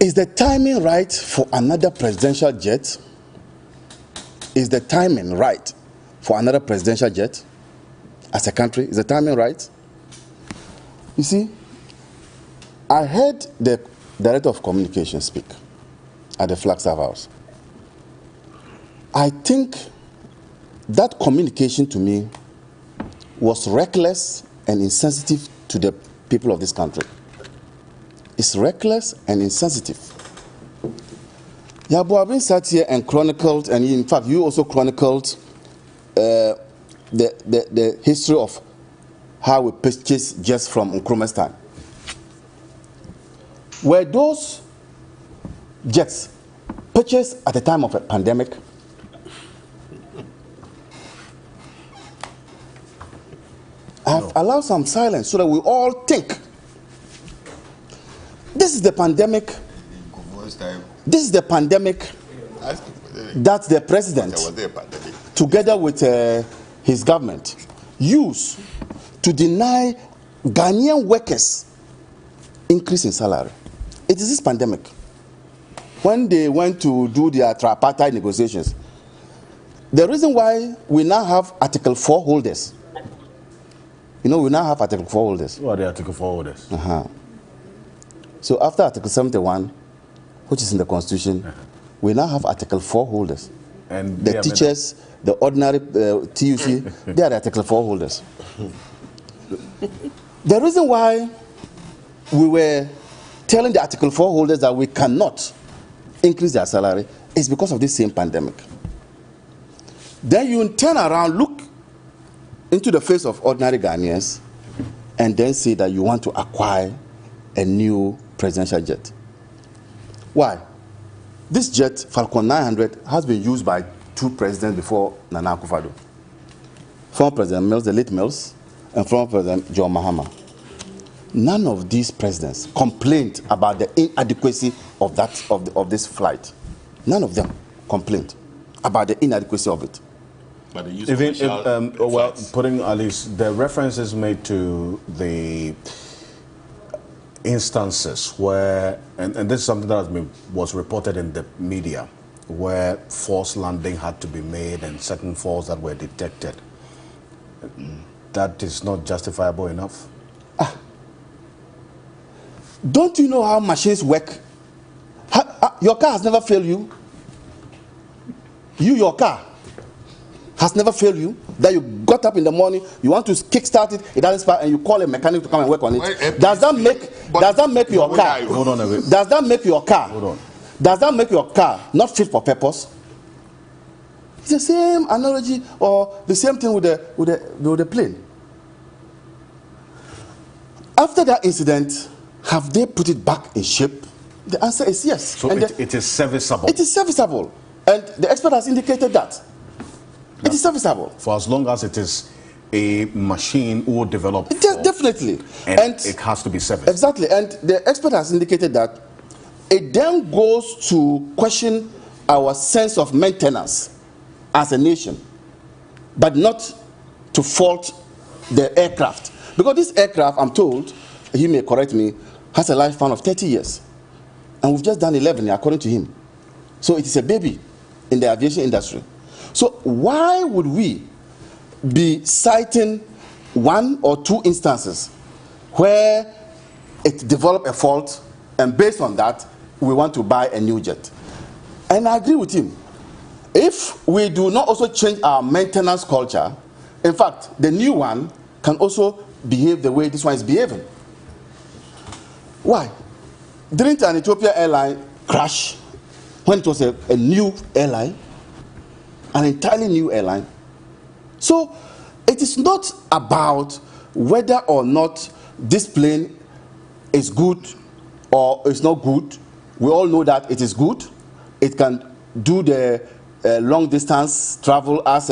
Is the timing right for another presidential jet? Is the timing right for another presidential jet as a country? Is the timing right? You see, I heard the Director of Communications speak at the Flagstaff House. I think that communication to me was reckless and insensitive to the people of this country. It's reckless and insensitive. Yabu Abin sat here and chronicled, and in fact, you also chronicled the history of how we purchased jets from Nkrumah's time. Were those jets purchased at the time of a pandemic? I've allowed some silence so that we all think. This is the pandemic. This is the pandemic that the president, together with his government, used to deny Ghanaian workers increase in salary. It is this pandemic. When they went to do their tripartite negotiations, the reason why we now have Article 4 holders, you know, we now have Article 4 holders. Who are the Article 4 holders? So after Article 71, which is in the Constitution, we now have Article 4 holders. And the teachers, the ordinary TUC, they are the Article 4 holders. The reason why we were telling the Article 4 holders that we cannot increase their salary is because of this same pandemic. Then you turn around, look into the face of ordinary Ghanaians, and then say that you want to acquire a new presidential jet. Why? This jet, Falcon 900, has been used by two presidents before Nana Akufo-Addo. former President Mills, the late Mills, and former President John Mahama. None of these presidents complained about the inadequacy of this flight. None of them complained about the inadequacy of it. But the use Even well, putting at least the references made to the instances where, and this is something that was reported in the media, where forced landing had to be made and certain faults that were detected. That is not justifiable enough. Don't you know how machines work? Your car has never failed you. Your car has never failed you. That you got up in the morning, you want to kickstart it, it doesn't start, and you call a mechanic to come and work on it. Does that make your car? Hold on a bit. Does that make your car? Hold on. Does that make your car not fit for purpose? It's the same analogy or the same thing with the plane. After that incident, have they put it back in shape? The answer is yes. So it is serviceable. It is serviceable. And the expert has indicated that. It is serviceable. For as long as it is a machine or developed. Definitely. And it has to be serviced. Exactly. And the expert has indicated that it then goes to question our sense of maintenance as a nation, but not to fault the aircraft. Because this aircraft, I'm told, he may correct me, has a lifespan of 30 years. And we've just done 11, according to him. So it is a baby in the aviation industry. So why would we be citing one or two instances where it developed a fault, and based on that, we want to buy a new jet? And I agree with him. If we do not also change our maintenance culture, in fact, the new one can also behave the way this one is behaving. Why? Didn't an Ethiopian airline crash when it was a new airline? An entirely new airline. So it is not about whether or not this plane is good or is not good. We all know that it is good. It can do the long distance travel as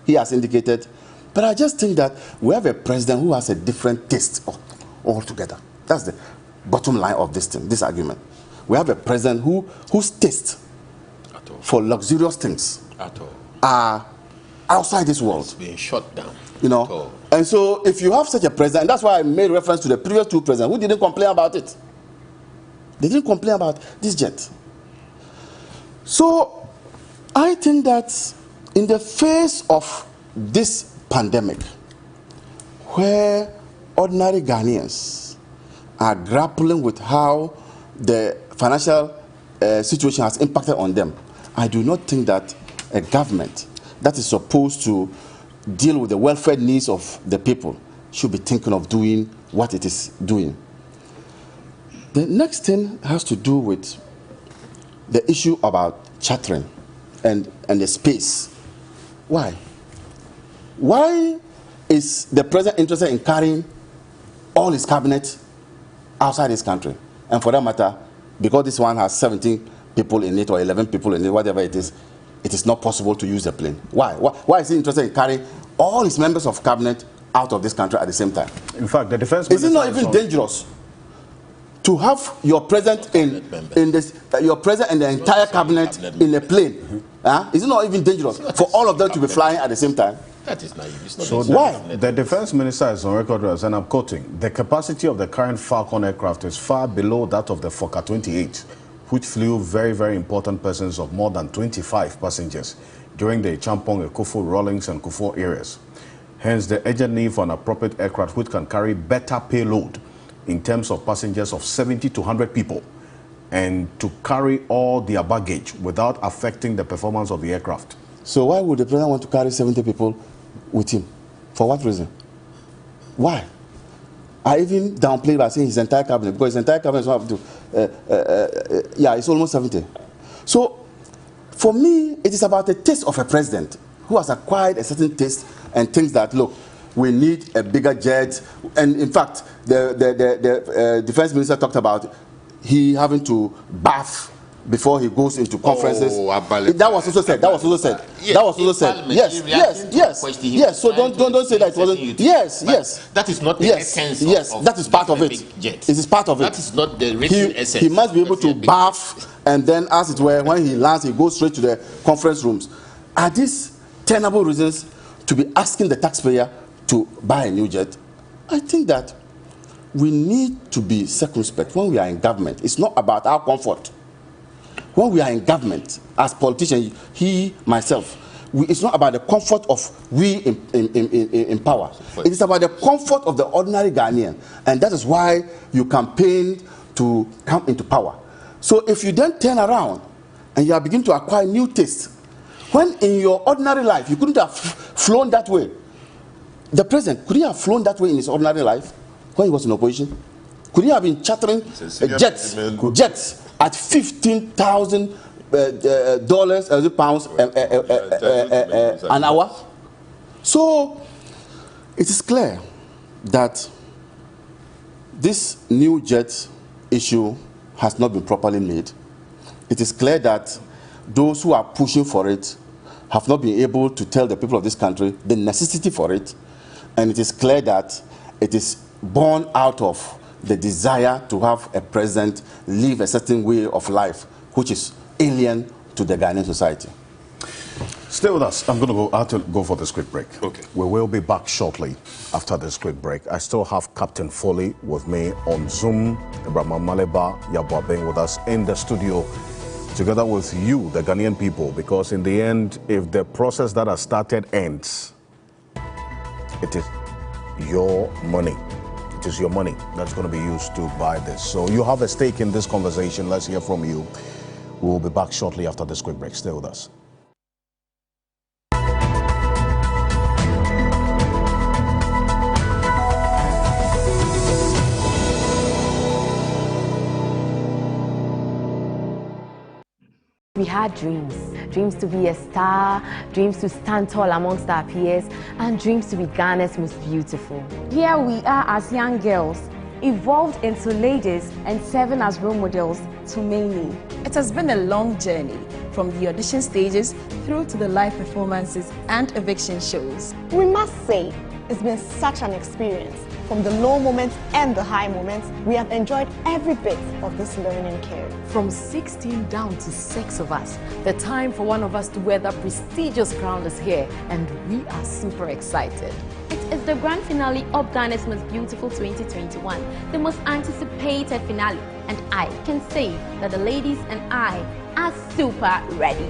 he has indicated. But I just think that we have a president who has a different taste altogether. That's the bottom line of this argument. We have a president whose taste for luxurious things are outside this world. It's being shut down. You know, and so if you have such a president, and that's why I made reference to the previous two presidents who didn't complain about it. They didn't complain about this jet. So I think that in the face of this pandemic, where ordinary Ghanaians are grappling with how the financial situation has impacted on them, I do not think that a government that is supposed to deal with the welfare needs of the people should be thinking of doing what it is doing. The next thing has to do with the issue about chartering and the space. Why? Why is the president interested in carrying all his cabinet outside his country? And for that matter, because this one has 17 people in it or 11 people in it, whatever it is not possible to use the plane. Why? Why is he interested in carrying all his members of cabinet out of this country at the same time? In fact, the defense minister... Is it not even dangerous to have your president your president and the entire cabinet in a plane? Is it not even dangerous for all of them to be flying at the same time? That is naive. It's not So why? The defense minister is on record as, and I'm quoting, the capacity of the current Falcon aircraft is far below that of the Fokker 28, which flew very, very important persons of more than 25 passengers during the Champong, Ekufo, Rawlings, and Kufo areas. Hence, the urgent need for an appropriate aircraft which can carry better payload in terms of passengers of 70 to 100 people, and to carry all their baggage without affecting the performance of the aircraft. So why would the president want to carry 70 people with him? For what reason? Why? I even downplayed by saying his entire cabinet, because his entire cabinet is not up to, it's almost 70. So, for me, it is about the taste of a president who has acquired a certain taste and thinks that, look, we need a bigger jet. And in fact, the defense minister talked about he having to bath before he goes into conferences. That was also said. That was also said. Yes, that was also said. Yes. Yes. So don't say that it wasn't. Yes. That is not the essence. Yes. That is part of it. It is part of it. That is not the written essence. He must be able to bath, and then, as it were, when he lands, he goes straight to the conference rooms. Are these tenable reasons to be asking the taxpayer to buy a new jet? I think that we need to be circumspect when we are in government. It's not about our comfort. When we are in government, as politicians, myself, it's not about the comfort of we in power. It is about the comfort of the ordinary Ghanaian. And that is why you campaigned to come into power. So if you then turn around and you are beginning to acquire new tastes, when in your ordinary life you couldn't have flown that way, the president, could he have flown that way in his ordinary life when he was in opposition? Could he have been chartering jets at $15,000 pounds an hour? So it is clear that this new jet issue has not been properly made. It is clear that those who are pushing for it have not been able to tell the people of this country the necessity for it. And it is clear that it is born out of the desire to have a president live a certain way of life, which is alien to the Ghanaian society. Stay with us. I'm going to go for this quick break. Okay. We will be back shortly after this quick break. I still have Captain Foley with me on Zoom, Ibrahim Maleba Yabwabeng with us in the studio, together with you, the Ghanaian people, because in the end, if the process that has started ends, it is your money. It is your money that's going to be used to buy this. So you have a stake in this conversation. Let's hear from you. We will be back shortly after this quick break. Stay with us. We had dreams to be a star, dreams to stand tall amongst our peers, and dreams to be Ghana's most beautiful. Here we are as young girls, evolved into ladies and serving as role models to many. It has been a long journey, from the audition stages through to the live performances and eviction shows. We must say, it's been such an experience. From the low moments and the high moments, we have enjoyed every bit of this learning curve. From 16 down to 6 of us, the time for one of us to wear that prestigious crown is here, and we are super excited. It is the grand finale of Ghana's Most Beautiful 2021, the most anticipated finale, and I can say that the ladies and I are super ready.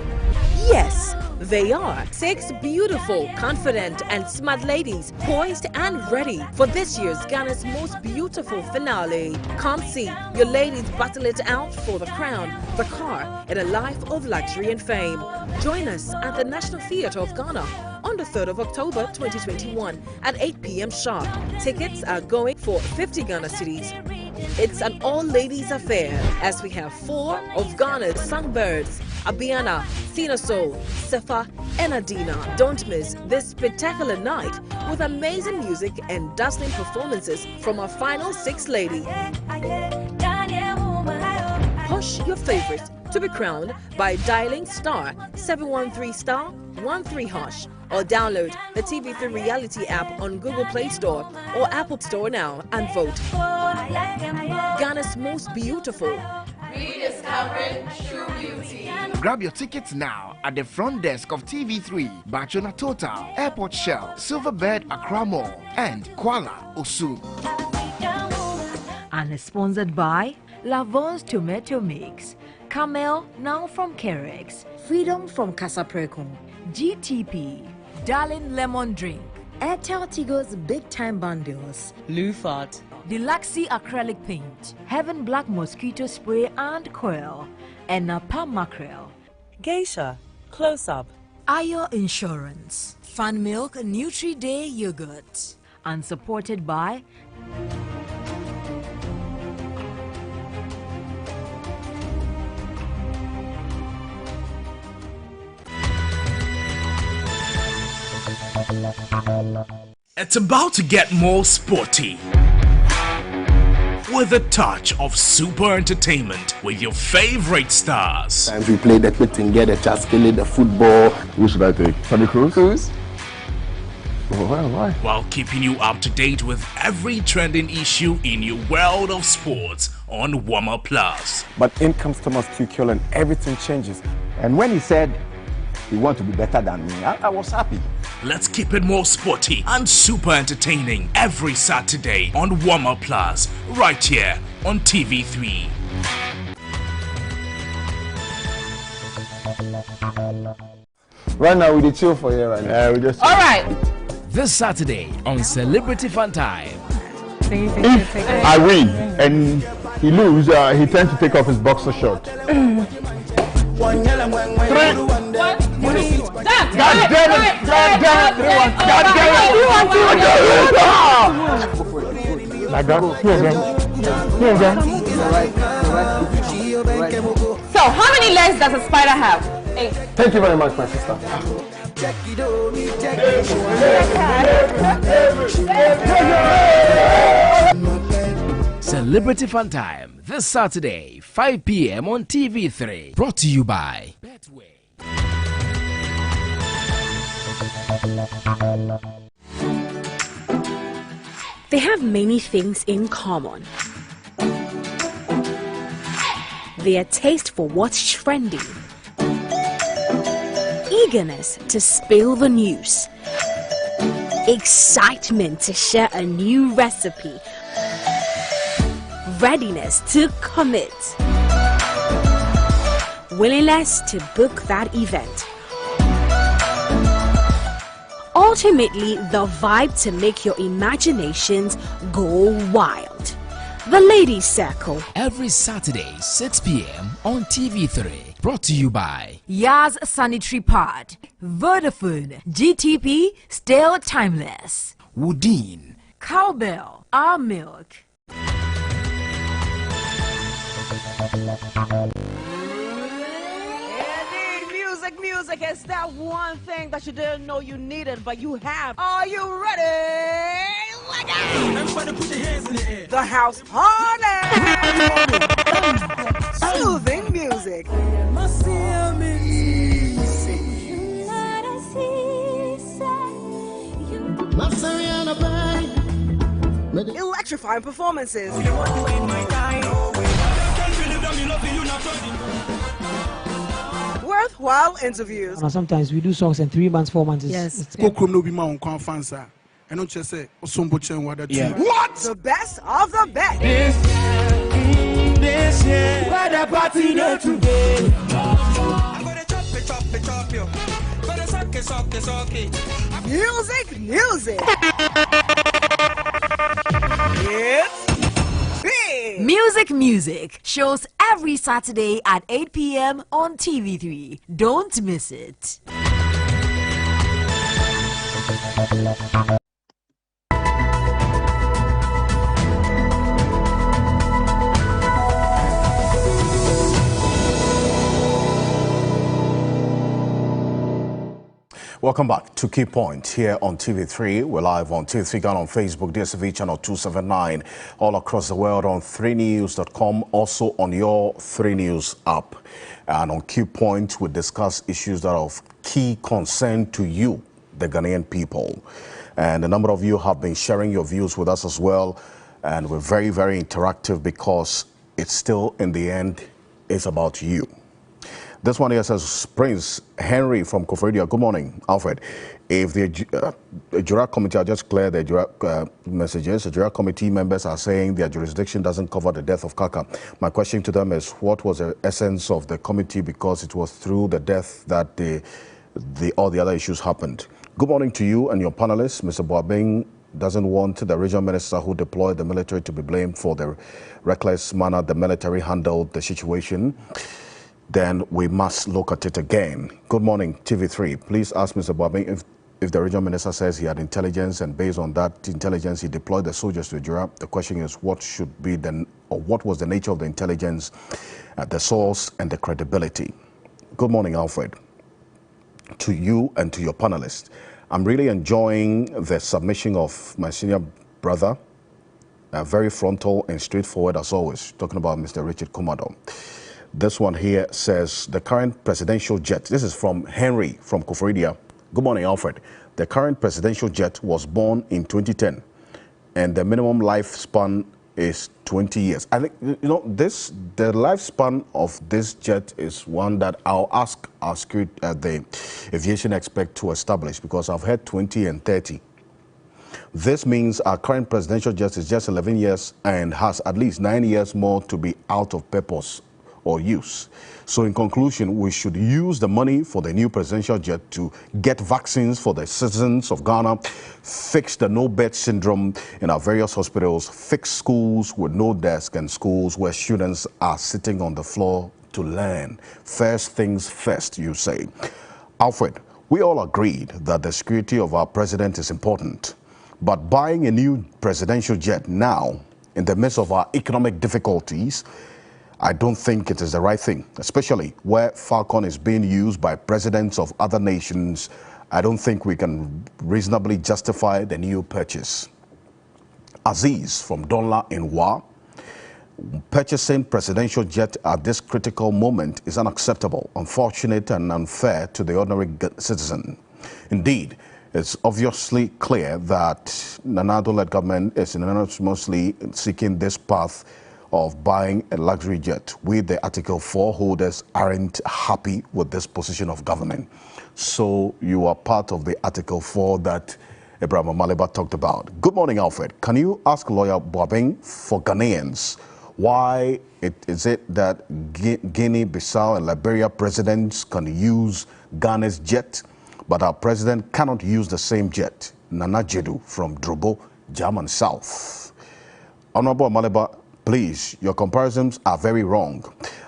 Yes, they are 6 beautiful, confident and smart ladies poised and ready for this year's Ghana's Most Beautiful finale. Come see your ladies battle it out for the crown, the car and a life of luxury and fame. Join us at the National Theatre of Ghana on the 3rd of October 2021 at 8 p.m. sharp. Tickets are going for 50 Ghana cedis. It's an all-ladies affair as we have 4 of Ghana's songbirds, Abiana, Tina Soul, Sefa and Adina. Don't miss this spectacular night with amazing music and dazzling performances from our final 6 ladies. Push your favorite to be crowned by dialing *713*13# or download the TV3 Reality app on Google Play Store or Apple Store now and vote. Ghana's Most Beautiful. Rediscovering true beauty. Grab your tickets now at the front desk of TV3, Bachona Total, Airport Shell, Silverbird Accra Mall, and Kuala Osu. And is sponsored by Lavon's Tomato Mix, Camel now from Kerex, Freedom from Casaprecon, GTP, Darling Lemon Drink, Airtel Tigo's Big Time Bundles, Lufat, Deluxe Acrylic Paint, Heaven Black Mosquito Spray and Coil, and Napa Mackerel, Geisha, Close Up, Ayo Insurance, Fun Milk Nutri-Day Yogurt, and supported by It's about to get more sporty. with a touch of super entertainment with your favorite stars. Times we play the Pittingay, the Chaskele, the football. Who should I take? Sunny Cruz? Cruz. Why? While keeping you up to date with every trending issue in your world of sports on Warmer Plus. But in comes Thomas Tuchel and everything changes. And when he said he wanted to be better than me, I was happy. Let's keep it more sporty and super entertaining every Saturday on Warmer Plus, right here on TV3. Right now, we did chill for you right now. Yeah, we just. All right. This Saturday on Celebrity Fun Time. If I win and he lose, he tends to take off his boxer short. 3. God damn it! God damn it! God damn it! Like that? Here again. So, how many legs does a spider have? 8. Thank you very much, my sister. Celebrity Fun Time this Saturday, 5 p.m. on TV3. Brought to you by Betway. They have many things in common. Their taste for what's trending, eagerness to spill the news, excitement to share a new recipe, readiness to commit, willingness to book that event. Ultimately, the vibe to make your imaginations go wild. The Ladies Circle. Every Saturday, 6 p.m. on TV3. Brought to you by Yaz Sanitary Pad, Vodafone, GTP, still timeless. Woodine, Cowbell, Our Milk. Music is that one thing that you didn't know you needed, but you have. Are you ready? Let go! Everybody put your hands in the air. The house party! Soothing music. Electrifying performances. Worthwhile interviews. Sometimes we do songs in 3 months, 4 months. Yes. Yeah. What? The best of the best. This year, where the party day today. Music. It's big. Music shows every Saturday at 8 p.m. on TV3. Don't miss it. Welcome back to Key Point here on TV3. We're live on TV3 Ghana on Facebook, DSTV channel 279, all across the world on 3news.com, also on your 3 News app. And on Key Point, we discuss issues that are of key concern to you, the Ghanaian people. And a number of you have been sharing your views with us as well. And we're very, very interactive because it's still, in the end, it's about you. This one here says, Prince Henry from Koforidua. Good morning, Alfred. If the Ejura committee, I'll just clear the Ejura messages. The Ejura committee members are saying their jurisdiction doesn't cover the death of Kaka. My question to them is, what was the essence of the committee, because it was through the death that all the other issues happened. Good morning to you and your panelists. Mr. Boabeng doesn't want the regional minister who deployed the military to be blamed for the reckless manner the military handled the situation. Then we must look at it again. Good morning, TV3. Please ask Mr. Boabeng if the regional minister says he had intelligence, and based on that intelligence he deployed the soldiers to Ejura. The question is, what was the nature of the intelligence, the source and the credibility? Good morning, Alfred. To you and to your panelists. I'm really enjoying the submission of my senior brother, Very frontal and straightforward as always. Talking about Mr. Richard Kumado. This one here says the current presidential jet. This is from Henry from Koforidia. Good morning, Alfred. The current presidential jet was born in 2010, and the minimum lifespan is 20 years. I think, you know, the lifespan of this jet is one that I'll ask the aviation expert to establish, because I've heard 20 and 30. This means our current presidential jet is just 11 years and has at least 9 years more to be out of purpose or use. So in conclusion, we should use the money for the new presidential jet to get vaccines for the citizens of Ghana, fix the no-bed syndrome in our various hospitals, fix schools with no desk and schools where students are sitting on the floor to learn. First things first, you say. Alfred, we all agreed that the security of our president is important, but buying a new presidential jet now, in the midst of our economic difficulties, I don't think it is the right thing, especially where Falcon is being used by presidents of other nations. I don't think we can reasonably justify the new purchase. Aziz from Donla in Wa, purchasing presidential jet at this critical moment is unacceptable, unfortunate and unfair to the ordinary citizen. Indeed, it's obviously clear that Nana-led government is mostly seeking this path of buying a luxury jet. We, the Article 4 holders, aren't happy with this position of government. So you are part of the Article 4 that Abraham Maliba talked about. Good morning, Alfred. Can you ask lawyer Boabeng for Ghanaians why is it that Guinea-Bissau and Liberia presidents can use Ghana's jet, but our president cannot use the same jet? Nana Jedu from Drobo, German South. Honorable Maliba, please, your comparisons are very wrong.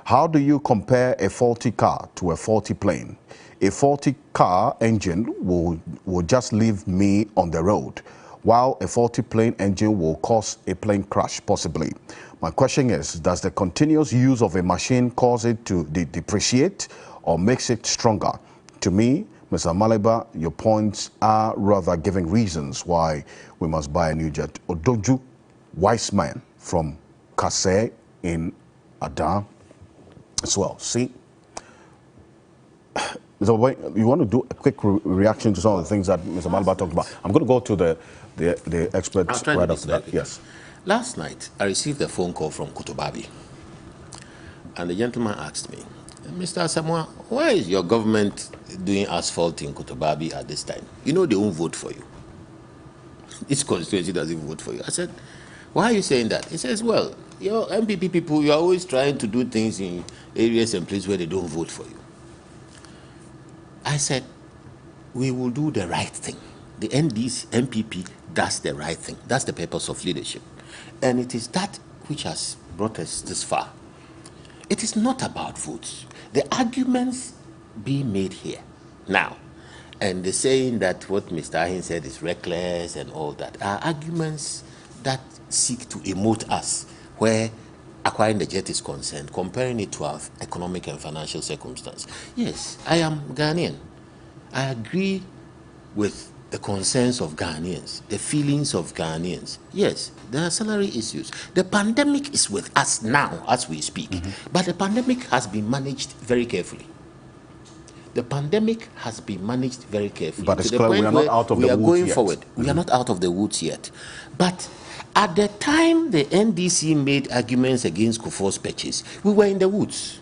How do you compare a faulty car to a faulty plane? A faulty car engine will just leave me on the road, while a faulty plane engine will cause a plane crash, possibly. My question is, does the continuous use of a machine cause it to depreciate or makes it stronger? To me, Mr. Maliba, your points are rather giving reasons why we must buy a new jet. Odoju Weissman from Kase in Ada as well. See, Mr. you want to do a quick reaction to some of the things that Mr. Maliba talked about? I'm going to go to the experts right after that. Yes. Last night, I received a phone call from Kotobabi, and the gentleman asked me, Mr. Asamoah, why is your government doing asphalt in Kotobabi at this time? You know they won't vote for you. This constituency doesn't vote for you. I said, why are you saying that? He says, well, your MPP people, you're always trying to do things in areas and places where they don't vote for you. I said, we will do the right thing. The MPP does the right thing. That's the purpose of leadership. And it is that which has brought us this far. It is not about votes. The arguments being made here now, and the saying that what Mr. Ahin said is reckless and all that, are arguments that seek to emote us where acquiring the jet is concerned, comparing it to our economic and financial circumstance. Yes, I am Ghanaian. I agree with the concerns of Ghanaians, the feelings of Ghanaians. Yes, there are salary issues. The pandemic is with us now as we speak, but the pandemic has been managed very carefully. The pandemic has been managed very carefully. But it's clear we are not out of the woods yet. We are going forward. We are not out of the woods yet. But at the time the NDC made arguments against Kufuor's purchase, we were in the woods.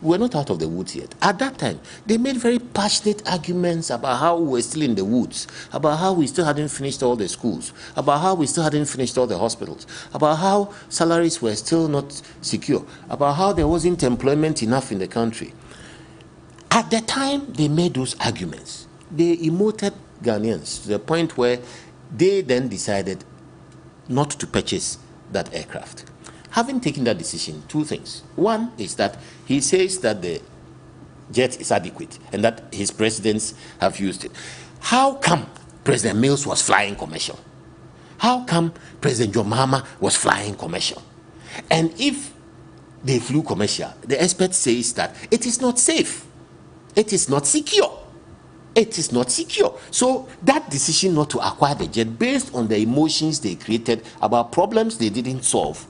We were not out of the woods yet. At that time, they made very passionate arguments about how we were still in the woods, about how we still hadn't finished all the schools, about how we still hadn't finished all the hospitals, about how salaries were still not secure, about how there wasn't employment enough in the country. At the time they made those arguments, they emoted Ghanaians to the point where they then decided not to purchase that aircraft. Having taken that decision, two things. One is that he says that the jet is adequate and that his presidents have used it. How come President Mills was flying commercial? How come President John Mahama was flying commercial? And if they flew commercial, the expert says that it is not safe. It is not secure. it is not secure. So that decision not to acquire the jet based on the emotions they created about problems they didn't solve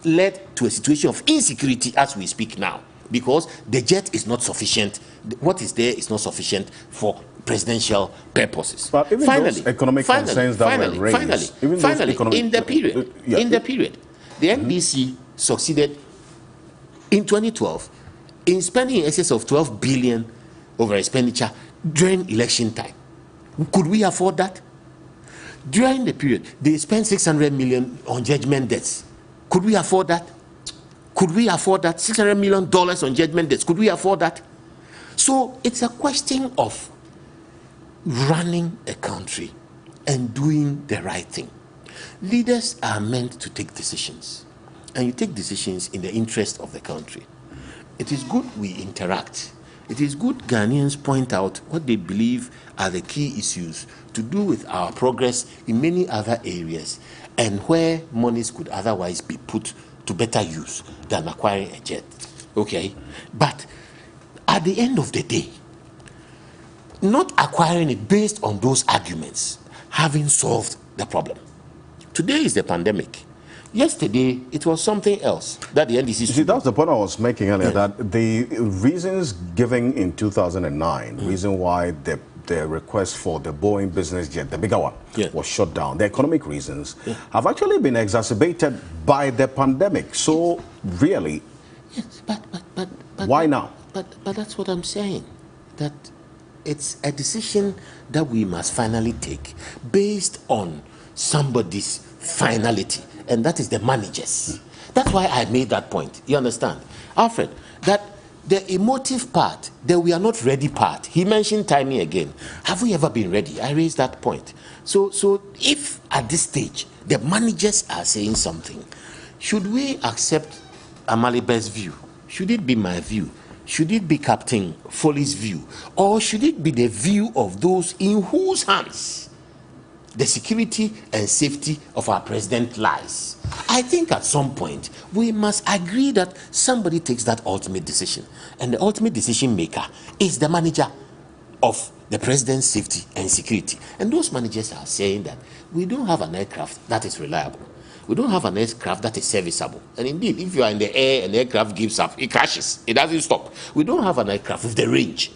led to a situation of insecurity as we speak now, because the jet is not sufficient. What is there is not sufficient for presidential purposes. But even those economic concerns that were raised, in the period, the NBC succeeded in 2012 in spending in excess of 12 billion over expenditure during election time. Could we afford that? During the period, they spent 600 million on judgment debts. Could we afford that? Could we afford that? $600 million on judgment debts. Could we afford that? So it's a question of running a country and doing the right thing. Leaders are meant to take decisions, and you take decisions in the interest of the country. It is good we interact. It is good Ghanaians point out what they believe are the key issues to do with our progress in many other areas, and where monies could otherwise be put to better use than acquiring a jet. Okay? But at the end of the day, not acquiring it based on those arguments having solved the problem. Today is the pandemic. Yesterday, it was something else that the NDC... See, that's the point I was making earlier, that the reasons given in 2009, reason why the request for the Boeing business jet, the bigger one, was shut down, the economic reasons, have actually been exacerbated by the pandemic. So, really, but why now? But that's what I'm saying, that it's a decision that we must finally take based on somebody's finality, and that is the managers. That's why I made that point. You understand, Alfred, that the emotive part, the we are not ready part, he mentioned timing again. Have we ever been ready? I raised that point. So if at this stage the managers are saying something, should we accept Amalibe's view? Should it be my view? Should it be Captain Foley's view? Or should it be the view of those in whose hands the security and safety of our president lies? I think at some point we must agree that somebody takes that ultimate decision, and the ultimate decision maker is the manager of the president's safety and security. And those managers are saying that we don't have an aircraft that is reliable. We don't have an aircraft that is serviceable. And indeed, if you are in the air and the aircraft gives up, it crashes. It doesn't stop. We don't have an aircraft with the range.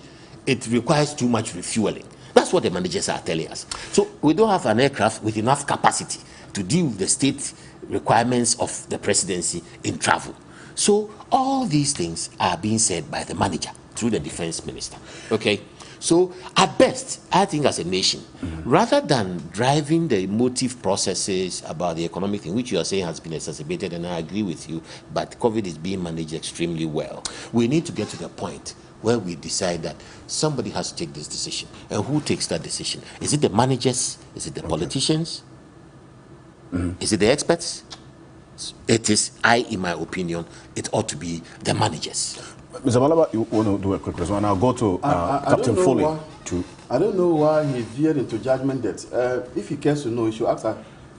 It requires too much refueling. That's what the managers are telling us. So we don't have an aircraft with enough capacity to deal with the state requirements of the presidency in travel. So all these things are being said by the manager through the defense minister. Okay? So at best, I think as a nation, rather than driving the emotive processes about the economic thing, which you are saying has been exacerbated, and I agree with you, but COVID is being managed extremely well, we need to get to the point where we decide that somebody has to take this decision. And who takes that decision? Is it the managers? Is it the politicians? Is it the experts? It is, in my opinion, it ought to be the managers. Mr. Malaba, you want to do a quick response? I'll go to Captain Foley. I don't know why he veered into judgment debts. If he cares to know, he should ask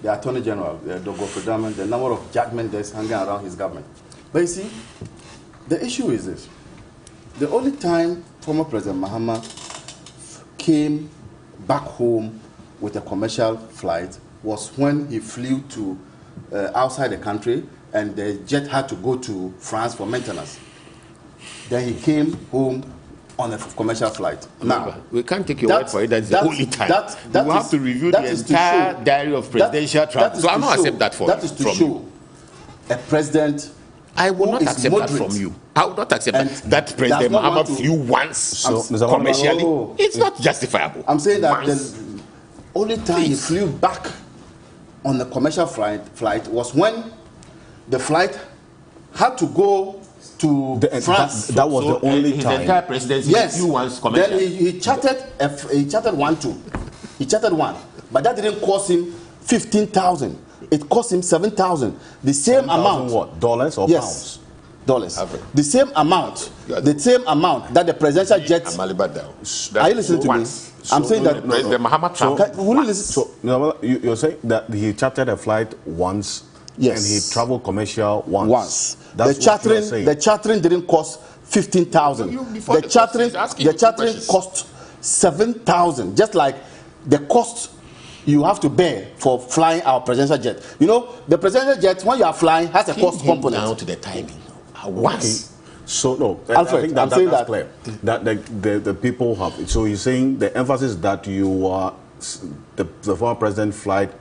the Attorney General, Dr. Fredman, the number of judgment debts hanging around his government. But you see, the issue is this. The only time former President Mahama came back home with a commercial flight was when he flew to outside the country, and the jet had to go to France for maintenance. Then he came home on a commercial flight. Now, we can't take your word for it. That's the only time. We have to review the entire diary of presidential travel. So I will not accept that from you. That is to show a president. I will not accept that from you. I will not accept that President Mahama flew once commercially. It's not justifiable. I'm saying that the only time he flew back on a commercial flight was when the flight had to go to France. That was the only time. His entire presidency, yes. Once commercial. Then he chartered one too. He chartered one, but that didn't cost him 15,000. It cost him 7,000. The same amount. What? Dollars or pounds? Dollars. The same amount. The same amount that the presidential jet. Are you listening to me? I'm saying that. President Mahama traveled. So you're saying that he chartered a flight once. Yes. And he traveled commercial once. That's the chartering didn't cost 15,000. The chartering cost 7,000, just like the cost you have to bear for flying our presidential jet. You know, the presidential jet, when you are flying, has a cost component. Down to the timing. Once. Okay. So no, Alfred, I think I'm saying that's that clear. That the people have. So you're saying the emphasis that you are the former president flight,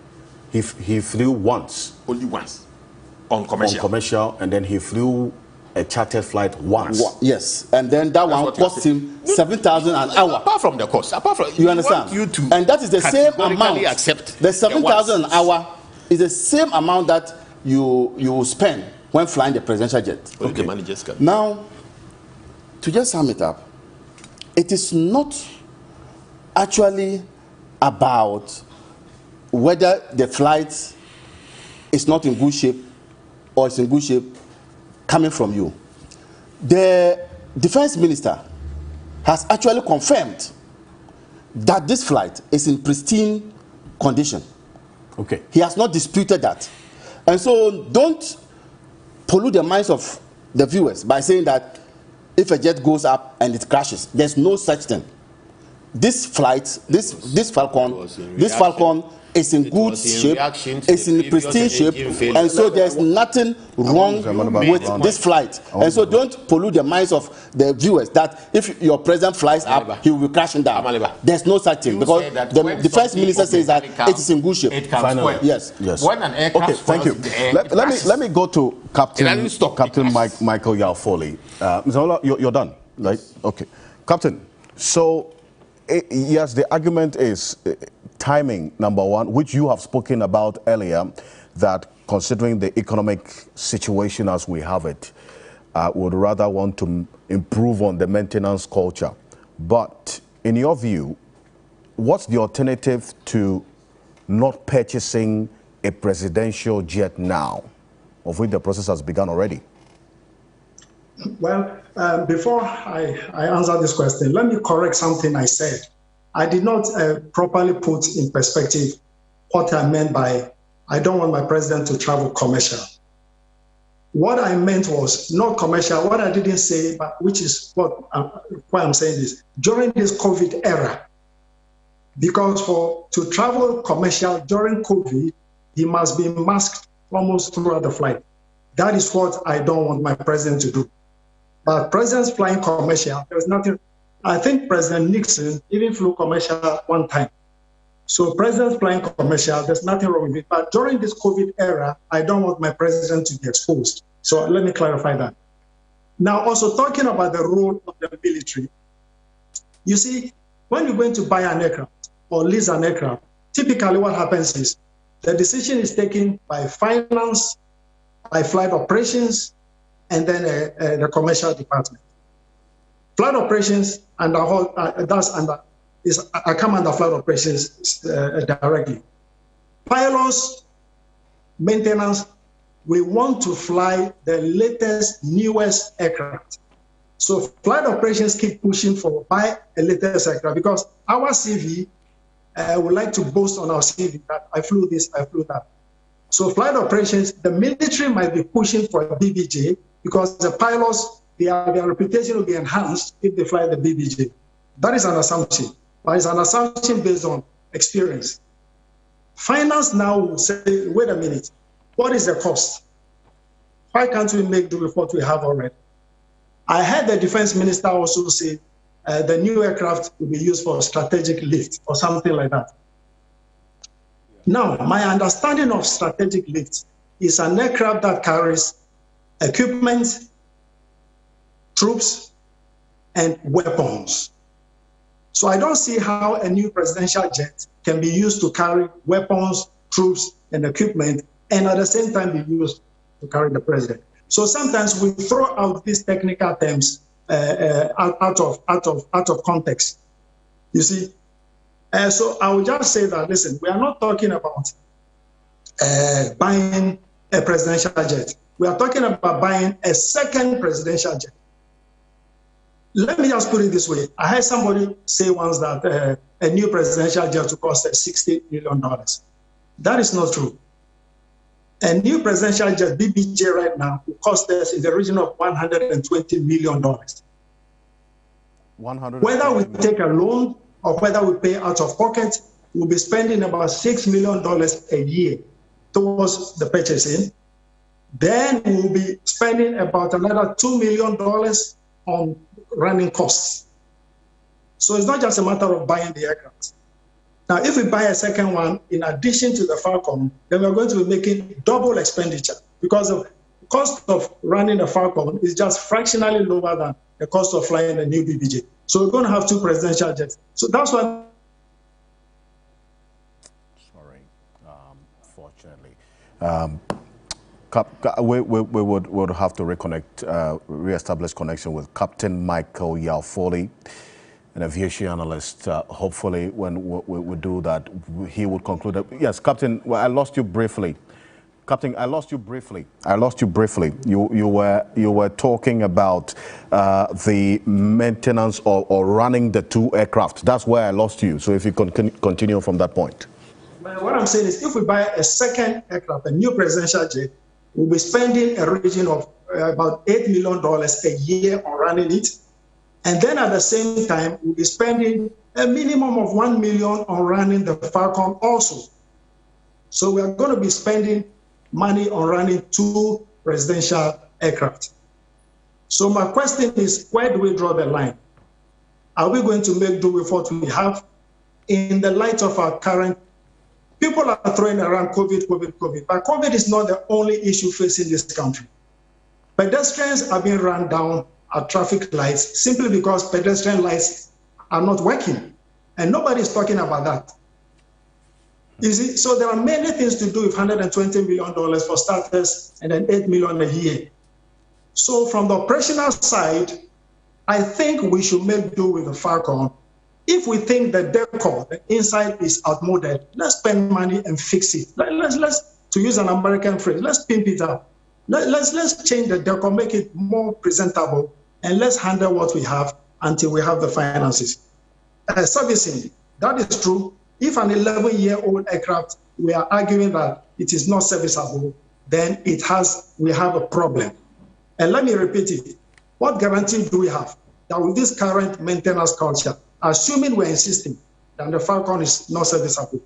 he flew once. Only once. On commercial. On commercial, and then he flew a chartered flight once. Yes, and then that one cost him 7,000 an hour. Apart from the cost, you understand? And that is the same amount. Accept the 7,000 an hour is the same amount that you spend when flying the presidential jet. Okay. The managers can. Now, to just sum it up, it is not actually about whether the flight is not in good shape or is in good shape coming from you. The defense minister has actually confirmed that this flight is in pristine condition. Okay. He has not disputed that. And so don't pollute the minds of the viewers by saying that if a jet goes up and it crashes, there's no such thing. This flight, this Falcon is in good shape, it's in pristine shape, and so there's nothing wrong with this flight. And so don't pollute the minds of the viewers that if your president flies up, he will be crashing down. There's no such thing, because the defense minister says that it is in good shape. Yes. When an aircraft thank you. Let me go to Captain Michael Yalfoli. Mr. Ola, you're done, right? Okay. Captain, so yes, the argument is timing, number one, which you have spoken about earlier, that considering the economic situation as we have it, would rather want to improve on the maintenance culture. But in your view, what's the alternative to not purchasing a presidential jet now, of which the process has begun already? Well, before I answer this question, let me correct something I said. I did not properly put in perspective what I meant by I don't want my president to travel commercial. What I meant was not commercial. What I didn't say, but which is why I'm saying this, during this COVID era, because to travel commercial during COVID, he must be masked almost throughout the flight. That is what I don't want my president to do. But presidents flying commercial, there's nothing. I think President Nixon even flew commercial one time. So presidents flying commercial, there's nothing wrong with it. But during this COVID era, I don't want my president to be exposed. So let me clarify that. Now, also talking about the role of the military, you see, when you're going to buy an aircraft or lease an aircraft, typically what happens is the decision is taken by finance, by flight operations, and then the commercial department. Flight operations and I come under flight operations directly. Pilots, maintenance, we want to fly the latest, newest aircraft. So flight operations keep pushing for buy a latest aircraft because our CV would like to boast on our CV that I flew this, I flew that. So flight operations, the military might be pushing for a BBJ because the pilots, their reputation will be enhanced if they fly the BBJ. That is an assumption, but it's an assumption based on experience. Finance now will say, wait a minute, what is the cost? Why can't we make do with what we have already? I heard the defense minister also say the new aircraft will be used for strategic lift or something like that. Now, my understanding of strategic lift is an aircraft that carries equipment, troops, and weapons. So I don't see how a new presidential jet can be used to carry weapons, troops, and equipment, and at the same time be used to carry the president. So sometimes we throw out these technical terms out of context. You see, so I will just say that, listen, we are not talking about buying a presidential jet. We are talking about buying a second presidential jet. Let me just put it this way. I heard somebody say once that a new presidential jet will cost $60 million. That is not true. A new presidential jet, BBJ right now, will cost us in the region of $120 million. Whether we take a loan or whether we pay out of pocket, we'll be spending about $6 million a year towards the purchasing. Then we'll be spending about another $2 million on running costs. So it's not just a matter of buying the aircraft. Now, if we buy a second one, in addition to the Falcon, then we're going to be making double expenditure because the cost of running a Falcon is just fractionally lower than the cost of flying a new BBJ. So we're going to have 2 presidential jets. So that's why. Sorry, fortunately. We would have to reconnect, re-establish connection with Captain Michael Yalfoli, an aviation analyst. Hopefully, when we do that, he would conclude that. Yes, Captain, well, I lost you briefly. Captain, I lost you briefly. You were talking about the maintenance or running the 2 aircraft. That's where I lost you. So if you can continue from that point. What I'm saying is, if we buy a second aircraft, a new presidential jet, we'll be spending a region of about $8 million a year on running it. And then at the same time, we'll be spending a minimum of $1 million on running the Falcon also. So we are going to be spending money on running 2 presidential aircraft. So my question is, where do we draw the line? Are we going to make do with what we have in the light of our current? People are throwing around COVID, but COVID is not the only issue facing this country. Pedestrians are being run down at traffic lights simply because pedestrian lights are not working, and nobody's talking about that. You see, so there are many things to do with $120 million for starters and then $8 million a year. So from the operational side, I think we should make do with the Falcon. If we think the decor, the inside is outmoded, let's spend money and fix it. Let's to use an American phrase, let's pimp it up. Let's change the decor, make it more presentable, and let's handle what we have until we have the finances. Servicing, that is true. If an 11-year-old aircraft, we are arguing that it is not serviceable, then we have a problem. And let me repeat it. What guarantee do we have that with this current maintenance culture, assuming we're insisting that the Falcon is not serviceable,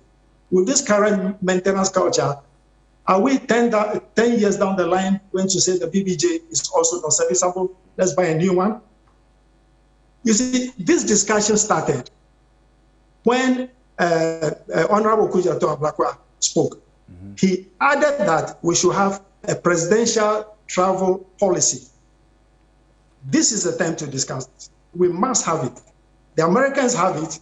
with this current maintenance culture, are we 10 years down the line going to say the BBJ is also not serviceable? Let's buy a new one. You see, this discussion started when Honorable Kujato Ablakwa spoke. He added that we should have a presidential travel policy. This is the time to discuss it. We must have it. The Americans have it.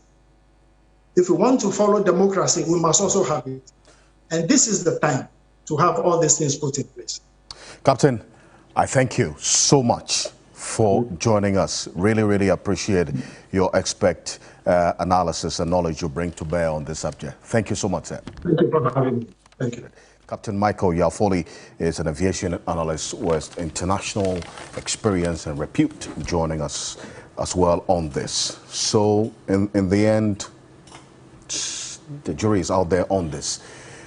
If we want to follow democracy, we must also have it. And this is the time to have all these things put in place. Captain, I thank you so much for joining us. Really, really appreciate your expert analysis and knowledge you bring to bear on this subject. Thank you so much, sir. Thank you for having me. Thank you. Captain Michael Yalfoli is an aviation analyst with international experience and repute, joining us as well on this. So in the end, the jury is out there on this.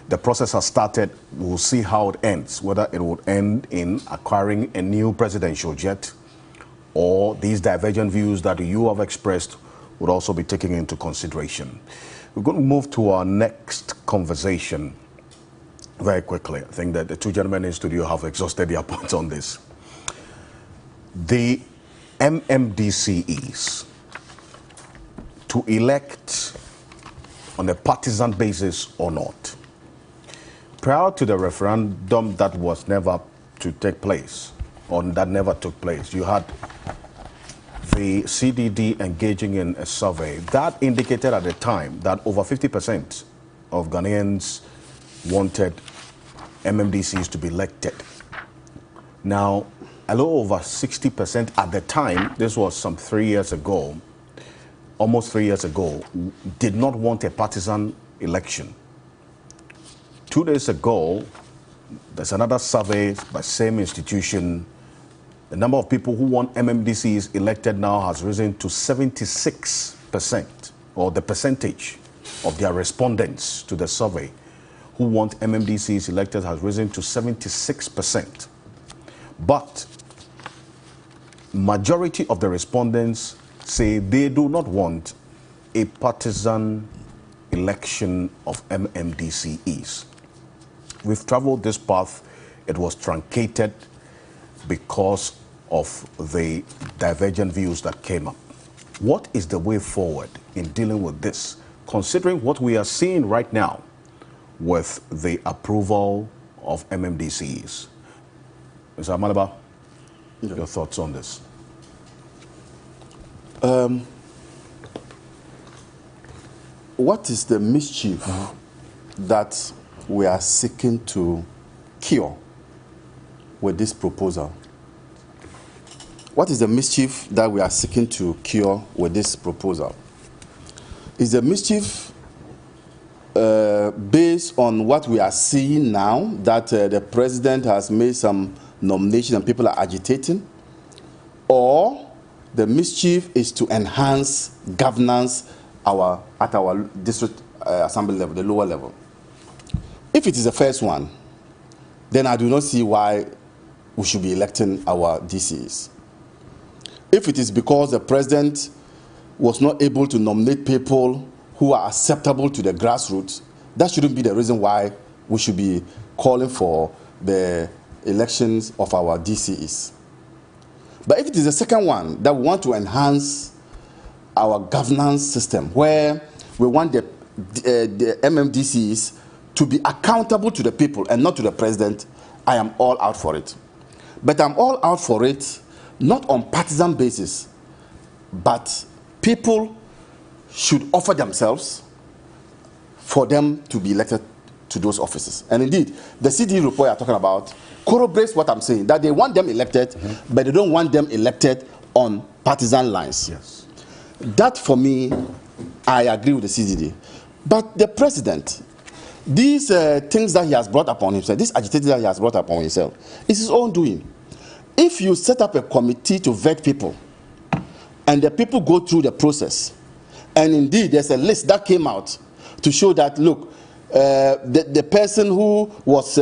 The process has started. We'll see how it ends, whether it would end in acquiring a new presidential jet, or these divergent views that you have expressed would also be taken into consideration. We're going to move to our next conversation very quickly. I think that the 2 gentlemen in studio have exhausted their points on this. The MMDCEs to elect on a partisan basis or not. Prior to the referendum that was never to take place, or that never took place, you had the CDD engaging in a survey that indicated at the time that over 50% of Ghanaians wanted MMDCs to be elected. Now, a little over 60% at the time, this was some 3 years ago, almost 3 years ago, did not want a partisan election. 2 days ago, there's another survey by same institution. The number of people who want MMDCs elected now has risen to 76%, or the percentage of their respondents to the survey who want MMDCs elected has risen to 76%. But majority of the respondents say they do not want a partisan election of MMDCEs. We've traveled this path. It was truncated because of the divergent views that came up. What is the way forward in dealing with this, considering what we are seeing right now with the approval of MMDCEs? Mr. Amalaba, your thoughts on this? What is the mischief that we are seeking to cure with this proposal? What is the mischief that we are seeking to cure with this proposal? Is the mischief based on what we are seeing now, that the president has made some nominations and people are agitating? Or the mischief is to enhance governance at our district assembly level, the lower level? If it is the first one, then I do not see why we should be electing our DCs. If it is because the president was not able to nominate people who are acceptable to the grassroots, that shouldn't be the reason why we should be calling for the elections of our DCs. But if it is the second one, that we want to enhance our governance system, where we want the MMDCs to be accountable to the people and not to the president, I am all out for it. But I'm all out for it not on partisan basis, but people should offer themselves for them to be elected to those offices. And indeed, the CD report you're talking about corroborates what I'm saying, that they want them elected, but they don't want them elected on partisan lines. Yes. That, for me, I agree with the CDD. But the president, these things that he has brought upon himself, this agitation that he has brought upon himself, is his own doing. If you set up a committee to vet people, and the people go through the process, and indeed there's a list that came out to show that, look, the person who was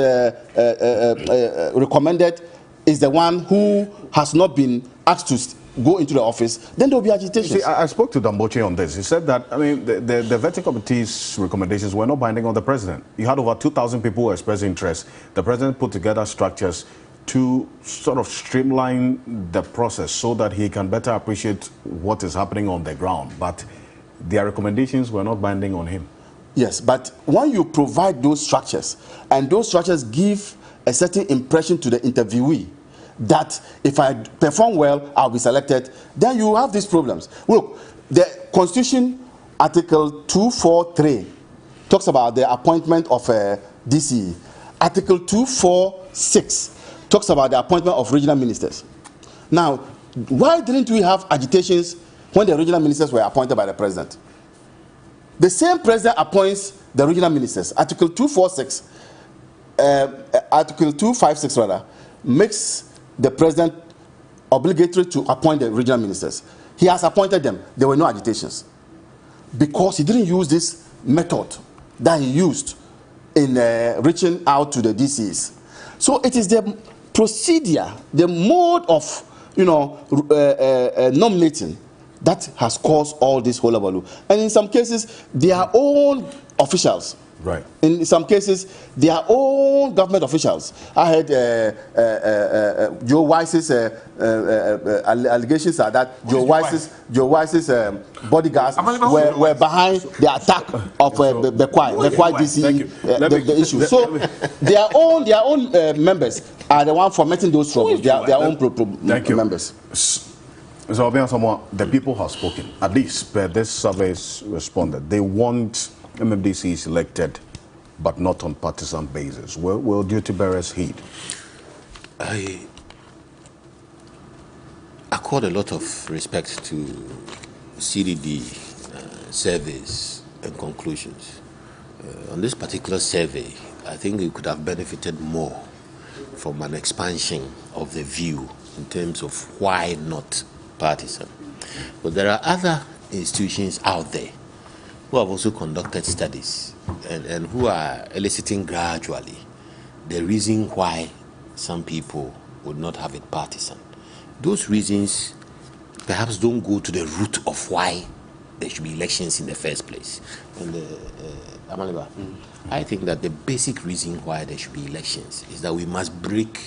recommended is the one who has not been asked to go into the office, then there will be agitation. See, I spoke to Damboche on this. He said that, I mean, the vetting committee's recommendations were not binding on the president. You had over 2,000 people who expressed interest. The president put together structures to sort of streamline the process so that he can better appreciate what is happening on the ground. But their recommendations were not binding on him. Yes, but when you provide those structures, and those structures give a certain impression to the interviewee that if I perform well, I'll be selected, then you have these problems. Look, the Constitution, Article 243, talks about the appointment of a DCE. Article 246 talks about the appointment of regional ministers. Now, why didn't we have agitations when the regional ministers were appointed by the president? The same president appoints the regional ministers. Article 246, Article 256 rather, makes the president obligatory to appoint the regional ministers. He has appointed them. There were no agitations because he didn't use this method that he used in reaching out to the DCs. So it is the procedure, the mode of nominating that has caused all this hullabaloo. And in some cases, their own officials. Right. In some cases, their own government officials. I heard Joe Wise's allegations are that Joe Wise's bodyguards were behind the attack of Bekwai DC, the issue. So their own members are the ones fomenting those troubles. Their own members. So, the people have spoken. At least this survey's responded. They want MMDCs elected, but not on partisan basis. Will duty bearers heed? I accord a lot of respect to CDD surveys and conclusions. On this particular survey, I think we could have benefited more from an expansion of the view in terms of why not partisan. But there are other institutions out there who have also conducted studies and who are eliciting gradually the reason why some people would not have it partisan. Those reasons perhaps don't go to the root of why there should be elections in the first place. And Amaliba, I think that the basic reason why there should be elections is that we must break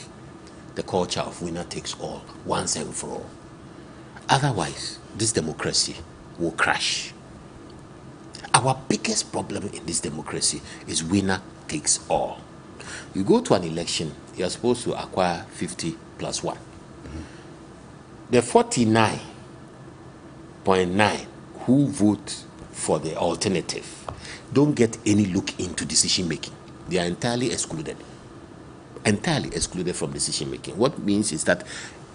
the culture of winner takes all once and for all. Otherwise, this democracy will crash. Our biggest problem in this democracy is winner takes all. You go to an election, you're supposed to acquire 50 plus 1. The 49.9 who vote for the alternative don't get any look into decision making. They are entirely excluded from decision making. What means is that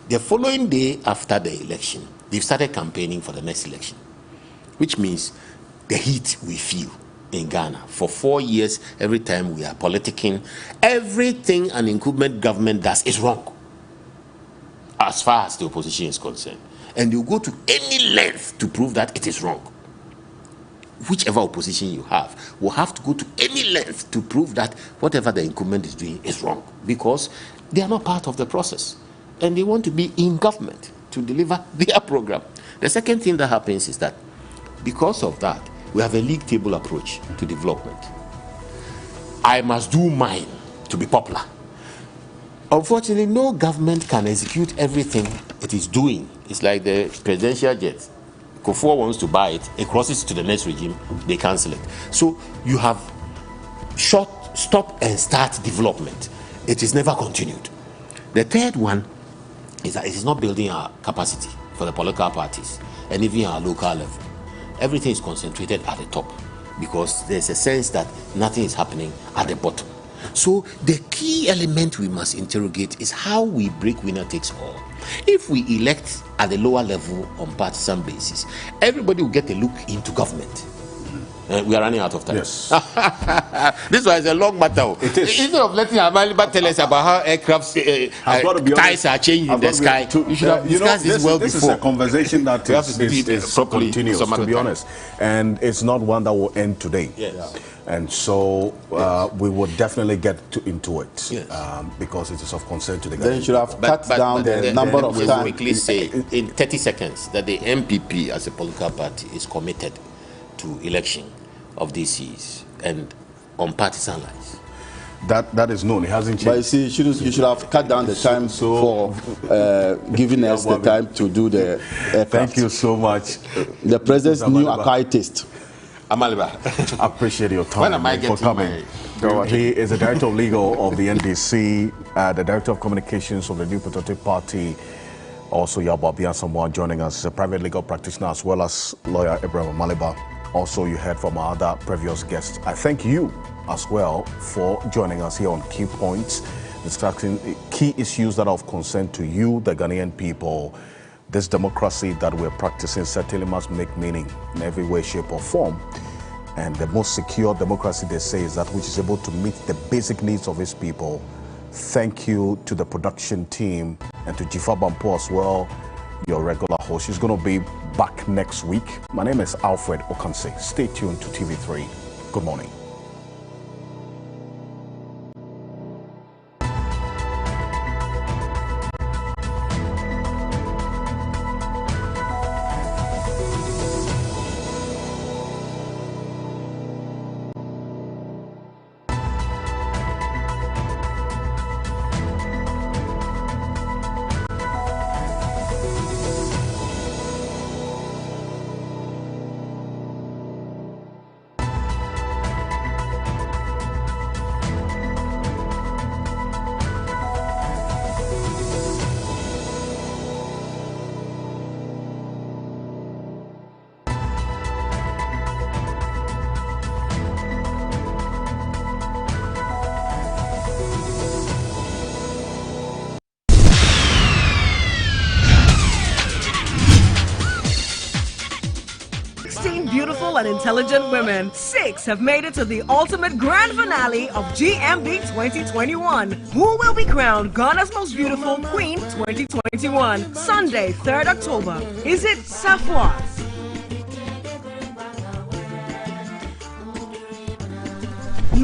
the following day after the election, they've started campaigning for the next election, which means the heat we feel in Ghana for 4 years. Every time we are politicking, everything an incumbent government does is wrong as far as the opposition is concerned, and you go to any length to prove that it is wrong. Whichever opposition you have will have to go to any length to prove that whatever the incumbent is doing is wrong, because they are not part of the process and they want to be in government to deliver their program. The second thing that happens is that because of that, we have a league table approach to development. I must do mine to be popular. Unfortunately, no government can execute everything it is doing. It's like the presidential jet. Kufuor wants to buy it, it crosses to the next regime, they cancel it. So you have stop and start development. It is never continued. The third one is that it is not building our capacity for the political parties and even our local level. Everything is concentrated at the top because there's a sense that nothing is happening at the bottom. So the key element we must interrogate is how we break winner takes all. If we elect at the lower level on partisan basis, everybody will get a look into government. We are running out of time. Yes. This was a long battle. It is. Instead of letting Amaliba tell us about how aircraft ties are changing in the sky, you should have discussed this well before. This is a conversation that is continuous, to be honest. And it's not one that will end today. Yes. And so we will definitely get into it because it is of concern to the government. Then you should have cut down the number of times. Just quickly say in 30 seconds that the MPP as a political party is committed to election of DCs and on partisan lines. That is known. It hasn't changed. But you see, you should have cut down the time for giving us the time to do the aircraft. Thank you so much. The president's new acquired taste. Amaliba, I appreciate your time. When am I for coming. He is the director of legal of the NDC, the director of communications of the New Patriotic Party. Also, Yababi someone joining us, a private legal practitioner as well as lawyer Abraham Amaliba. Also, you heard from our other previous guests. I thank you as well for joining us here on Key Points, discussing key issues that are of concern to you, the Ghanaian people. This democracy that we're practicing certainly must make meaning in every way, shape, or form. And the most secure democracy, they say, is that which is able to meet the basic needs of its people. Thank you to the production team and to Jifa Bampo as well, your regular host. She's going to be back next week. My name is Alfred Okanse. Stay tuned to TV3. Good morning. Beautiful and intelligent women. 6 have made it to the ultimate grand finale of GMB 2021. Who will be crowned Ghana's most beautiful queen 2021? Sunday, 3rd October. Is it Safwa,